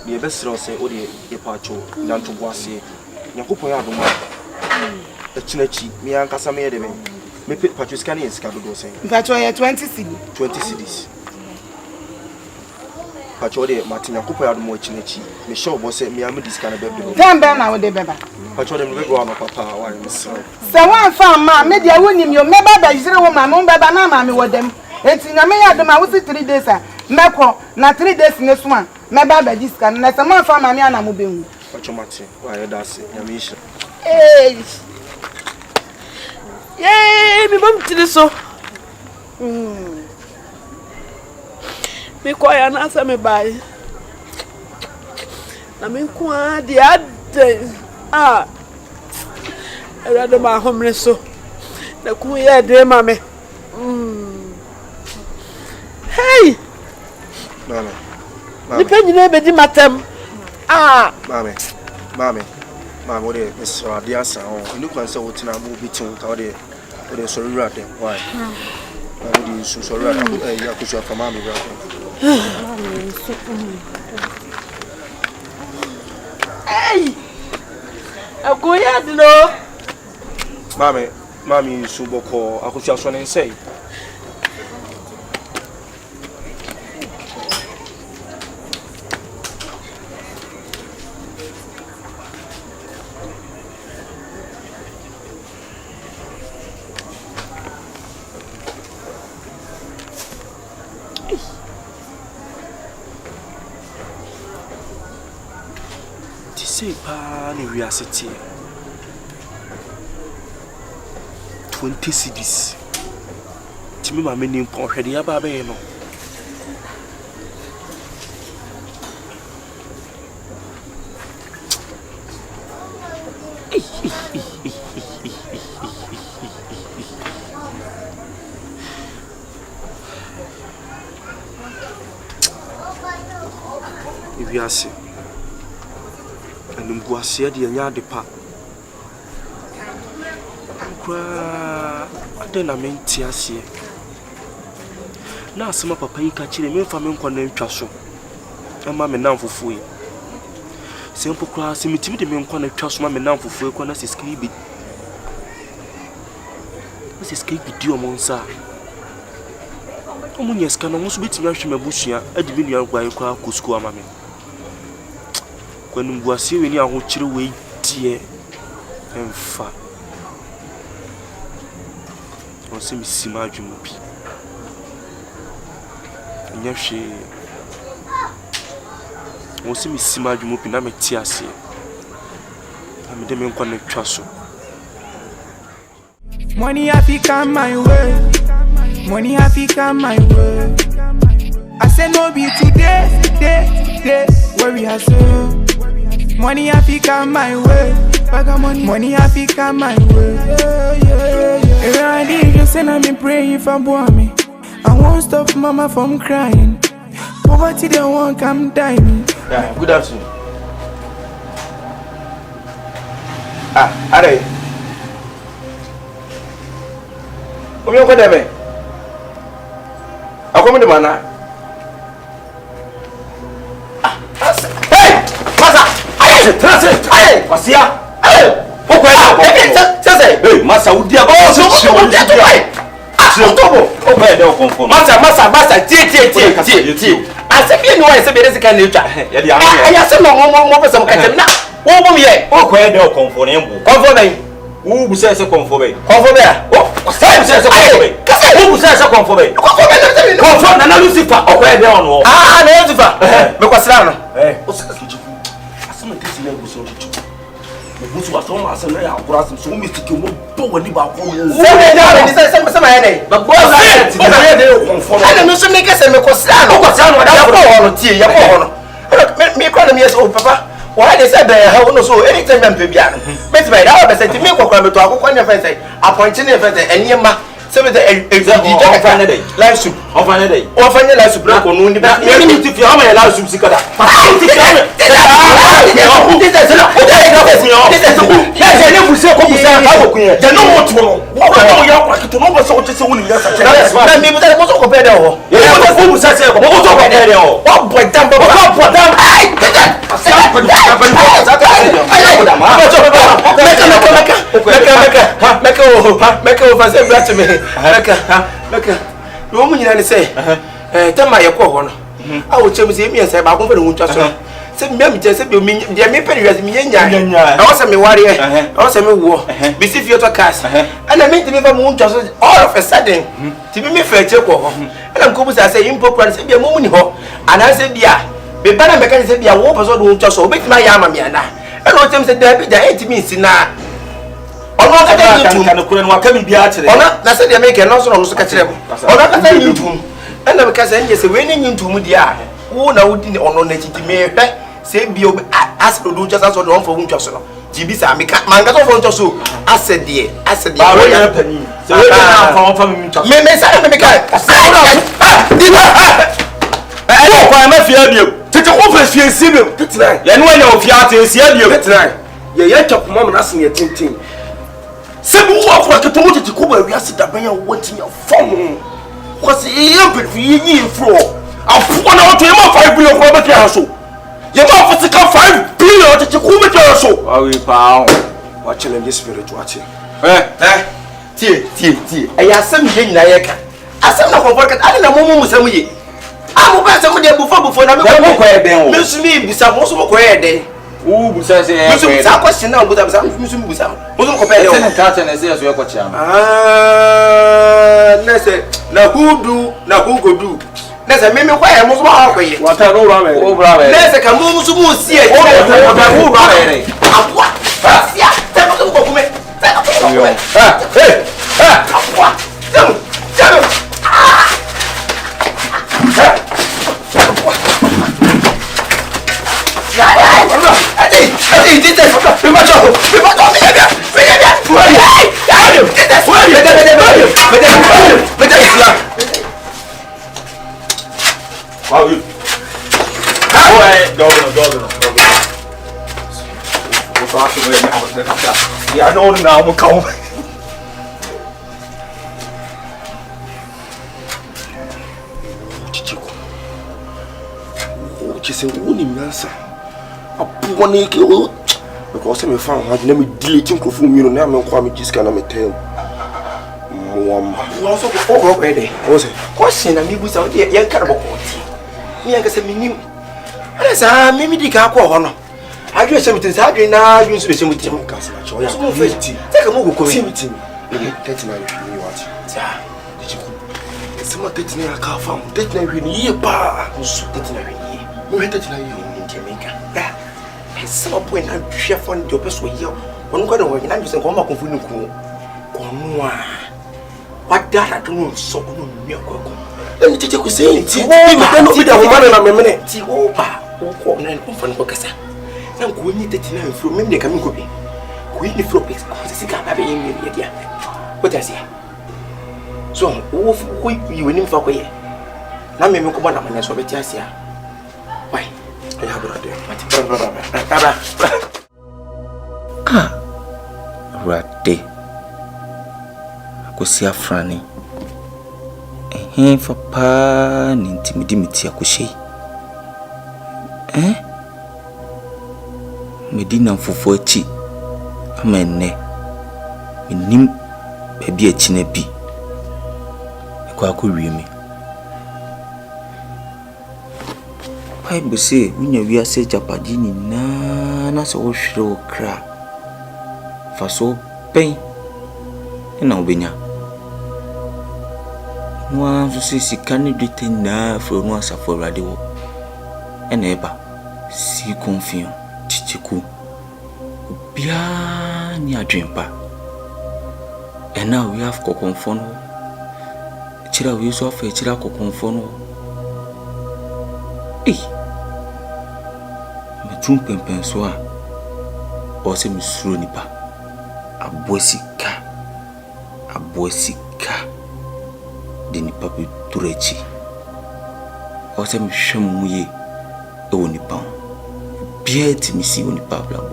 ye besro se o de ye pacho na ntobo ase yakopon ya adoma echinachi mi ankasa me ye de me pacho sika ne sika do se pacho ye 20 cedis pacho de Martin yakopon ya adoma echinachi me show bo se mi am diska na bebe tembe na wo de beba pacho de me go ama papa wa misro se wan fa ma me dia wonim yo me baba jire wo ma mo baba na ma me wodem enti na me ya adoma wo 3 days a meko na 3 days ne so a me baba diska na se ma fa ma me ana mo behu pacho Martin wa ye da se ya me isha mi bom tiri so mi ko ya na sa me bai na mi ko ade era de ma homre so na ku ye de ma me hey mama ni pe nyina be di matem mama ode misra dia san o ni kwan se wotina mo bitin ka ode so rura de why ode so rura ya ku so fa mama bra hey agoya dino mami su boko akusia so ne sei ni we are sitting 20 cedis timi ma me ni mpon hwede ya ba be no we are sitting Nguasia di nya de pa kwa adena menti asie na asema papa yi ka kire me fa me nkwa na ntwa so ama me nan fufuo Simple class, me men kwana trust ma me nan fufu kwana se skribi. Se skribi di o monsa. O munya ska no so betimi ahwe mabusua adibi nua kwa kwa kusku ama me. Kwanu buase we ni aho kire we die emfa. O se mi sima adwumu bi. Nya hwe o se mi sima adwumu bi na me ti ase. Na me de me nkwa na twa so. Money happy come my way. Money happy come my way. I say no be today, where we are so. Money happy come my way. Money happy come my way. I need you say I'm praying for me. I won't stop mama from crying. Poverty they won't come dying. Yeah, good afternoon. Are Omi ko debe. Akomo de mana. Hey! Masa! Aye, trase! Aye! Wasia! Aye! Oko e. Hey, masa udi aba. Oh, so mo de to bai. Otobo. Oko e de o konfo. Masa, tie. Asebi ni wa ese be resika na etwa. Ya di amu. Aya se mo pese mo katem na. Wo bom ye. Oko e de o konfo na mbo. Konfo na Who bu say konfo be? Konfo be a? Oh, say konfo be. Kase who bu say konfo be? Konfo be no. Konfo na Lucifer okwa be on wo. Ah, na Lucifer. Me kwasra no. O say kijiku. Asema tesi na go so kijiku. Me busu aso ma asema ya akura asem so me tiki mo bo wani ba ko mo. Say me na ni say sama ya dey. Ba bo za ti. O na dey konfo no. Ana me so me kase me kwasra no. Kwasra no da ko ho no tie, ya ko ho no. Me kwa na me say o papa. Why they said how no so anytime I'm Pibiano. But by that I said to me, Cocoa to Aqua Fence, appointing a fence, and Yama, some of the example life soup of an day. Or find the life soup, black on the back. You need to feel how my life soup cigar. No woman you say, tell my corner. I will tell me and say, I'm going to just say, Mammy, just be me, dear me, penny as me, I was a warrior, I was a war, receive your cast, and I made the river moon just all of a sudden to be me fair to go home. And I'm going to say, improper, say, be a woman, and I said, yeah, be better mechanism be a war person just so make my yamamiana. And what time said, there be the 8 minutes now. Ono ka tell you to kure no aka bibia akire ona na se de make no so no so ka kire ona ka tell you to ena me ka se nje se we ni nyintum dia wo na wodi ni ono na titi me hwe se bi o as do just as do on for wuncho so no jibi sa me ka man ka so for wuncho so asede ba we na pani se we na fa me wuncho me sa me ka di wo kwa ma fia bio tete ko fa fia si bio tete ya no anya o fia te si bio tete ye chop mom na se ne tintin se bu wo akora ketomo tete ko ba wi ase da ban ya wo tinya fom kwase ye mpefu yi fro afo na wo to ye ma 5 billion ko ba tia so ye ma fo sika 5 billion tete ko ba tia so awi pa wa challenge spiritual ati tie aya asem ye nyina ye ka asem na ko ka ani na momu musam ye amu ba asem de bufo na me ko ye den o me sumi bisa mo so ko ye den o busa se e busa sa question na busa musum busa musum ko pele o se na se so e ko chia na se na who go do na se me kwa e musum ha ko ye wata no bra me na se ka musum si e who bra me akwa fasia te musum ko kume akwa jam I know now I'm coming. Você é o único nessa. Apo one kill. Because I'm a fan, I never deleting from you now. I'm just gonna tell. Also, already. Was it? Question and me was out here, young carbo. Me, I guess I mean, I maybe the car corner. I guess I'm deciding now. You should be with him. Take a move, go with him. Some of the things I can't find. That's not really a bar. So that's not really. We went to Jamaica. At some point, I'm chef on your best way. One got away, and I'm just a woman of Funuku. What that I don't know, so no milk. Let me take you saying, don't be the woman in a minute. Opa, or nine from Bocassa. I'm going to take you from me, coming to be. Queen the Flopix, I cigar having in the what I say. So, you win him for a now, maybe come on up and so bet yes, why? I have a Rade. Akosi afrani. For pa ni intimidimiti akoshi. Medina fufu achi. Amene. Minim baby achi na bi. Kwa wiemi. Bible say when you are say japadini na so hwere okra. Fa so pen. Na obenya. Nwa so say sika ni dwete na fro no asafo rade wo. Ena eba si confio chichiku. Bia ni adwempa. And now we have kokonfono. Chira we so fa chira kokonfono. Me pempen so a o se misuro nipa. Abosika de nipa be turechi. O se mhwem ye e wo nipa. Bia ti mi si wo nipa blabo.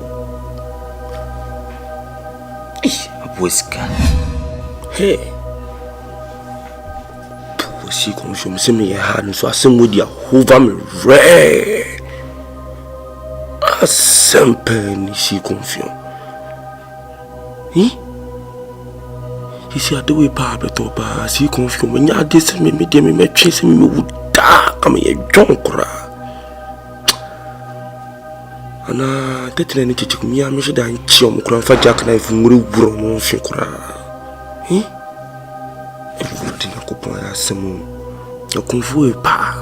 Abosika. Hey. Si consume se me ha no so asem wodi ahova me re. Asempe ni si confusion. Isi adewe pa beto pa si confusion me nya de se me de me twe se me wuda kama ye djon kura. Ana tetre ni chichi mi ya me shida nchi o mukura fa jack na ifu ngure wuro mo fi kura. Everything ko ya semu ya konfu pa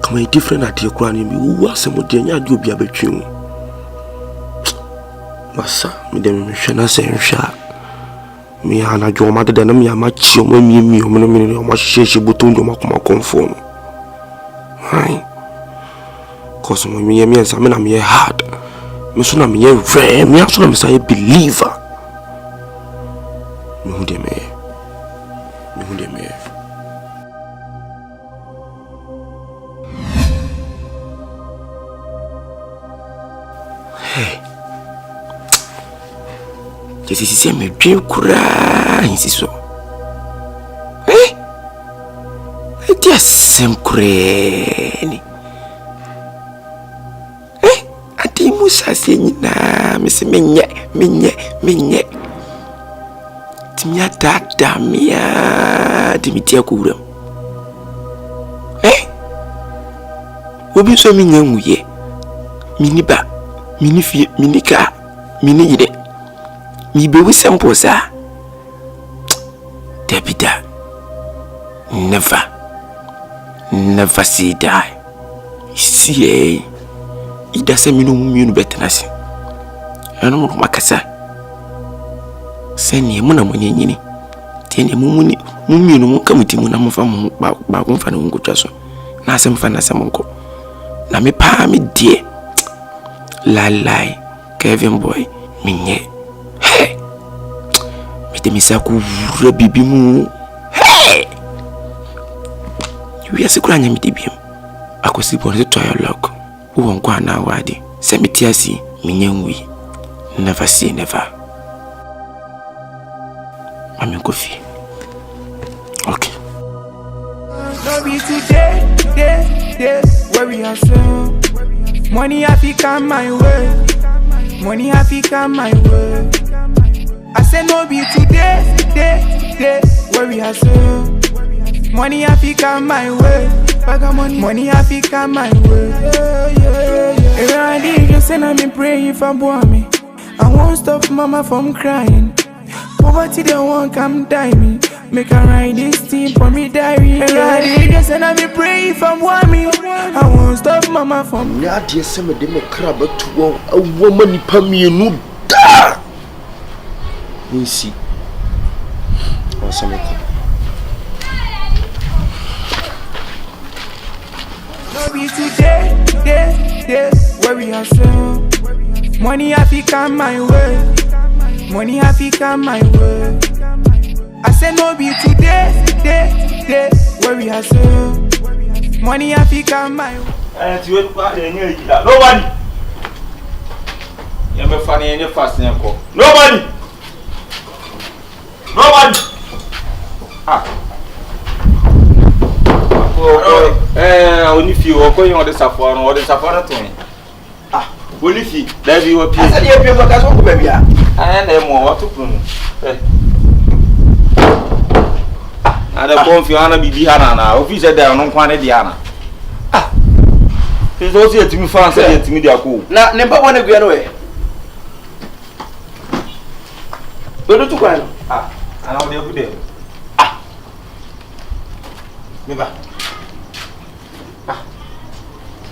kama e different ade kura ni mi wu asemu de nya de obi abetwe basa mi de mi hwe na se hwa mi ana jo ma de na mi ama chi o ma mi o no ma hye buto ndo makoma konfu no hai cause mo mi me ensa me na me hard me so na me re me so na me say believer me hu de me si me dream kura insiso. Dia sem kureni. Ati musa senyina me se menye. Timia dada mia dimitia kuram. Obi so minya nwuye. Miniba, minifie, minika, miniyide. Mi be with some posa. Debida. Never see die. See, it doesn't mean better nothing. I don't know Macassa. Send ye muna money. Ten ye mumuni, no come to Munam from Bagun Uncle Jason. Nasam Fanasamonco. Na me pa me dear. Lie, Kevin boy, minye. Hey! Mete misaku bibi mu. Hey! You are sekuranya mitibim. Akosi bonze to your lock. Uwo nkwa na wadi. Se metiasi minyenwi. Never say never. Mami kofi. Okay. No be today, where we are from. Money have to come my way. Money have to come my way. I say no be today, day, where we are so. Money have to come my way. Money have to come my way. Every day you say I'm praying for me. I won't stop mama from crying. Poverty they won't come die me. Make her write this thing for me diary. Every day you say I'm praying for me. I won't stop mama from. Now dear some of them a crab to a woman pammy no da. We see. Or some no be today, day, where we are so. Money have to come my way. Money have to come my way. I say no be today, day, where we are so. Money have to come my way. Nobody. You're funny and you're fast and you're nobody. Nobody. Only few are going on the safari or the safari to me. Only few. There you appear. I said, you're a baby. And then more what to prove. And the bone Fiona be behind now. If you said there are no quantity, Diana. It's also to me fancy to me, they are cool. Now, never want to go away. Go to Quan. And I'll deal with them. Never.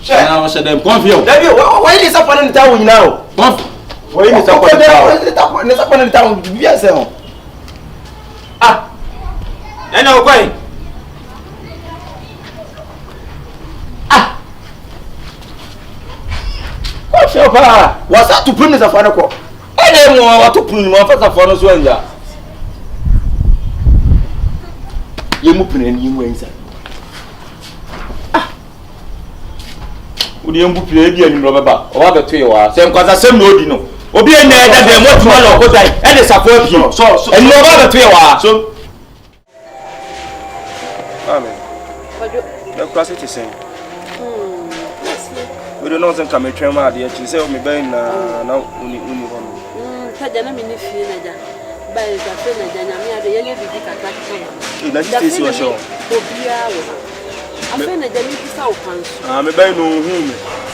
Now I said them confused. Why is up on the town now? Why is up on the town? Let's up on the town. Yes, sir. And now going. What's your power? What's that to put in the final call? I don't know what to put in my first for us when you're moving and you went. Would you play again, Robert? Or other 2 hours? Same because I same no dino. Obi and that they want to go die and they support you. So, and no other 2 hours. So, Amen. The class is saying. We don't know some come a train out here. She said, me buying now, only one. Tajana mini fina, by the fina, Janamia, the young baby. That's this your show. I'm going to do South. I'm a baby, no,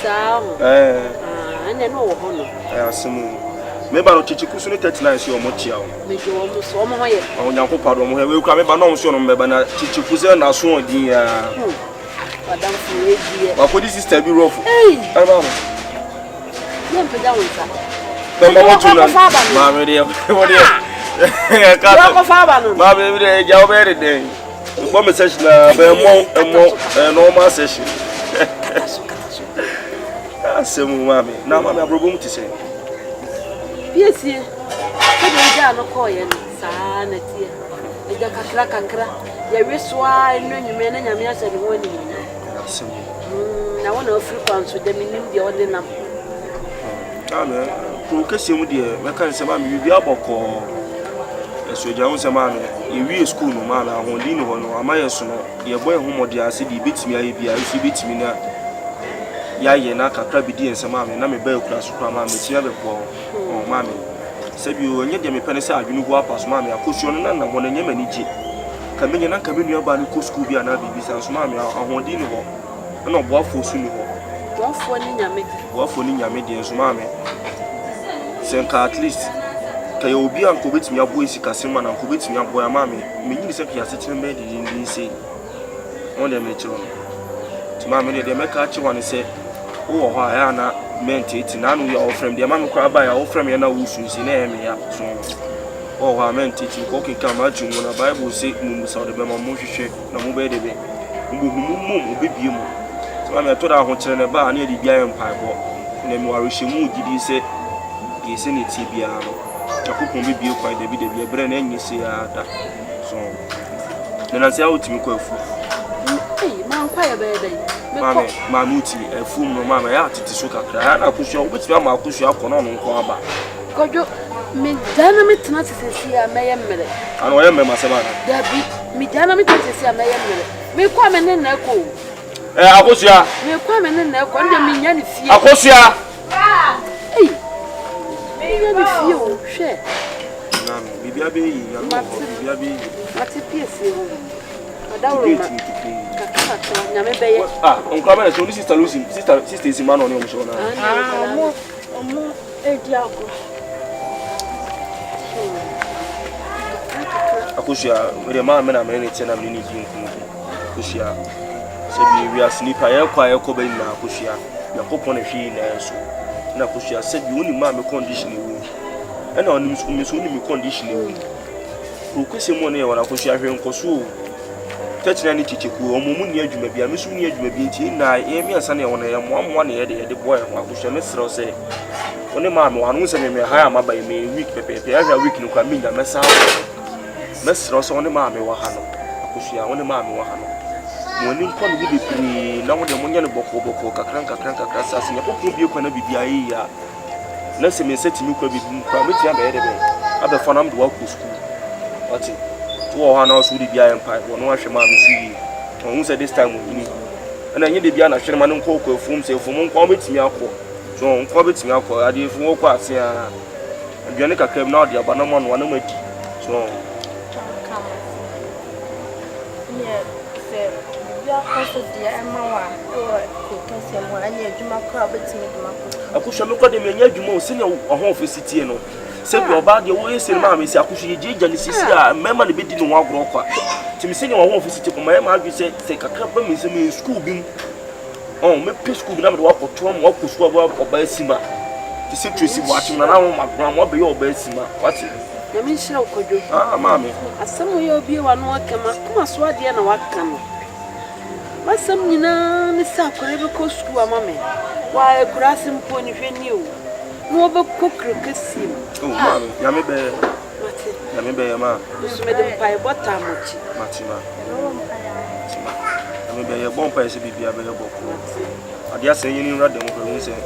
so, and then no honor. I assume. Maybe I'll teach you to 39 your mochio. Make you almost one more year. Oh, young papa, we come about no son, but teach you to now soon, dear. Madame Fury, but for this is to be rough. Hey, I don't know. Mamma, dear, what are you? Mamma, dear, day. One session, a normal session. Some mammy, now I'm a problem to say. Yes, dear. I don't call you, sanity. The cracker, there is why you men and your said warning. I want to free pounds with them in the ordinary. Procassim, dear, I can't say, Mammy, you be able to call. So Jones a man, in school no man, I won't lean on or my son, your boy whom of the acid beats me, I beats me now. Yaya Naka crabby and some mammy, and I'm a bell class from mammy, never poor or mammy. Said you and yet me penisa, you go up as mammy, I push you on and I want a name and eat. Coming in and coming your body could school be an abbey, sans mammy, I won't deal with her. And not waffle soon. Waffle in your medians, mammy. Send car at least. Kaya obi anko betimi abo esika sema na anko betimi abo ya mame menyi se pia setene bed din say on dem echiro ti mame de meka achi wan say wo ho aya na menti ti na no ya ofrem de mame kwa ba ya ofrem ya na wusu si na eme ya so wo ho menti ti ko kinka ma ju mo na bible say mu sa de be ma mo hwehwe na mo be de be mu obibie mu ti mame to da ho kire ne ba na de bia empire bo na mi warehye mu gidi say gese ne ti bia no akupon be bie kwa David de bie na enyi se ada so na nsia otimi kwa afu man kwa ya be dey ma nuti afu no mama ya titi so kakra ya na kusu obetimi ama kusu akono no nko aba kojo me dana me tena sisi ya meye mmere ana oye me masema na dabi me dana me tena sisi ya meye mmere me kwa me ne na ko Akosua. Me kwa me na ko nda me nya ne fie. Akosua. Ei. Me nya ne fie o, hwe. Na bibia be yi, ya no bibia be yi. Mati piese ho. Adawro ma. Kaka nyame beye. Onkra me so ni sister Lucy, sister is man on o so na. Omo edi ako. Akosua, we ma me na me ne tena me ni di nkumu. Akosua. Se bi wi asnipa ye kwa ye ko ba na akosua. Na kopon na hwe na so. Na akosua se bi oni ma me condition ewu. E na oni me so oni me condition ewu. Ko kwese mo na ye wona akosua hwe nkoso. Tachina ni chichiku omumu ni adwuma bia mesu ni adwuma bi nti na ye mi ansa na ye wona ye moamoa na ye de boy ho akosua me sero se oni ma me wanu se me ha ama ba me week pepe ya week no kwa mi na mesa me sero se oni ma me wa ha no akosua oni ma me wa ha no mo ni nko ni bi na wona mo nya ne boko kakran sase nya kokko bi kwa na bibia yi ya na se me setimi kwa bi kwa me tia be ye de be abe fa na mdo wa ku school ati to ha na so di bia empire wono ahwe ma me si won say this time ni na nye de bia na hwe ma no ko afum se afum nko betimi akọ so nko betimi akọ ade afum okọ ase a aduane kakram na ode aba na mo no na madi so yeah se bia koso dia emawa ko kese mo anya adwuma ko betimi duma ko akusha me ko de me nya adwuma o se ne ho office tie no se bi oba de wo ese ma me si akusha ye gya ne sisi a mema ne bedi no agro kwa timi se ne wo office tie ko ma adwi se kakra ba me se me school bi me pe school bi na me de wakoto mo wakoto school oba asima ti se tresi bo atim na wo magro mo be ye oba asima wati na me shira ukojo mama asem ye obi wa no akama kuma so ade na waka no masem nyina ne sa akore be ko school amame wa kurasi mpo ni hwani o no be kokro kesim mama ya me be ma so me de pai bota mochi matima ya me be ye bon pai se bibia be ye boko ade ase yin ni rade mo ko hun se mo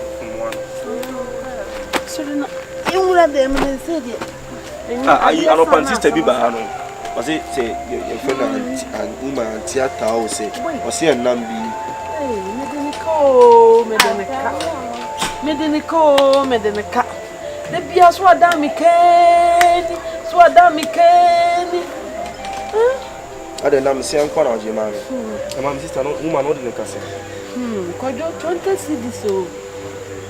an so na yura de me se de ayi anopan sister bi ba no o se ye fena uma theater o se o se nam bi Medeneka. The bia so adami keni. Ade nam se anko na oje ma me. E ma sister no woman no de neka se. Kojo 20 cedis o.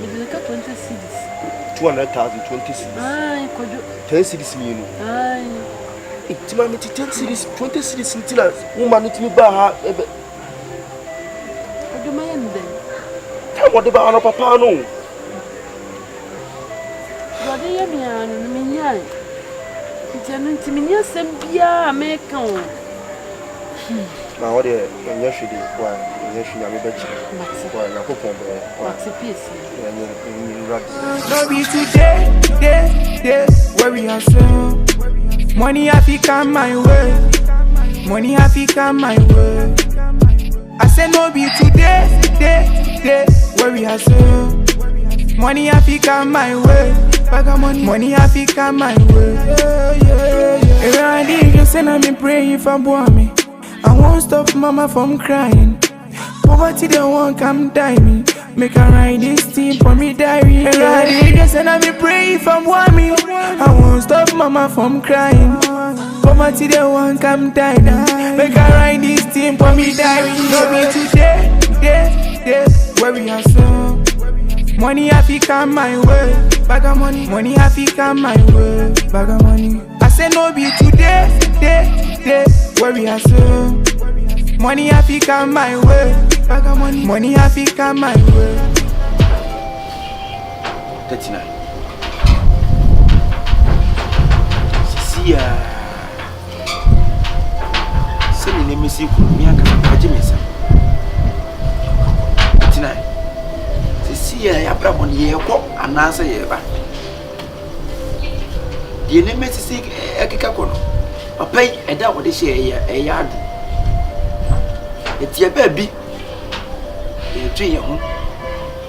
Medeneka 20 cedis. 200,000 20 cedis. Ai, kojo 10 cedis mi no. Ai. Itima me 10 cedis 20 cedis ntila woman no timi ba ha ebe. Kojo mayende. What about our papa? No, what do you mean? It's an intimate Sambia American. Now, what are you? Why, yes, you are a bit. What's a piece? No be today, where we are so. Money have to come my way. Money have to come my way. I said no be today, where we are so. Money have to come my way. Money have to come my way. Every day you say I'm praying for me. I won't stop mama from crying. Poverty they won't come die me. Make her write this thing for me diary. Every day you say I'm praying for me. I won't stop mama from crying. Poverty they won't come die me. Make her write this thing for me diary. No be today, where we are so. Money have to come my way. Bag of money have to come my way. Bag of money. I say no be today, where we are so. Money have to come my way. Bag of money have to come my way. 39. Sia. Send me see me aka Jimisa. 39. Sia ya brabo ni ye ko anasa ye ba. Ye ne mesi ekeka ko no. Papa eda wo de hye ye ya adu. Etie ba bi. Etwe ye ho.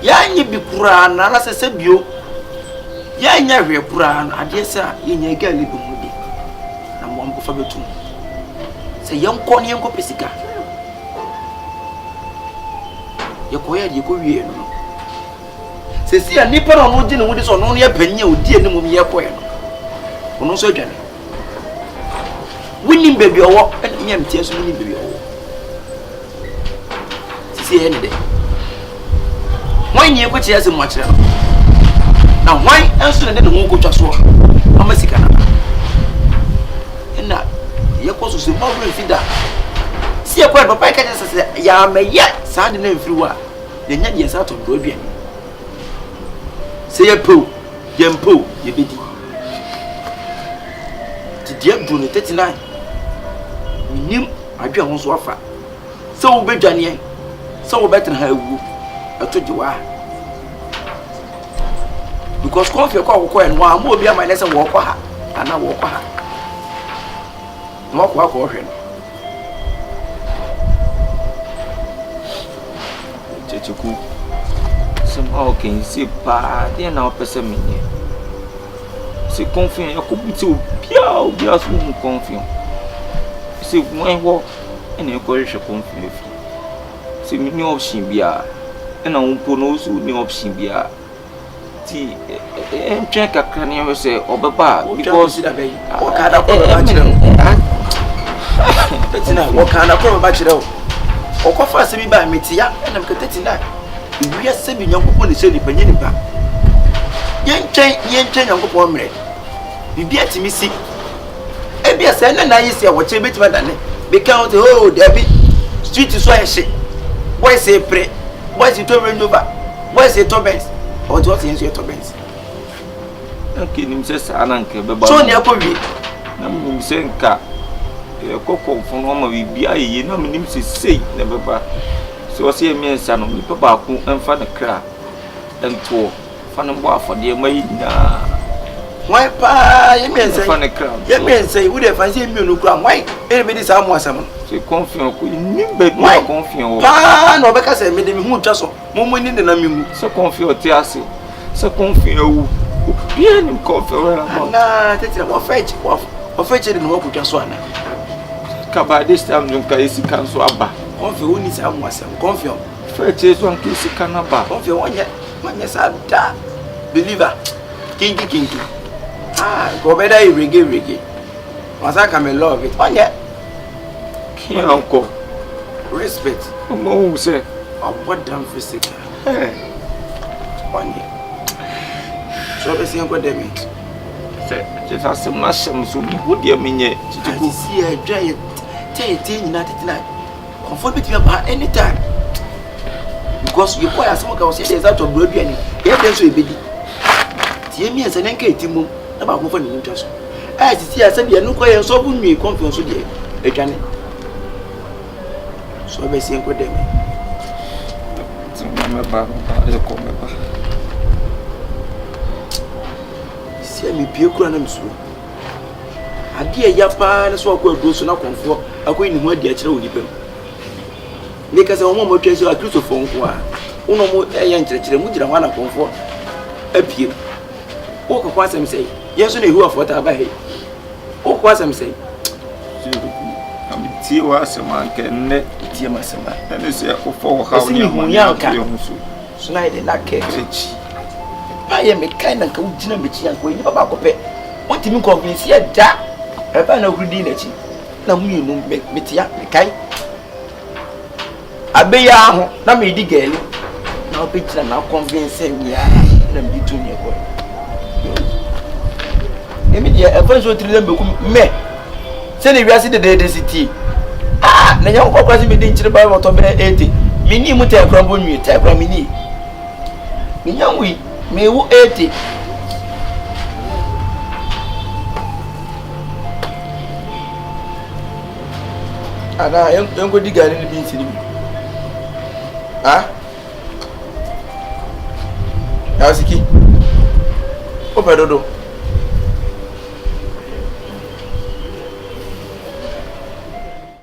Ya nye bi kura na la sese bio. Ya nya hwe kura na ade sa ye nya gali bi mu bi. Na mo amko fa betum. Se ye nko ne nko pesika. ye koya de ko wie no se si a nipa no no di ne wo de so no ye panye odi ene mum ye koya no ono so dwane winning baby owo en nyam tie so winning baby owo si ene de wan ye ko tie ase mo akere na wan enso ne de ho ko twa so amasika na na ye ko so se mo fida si e ko e papa ka se ya meye sa de na mfiri wa ye nya de sa to do aduane se ye po ye mpo ye bedi ti dia do no 39 minim adwa ho so afa se wo bedwane se wo betre ha awu atoji wa because confie ko en wa mo obi ama ne se wo ko ha ana wo ko ha no ko hwe no chechuku somehow can see pa dia na opese menye se confie ya ko buti obia so mu confie se wen wo ene ko hwe confie fi se mi ni option bia ena wo po no so ni option bia ti entren kakra ni we se obeba because o ka da ko ba chire tetina o ka da ko ba chire o ko fa se bi ba metia ena me tetina wiya se bi nyankopon ne se ni panye ni ba yentren nyankopon mre bibi atimi si ebia se na yi se wo che betima dane be count oh debi street so en she boy say pray boy say to renova boy say to bens o do what yen say to bens okay nim se sa na nke be ba so ne akọwi na nim se nka e kokko fun o ma bibi aye na nim se sei na be ba so se emi ensa no mi papa ku emfa na kra ento fa no bo afode mai na why pa emi ensa fa na kra emi ensa wo de fa se emi no kra why e be di sa mo asam se confiance ko ni be bi confiance pa no be ka se me de mi hu twa so mo mo ni de na mi mu se confiance ti ase se confiance wu bien ni confiance na tetira mo fetch de no ko twa so ana ka ba this time no ka isi kan so aba confio woni sa mo asem confio fetch so an isi kan aba confio wonye sa da believer kinki go better reggae wasa ka me love it wonye uncle respect mo say what damn physical wonye so be sin ko dem say just as masam so bi wo dia menye tituku si e dwa ye tete nyina tetina comfort between about anytime because you boy asem ka say there's out of blood biani e dey so ebedi tie mi ese nenka etimo na ba ko fa ni ntwa so ti ase bia no ko ye so bu nwi confiance so dey etwane so be sin ko dem ti me ba e ko me ba si mi pie kura na msuo ade ya pa na so akọ adu so na konfo akọ ni hu ade a kire oni pem ne ka se wo mo twese a Christopher nko a uno mo ya nkire mu gira ho na konfo apie o ko kwa sem sei yeso na ehu afota ba he o ko asem sei am tie wa asema nke nne tie masema na ne se akofo ha oni amanya so na ide na ke echi pa ye me kai na ka ugina mechi an ko ni baba ko pe o ti mi convince ya da e ba na hudi na chi na mu yenu metia me kai abeya ho na me di gele na o pe tira na convince wi ya na me tu ni ko emi dia e fa so tiri be ku me se ne wiase de city na nya ko kwasi me din chire ba moto be 80 mini mu te kra bo nwi te kra mini nya wi me wu 80 ana yan ko digari ni bin sini ya siki o pe dodo